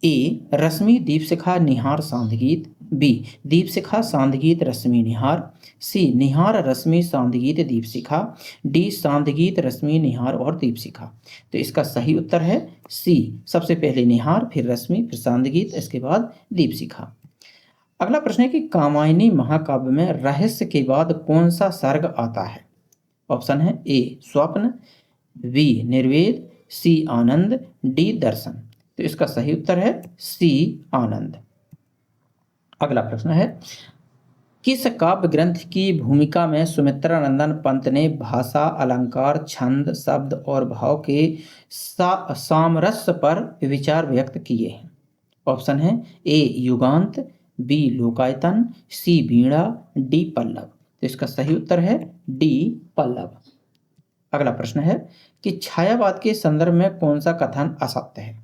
ए रश्मि दीपशिखा निहार सांधगीत, बी दीपशिखा सांधगीत रश्मि निहार, सी निहार रश्मि सांधगीत दीपशिखा, डी सांधगीत रश्मि निहार और दीपशिखा। तो इसका सही उत्तर है सी सबसे पहले निहार, फिर रश्मि, फिर सांधगीत, इसके बाद दीपशिखा। अगला प्रश्न है कि कामायनी महाकाव्य में रहस्य के बाद कौन सा सर्ग आता है? ऑप्शन है ए स्वप्न, बी निर्वेद, सी आनंद, डी दर्शन। तो इसका सही उत्तर है सी आनंद। अगला प्रश्न है, किस काव्य ग्रंथ की भूमिका में सुमित्रा नंदन पंत ने भाषा, अलंकार, छंद, शब्द और भाव के सामरस्य पर विचार व्यक्त किए हैं? ऑप्शन है ए युगांत, बी लोकायतन, सी वीणा, डी पल्लव। तो इसका सही उत्तर है डी पल्लव। अगला प्रश्न है कि छायावाद के संदर्भ में कौन सा कथन असत्य है?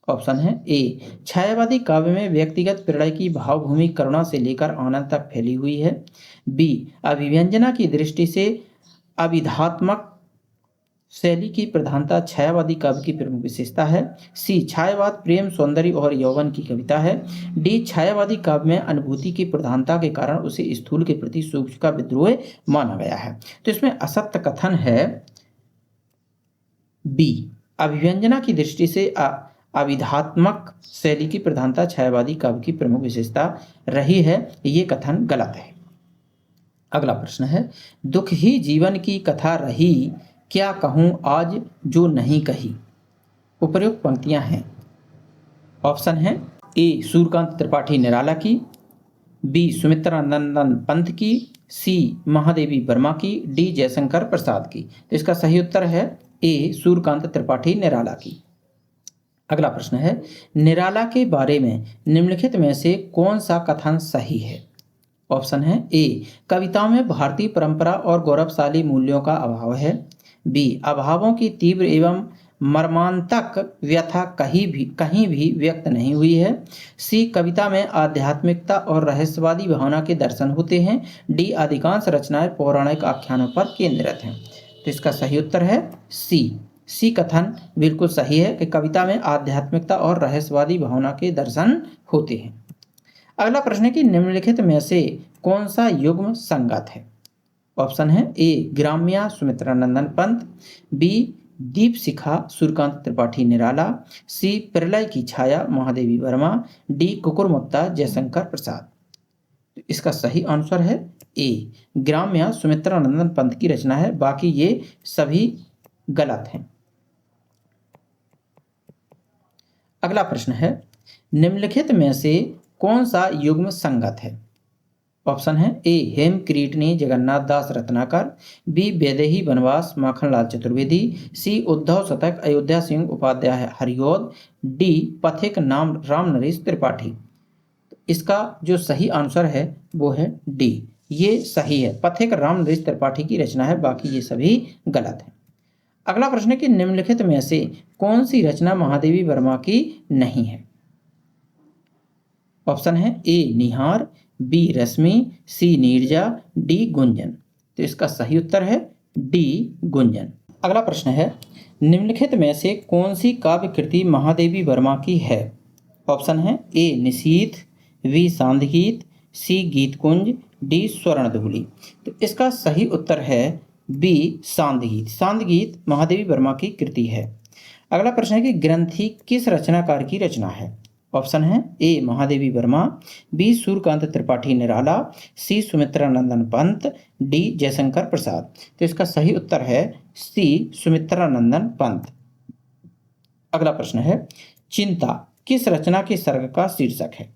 ऑप्शन है ए छायावादी काव्य में व्यक्तिगत प्रणय की भावभूमि करुणा से लेकर आनंद तक फैली हुई है, बी अभिव्यंजना की दृष्टि से अभिधात्मक शैली की प्रधानता छायावादी काव्य की प्रमुख विशेषता है, सी छायावाद प्रेम, सौंदर्य और यौवन की कविता है, डी छायावादी काव्य में अनुभूति की प्रधानता के कारण उसे स्थूल के प्रति सूक्ष्म का विद्रोह माना गया है। तो इसमें असत्य कथन है बी अभिव्यंजना की दृष्टि से अविधात्मक शैली की प्रधानता छायावादी काव्य की प्रमुख विशेषता रही है, ये कथन गलत है। अगला प्रश्न है, दुख ही जीवन की कथा रही क्या कहूँ आज जो नहीं कही। उपर्युक्त पंक्तियां हैं। ऑप्शन है ए सूर्यकांत त्रिपाठी निराला की, बी सुमित्रा नंदन पंत की, सी महादेवी वर्मा की, डी जयशंकर प्रसाद की। तो इसका सही उत्तर है ए सूर्यकांत त्रिपाठी निराला की। अगला प्रश्न है, निराला के बारे में निम्नलिखित में से कौन सा कथन सही है? ऑप्शन है ए कविताओं में भारतीय परंपरा और गौरवशाली मूल्यों का अभाव है, बी अभावों की तीव्र एवं मर्मांतक व्यथा कहीं भी व्यक्त नहीं हुई है, सी कविता में आध्यात्मिकता और रहस्यवादी भावना के दर्शन होते हैं, डी अधिकांश रचनाएं पौराणिक आख्यानों पर केंद्रित हैं। तो इसका सही उत्तर है सी कथन बिल्कुल सही है कि कविता में आध्यात्मिकता और रहस्यवादी भावना के दर्शन होते हैं। अगला प्रश्न है कि निम्नलिखित में से कौन सा युग्म संगत है? ऑप्शन है ए ग्राम्या सुमित्रा नंदन पंत, बी दीप शिखा सूर्यकांत त्रिपाठी निराला, सी प्रलय की छाया महादेवी वर्मा, डी कुकुरमुत्ता जयशंकर प्रसाद। तो इसका सही आंसर है ए ग्राम्या सुमित्रा नंदन पंत की रचना है, बाकी ये सभी गलत हैं। अगला प्रश्न है निम्नलिखित में से कौन सा युग्म संगत है? ऑप्शन है ए हेमक्रीटनी जगन्नाथ दास रत्नाकर, बी वैदेही वनवास माखनलाल चतुर्वेदी, सी उद्धव शतक अयोध्या सिंह उपाध्याय हरिऔध, डी पथिक नाम राम नरेश त्रिपाठी। इसका जो सही आंसर है वो है डी, ये सही है, पथिक राम नरेश त्रिपाठी की रचना है, बाकी ये सभी गलत है। अगला प्रश्न है कि निम्नलिखित में से कौन सी रचना महादेवी वर्मा की नहीं है? ऑप्शन है ए निहार, बी रश्मि, सी नीरजा, डी गुंजन। तो इसका सही उत्तर है डी गुंजन। अगला प्रश्न है निम्नलिखित में से कौन सी काव्य कृति महादेवी वर्मा की है? ऑप्शन है ए निशीथ, बी सांध्य, सी गीत कुंज, डी स्वर्णधूलि। तो इसका सही उत्तर है बी सांध्य। सांध्य गीत महादेवी वर्मा की कृति है। अगला प्रश्न है कि ग्रंथि किस रचनाकार की रचना है? ऑप्शन है ए महादेवी वर्मा, बी सूर्यकांत त्रिपाठी निराला, सी सुमित्रा नंदन पंत, डी जयशंकर प्रसाद। तो इसका सही उत्तर है सी सुमित्रा नंदन पंत। अगला प्रश्न है चिंता किस रचना के सर्ग का शीर्षक है?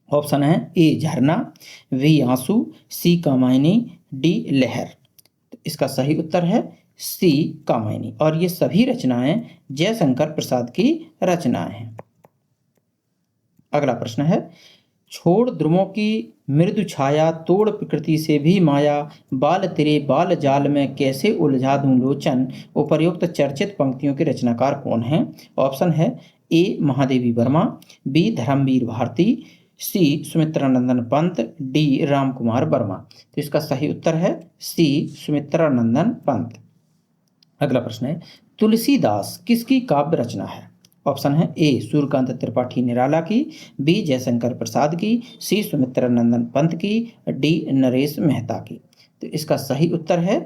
ऑप्शन है ए झरना, बी आंसू, सी कामायनी, डी लहर। तो इसका सही उत्तर है सी कामायनी, और ये सभी रचनाएं जयशंकर प्रसाद की रचनाएं हैं। अगला प्रश्न है छोड़ ध्रुवों की मृदु छाया, तोड़ प्रकृति से भी माया, बाल तेरे बाल जाल में कैसे उलझा दूं लोचन। उपर्युक्त चर्चित पंक्तियों के रचनाकार कौन हैं? ऑप्शन है ए महादेवी वर्मा, बी धर्मवीर भारती, सी सुमित्रा नंदन पंत, डी राम कुमार वर्मा। तो इसका सही उत्तर है सी सुमित्रा नंदन पंत। अगला प्रश्न है तुलसीदास किसकी काव्य रचना है? ऑप्शन है ए सूर्यकांत त्रिपाठी निराला की, बी जयशंकर प्रसाद की, सी सुमित्रा नंदन पंत की, डी नरेश मेहता की। तो इसका सही उत्तर है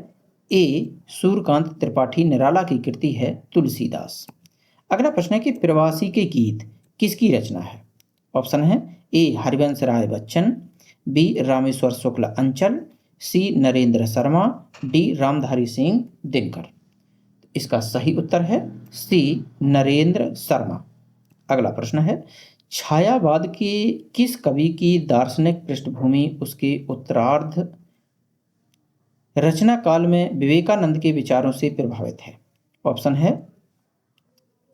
ए सूर्यकांत त्रिपाठी निराला की कृति है तुलसीदास। अगला प्रश्न है कि प्रवासी के गीत किसकी रचना है? ऑप्शन है ए हरिवंश राय बच्चन, बी रामेश्वर शुक्ल अंचल, सी नरेंद्र शर्मा, डी रामधारी सिंह दिनकर। इसका सही उत्तर है सी नरेंद्र शर्मा। अगला प्रश्न है छायावाद के किस कवि की दार्शनिक पृष्ठभूमि उसके उत्तरार्ध रचना काल में विवेकानंद के विचारों से प्रभावित है? ऑप्शन है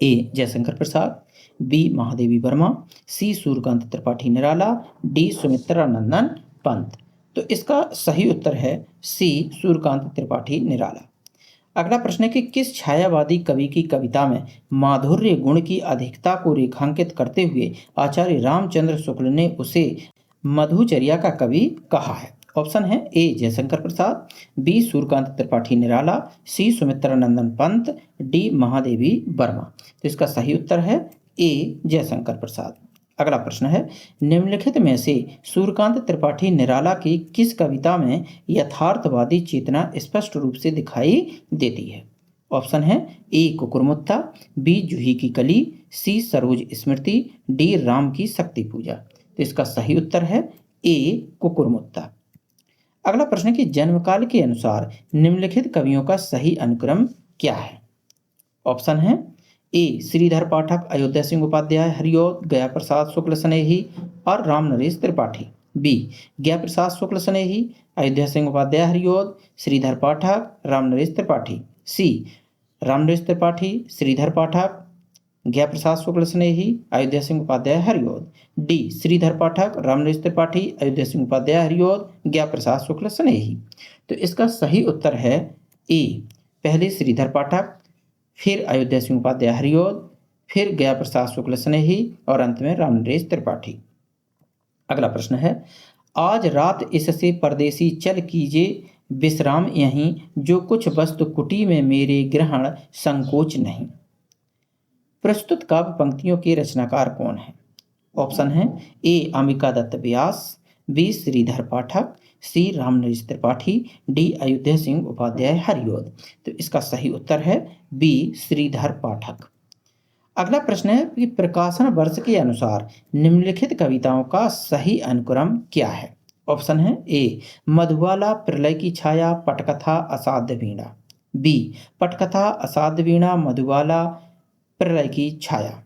ए जयशंकर प्रसाद, बी महादेवी वर्मा, सी सूर्यकांत त्रिपाठी निराला, डी सुमित्रा नंदन पंत। तो इसका सही उत्तर है सी सूर्यकांत त्रिपाठी निराला। अगला प्रश्न है कि किस छायावादी कवि की कविता में माधुर्य गुण की अधिकता को रेखांकित करते हुए आचार्य रामचंद्र शुक्ल ने उसे मधुचर्या का कवि कहा है? ऑप्शन है ए जयशंकर प्रसाद, बी सूर्यकांत त्रिपाठी निराला, सी सुमित्रा नंदन पंत, डी महादेवी वर्मा। तो इसका सही उत्तर है ए जयशंकर प्रसाद। अगला प्रश्न है निम्नलिखित में से सूर्यकांत त्रिपाठी निराला की किस कविता में यथार्थवादी चेतना स्पष्ट रूप से दिखाई देती है? ऑप्शन है ए कुकुरमुत्ता, बी जूही की कली, सी सरोज स्मृति, डी राम की शक्ति पूजा। तो इसका सही उत्तर है ए कुकुरमुत्ता। अगला प्रश्न है कि जन्मकाल के अनुसार निम्नलिखित कवियों का सही अनुक्रम क्या है? ऑप्शन है ए श्रीधर पाठक अयोध्या सिंह उपाध्याय हरिऔध गया प्रसाद शुक्ल स्नेही और राम नरेश त्रिपाठी, बी गया प्रसाद शुक्ल स्नेही अयोध्या सिंह उपाध्याय हरिऔध श्रीधर पाठक राम नरेश त्रिपाठी, सी राम नरेश त्रिपाठी श्रीधर पाठक गया प्रसाद शुक्ल स्नेही अयोध्या सिंह उपाध्याय हरिऔध, डी श्रीधर पाठक राम नरेश त्रिपाठी अयोध्या सिंह उपाध्याय हरिऔध गया प्रसाद शुक्ल स्नेही। तो इसका सही उत्तर है ए पहले श्रीधर पाठक, फिर अयोध्या सिंह उपाध्याय हरिऔध, फिर गया प्रसाद शुक्ल स्नेही और अंत में राम नरेश त्रिपाठी। अगला प्रश्न है आज रात इससे परदेसी चल कीजिए विश्राम यहीं, जो कुछ वस्तु कुटी में मेरे ग्रहण संकोच नहीं। प्रस्तुत काव्य पंक्तियों के रचनाकार कौन है? ऑप्शन है ए अंबिका दत्त व्यास, बी श्रीधर पाठक, सी रामनरेश त्रिपाठी, डी अयोध्या सिंह उपाध्याय हरिऔध। तो इसका सही उत्तर है बी श्रीधर पाठक। अगला प्रश्न है कि प्रकाशन वर्ष के अनुसार निम्नलिखित कविताओं का सही अनुक्रम क्या है। ऑप्शन है ए मधुबाला, प्रलय की छाया, पटकथा, असाध्य वीणा। बी पटकथा, असाध्य वीणा, मधुबाला, प्रलय की छाया।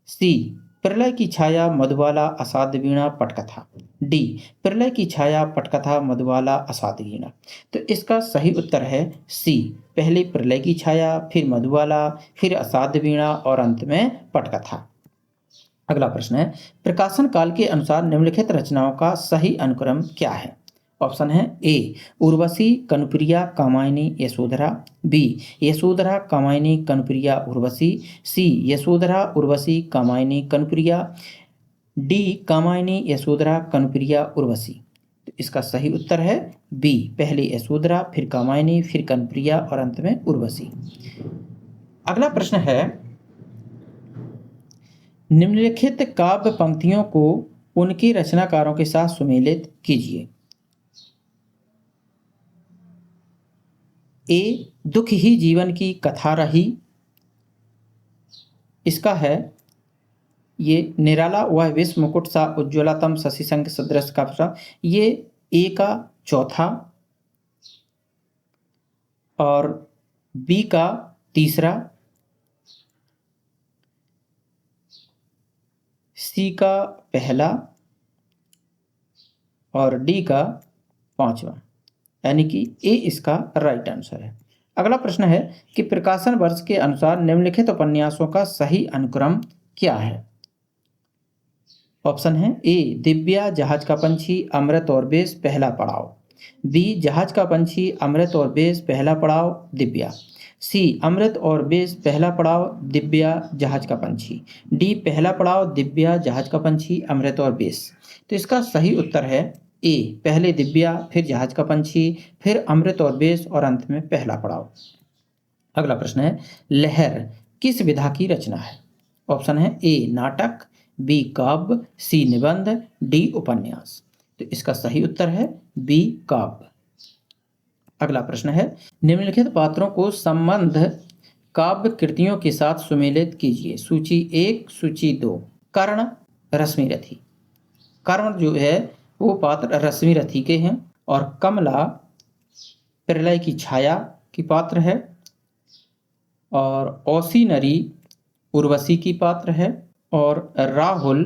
सी प्रलय की छाया, मधुबाला, असाध्य वीणा, पटकथा। डी प्रलय की छाया, पटकथा, मधुबाला, असाध्य वीणा। तो इसका सही उत्तर है सी, पहले प्रलय की छाया, फिर मधुबाला, फिर असाध्य वीणा और अंत में पटकथा। अगला प्रश्न है प्रकाशन काल के अनुसार निम्नलिखित रचनाओं का सही अनुक्रम क्या है। ऑप्शन है ए उर्वशी, कनुप्रिया, कामायनी, यशोधरा। बी यशोधरा, कामायनी, कनुप्रिया, उर्वशी। सी यशोधरा, उर्वशी, कामायनी, कनुप्रिया। डी कामायनी, यशोधरा, कनुप्रिया, उर्वशी। तो इसका सही उत्तर है बी, पहले यशोधरा, फिर कामायनी, फिर कनुप्रिया और अंत में उर्वशी। अगला प्रश्न है निम्नलिखित काव्य पंक्तियों को उनके रचनाकारों के साथ सुमेलित कीजिए। ए दुख ही जीवन की कथा रही, इसका है ये निराला वह विश्व मुकुट सा उज्ज्वलतम शशि संग सदृश का प्रश्न, ये ए का चौथा और बी का तीसरा, सी का पहला और डी का पांचवा, यानी कि ए इसका राइट आंसर है। अगला प्रश्न है कि प्रकाशन वर्ष के अनुसार निम्नलिखित उपन्यासों का सही अनुक्रम क्या है। ऑप्शन है ए दिव्या, जहाज का पंछी, अमृत और बेस, पहला पड़ाव। बी जहाज का पंछी, अमृत और बेस, पहला पड़ाव, दिव्या। सी अमृत और बेस, पहला पड़ाव, दिव्या, जहाज का पंछी। डी पहला पड़ाव, दिव्या, जहाज का पंछी, अमृत और बेस। तो इसका सही उत्तर है ए, पहले दिव्या, फिर जहाज का पंछी, फिर अमृत और बेस और अंत में पहला पड़ाव। अगला प्रश्न है लहर किस विधा की रचना है। ऑप्शन है ए नाटक, बी काव्य, सी निबंध, डी उपन्यास। तो इसका सही उत्तर है बी काव्य। अगला प्रश्न है निम्नलिखित पात्रों को संबंध काव्य कृतियों के साथ सुमेलित कीजिए। सूची 1, सूची 2। कर्ण रश्मिरथी, कर्ण जो है वो पात्र रश्मिरथी के हैं और कमला प्रलय की छाया की पात्र है और औसी नरी उर्वशी की पात्र है और राहुल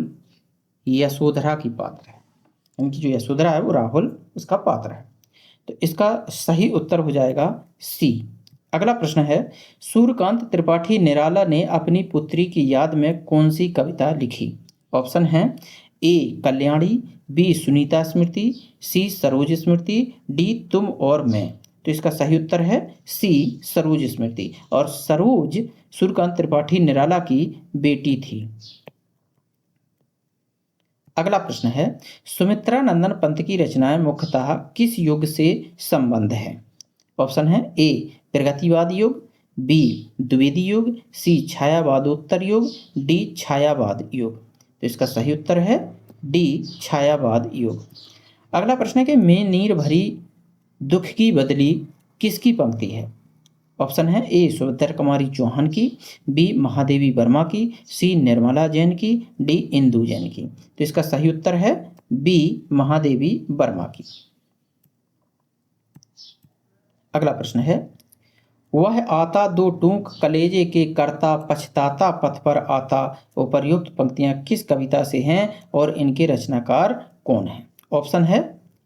यशोधरा की पात्र है, यानी कि जो यशोधरा है वो राहुल उसका पात्र है। तो इसका सही उत्तर हो जाएगा सी। अगला प्रश्न है सूर्यकांत त्रिपाठी निराला ने अपनी पुत्री की याद में कौन सी कविता लिखी। ऑप्शन है ए कल्याणी, बी सुनीता स्मृति, सी सरोज स्मृति, डी तुम और मैं। तो इसका सही उत्तर है सी सरोज स्मृति और सरोज सूर्यकांत त्रिपाठी निराला की बेटी थी। अगला प्रश्न है सुमित्रा नंदन पंत की रचनाएं मुख्यतः किस युग से संबंध है। ऑप्शन है ए प्रगतिवाद युग, बी द्विवेदी युग, सी छायावादोत्तर युग, डी छायावाद युग। तो इसका सही उत्तर है डी छायावाद युग। अगला प्रश्न है कि मैं नीर भरी दुख की बदली किसकी पंक्ति है। ऑप्शन है ए सुभद्रा कुमारी चौहान की, बी महादेवी वर्मा की, सी निर्मला जैन की, डी इंदु जैन की। तो इसका सही उत्तर है बी महादेवी वर्मा की। अगला प्रश्न है वह आता दो टूक कलेजे के करता, पछताता पथ पर आता। उपर्युक्त पंक्तियां किस कविता से हैं और इनके रचनाकार कौन हैं। ऑप्शन है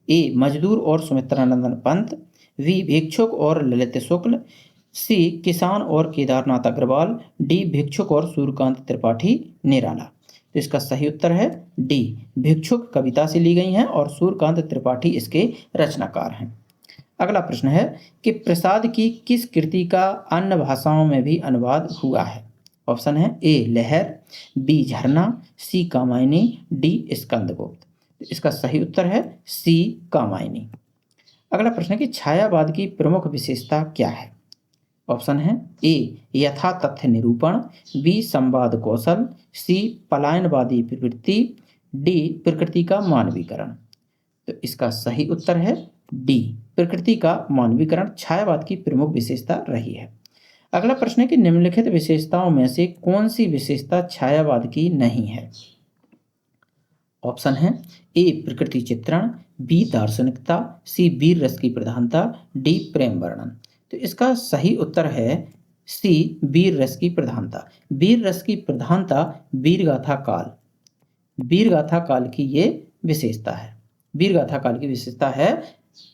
ए मजदूर और सुमित्रा नंदन पंत, बी भिक्षुक और ललित शुक्ल, सी किसान और केदारनाथ अग्रवाल, डी भिक्षुक और सूर्यकांत त्रिपाठी निराला। तो इसका सही उत्तर है डी भिक्षुक कविता से ली गई हैं और सूर्यकांत त्रिपाठी इसके रचनाकार हैं। अगला प्रश्न है कि प्रसाद की किस कृति का अन्य भाषाओं में भी अनुवाद हुआ है। ऑप्शन है ए लहर, बी झरना, सी कामायनी, डी स्कंदगुप्त। तो इसका सही उत्तर है सी कामायनी। अगला प्रश्न है कि छायावाद की प्रमुख विशेषता क्या है। ऑप्शन है ए यथा तथ्य निरूपण, बी संवाद कौशल, सी पलायनवादी प्रवृत्ति, डी प्रकृति का मानवीकरण। तो इसका सही उत्तर है डी, प्रकृति का मानवीकरण छायावाद की प्रमुख विशेषता रही है। अगला प्रश्न है कि निम्नलिखित विशेषताओं में से कौन सी विशेषता छायावाद की नहीं है। ऑप्शन है ए प्रकृति चित्रण, बी दार्शनिकता, सी वीर रस की प्रधानता, डी प्रेम वर्णन। तो इसका सही उत्तर है सी वीर रस की प्रधानता। वीर रस की प्रधानता वीरगाथा काल, वीरगाथा काल की ये विशेषता है। वीरगाथा काल की विशेषता है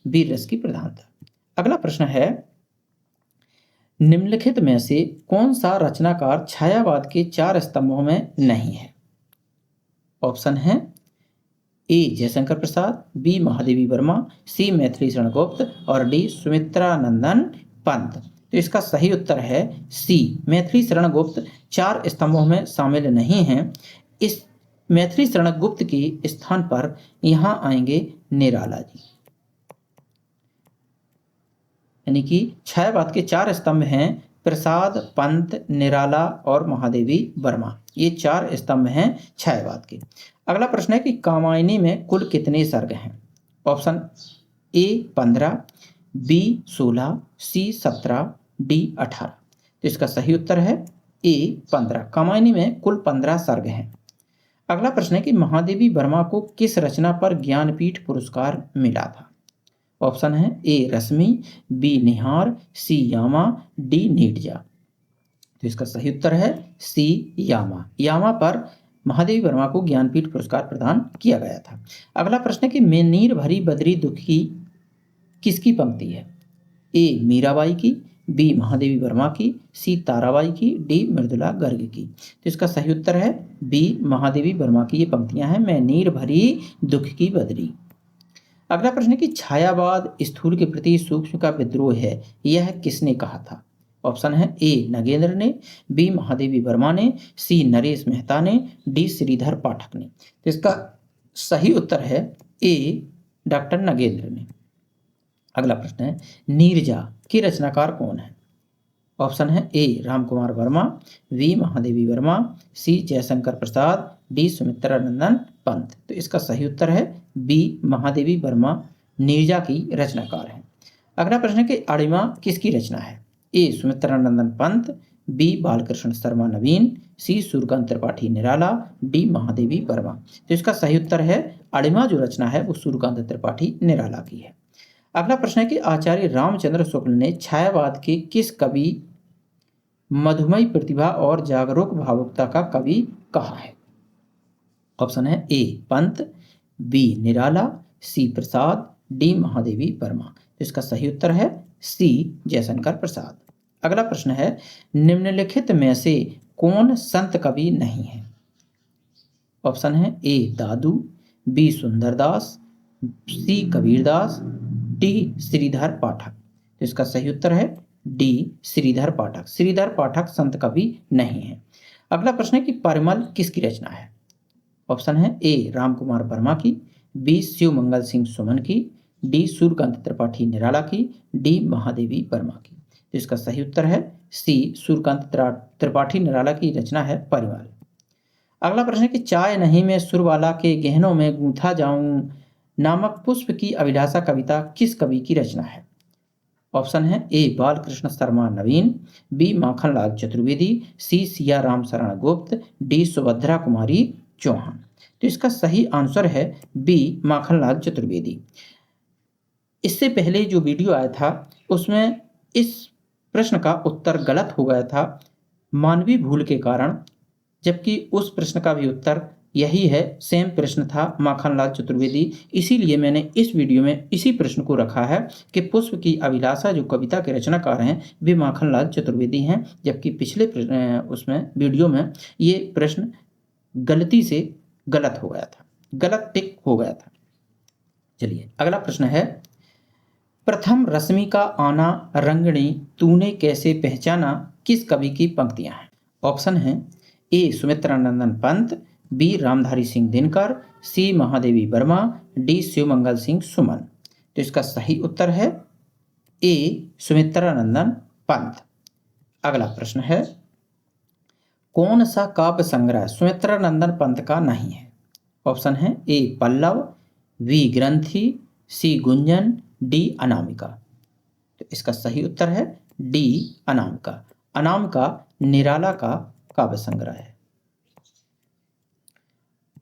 वीर रस की प्रधानता। अगला प्रश्न है निम्नलिखित में से कौन सा रचनाकार छायावाद के 4 स्तंभों में नहीं है। ऑप्शन है ए जयशंकर प्रसाद, बी महादेवी वर्मा, सी मैथिली शरण गुप्त और डी सुमित्रानंदन पंत। तो इसका सही उत्तर है सी मैथिली शरण गुप्त 4 स्तंभों में शामिल नहीं है। इस मैथिली शरण गुप्त के स्थान पर यहाँ आएंगे निराला जी, यानी कि छायावाद के 4 स्तंभ हैं प्रसाद, पंत, निराला और महादेवी वर्मा। ये 4 स्तंभ हैं छायावाद के। अगला प्रश्न है कि कामायनी में कुल कितने सर्ग हैं। Option A 15, B 16, C 17, D 18। तो इसका सही उत्तर है ए 15। कामायनी में कुल 15 सर्ग हैं। अगला प्रश्न है कि महादेवी वर्मा को किस रचना पर ज्ञानपीठ पुरस्कार मिला था। ऑप्शन है ए रश्मि, बी निहार, सी यामा, डी नीडजा। तो इसका सही उत्तर है सी यामा। यामा पर महादेवी वर्मा को ज्ञानपीठ पुरस्कार प्रदान किया गया था। अगला प्रश्न है कि मैं नीर भरी बदरी दुखी किसकी पंक्ति है। ए मीराबाई की, बी महादेवी वर्मा की, सी ताराबाई की, डी मृदुला गर्ग की। तो इसका सही उत्तर है बी महादेवी वर्मा की ये पंक्तियां हैं, मैं नीर भरी दुख की बदरी। अगला प्रश्न है कि छायावाद स्थूल के प्रति सूक्ष्म का विद्रोह है, यह किसने कहा था। ऑप्शन है ए नगेंद्र ने, बी महादेवी वर्मा ने, सी नरेश मेहता ने, डी श्रीधर पाठक ने। तो इसका सही उत्तर है ए डॉक्टर नगेंद्र ने। अगला प्रश्न है नीरजा की रचनाकार कौन है। ऑप्शन है A Ramkumar Verma, V Mahadevi Verma, C Jaishankar Prasad, D Sumitranandan Pant. तो इसका सही उत्तर है बी महादेवी वर्मा नीरजा की रचनाकार है। अगला प्रश्न है कि अणिमा किसकी रचना है। ए सुमित्रानंदन पंत, बी बालकृष्ण शर्मा नवीन, सी सूर्यकांत त्रिपाठी निराला, डी महादेवी वर्मा। तो इसका सही उत्तर है अणिमा जो रचना है वो सूर्यकांत त्रिपाठी निराला की है। अगला प्रश्न है कि आचार्य रामचंद्र शुक्ल ने छायावाद के किस कवि मधुमयी प्रतिभा और जागरूक भावुकता का कवि कहा है। ऑप्शन है ए पंत, बी निराला, सी प्रसाद, डी महादेवी वर्मा। तो इसका सही उत्तर है सी जयशंकर प्रसाद। अगला प्रश्न है निम्नलिखित में से कौन संत कवि नहीं है। ऑप्शन है ए दादू, बी सुंदरदास, सी कबीरदास, डी श्रीधर पाठक। तो इसका सही उत्तर है डी श्रीधर पाठक। श्रीधर पाठक संत कवि नहीं है। अगला प्रश्न है कि परिमल किसकी रचना है। ऑप्शन है ए रामकुमार वर्मा की, बी शिव मंगल सिंह सुमन की, डी सूर्यकांत त्रिपाठी निराला की, डी महादेवी वर्मा की। तो इसका सही उत्तर है सी सूर्यकांत त्रिपाठी निराला की रचना है परिमल। अगला प्रश्न है कि चाय नहीं में सुरवाला के गहनों में गूंथा जाऊं नामक पुष्प की अभिलाषा कविता किस कवि की रचना है। ऑप्शन है ए बालकृष्ण शर्मा नवीन, बी माखनलाल चतुर्वेदी, सी सिया राम शरण गुप्त, डी सुभद्रा कुमारी चौहान। तो इसका सही आंसर है बी माखनलाल चतुर्वेदी। इससे पहले जो वीडियो आया था उसमें इस प्रश्न का उत्तर गलत हो गया था मानवीय भूल के कारण, जबकि उस प्रश्न का भी उत्तर यही है, सेम प्रश्न था माखनलाल चतुर्वेदी। इसीलिए मैंने इस वीडियो में इसी प्रश्न को रखा है कि पुष्प की अभिलाषा जो कविता के रचनाकार हैं वे माखनलाल चतुर्वेदी हैं, जबकि पिछले उसमें वीडियो में ये प्रश्न गलती से गलत हो गया था, गलत टिक हो गया था। चलिए अगला प्रश्न है प्रथम रश्मि का आना रंगणी तूने कैसे पहचाना किस कवि की पंक्तियां हैं। ऑप्शन है ए सुमित्रानंदन पंत, बी रामधारी सिंह दिनकर, सी महादेवी वर्मा, डी शिवमंगल सिंह सुमन। तो इसका सही उत्तर है ए सुमित्रानंदन पंत। अगला प्रश्न है कौन सा काव्य संग्रह सुमित्रानंदन पंत का नहीं है। ऑप्शन है ए पल्लव, वी ग्रंथि, सी गुंजन, डी अनामिका। तो इसका सही उत्तर है डी अनामिका। अनामिका निराला का काव्य संग्रह है।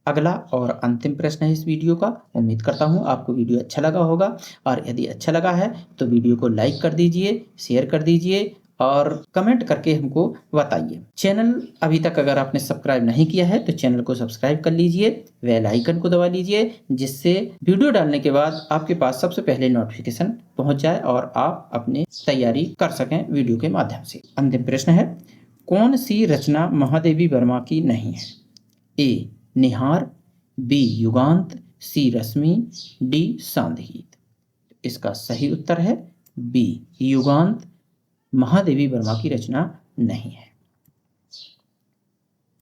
अगला और अंतिम प्रश्न है इस वीडियो का। उम्मीद करता हूँ आपको वीडियो अच्छा लगा होगा, और यदि अच्छा लगा है तो वीडियो को लाइक कर दीजिए, शेयर कर दीजिए और कमेंट करके हमको बताइए। चैनल अभी तक अगर आपने सब्सक्राइब नहीं किया है तो चैनल को सब्सक्राइब कर लीजिए, बेल आइकन को दबा लीजिए, जिससे वीडियो डालने के बाद आपके पास सबसे पहले नोटिफिकेशन पहुंच जाए और आप अपनी तैयारी कर सकें वीडियो के माध्यम से। अंतिम प्रश्न है, कौन सी रचना महादेवी वर्मा की नहीं है? ए निहार, बी युगांत, सी रश्मि, डी सांदगीत। इसका सही उत्तर है बी युगांत महादेवी वर्मा की रचना नहीं है।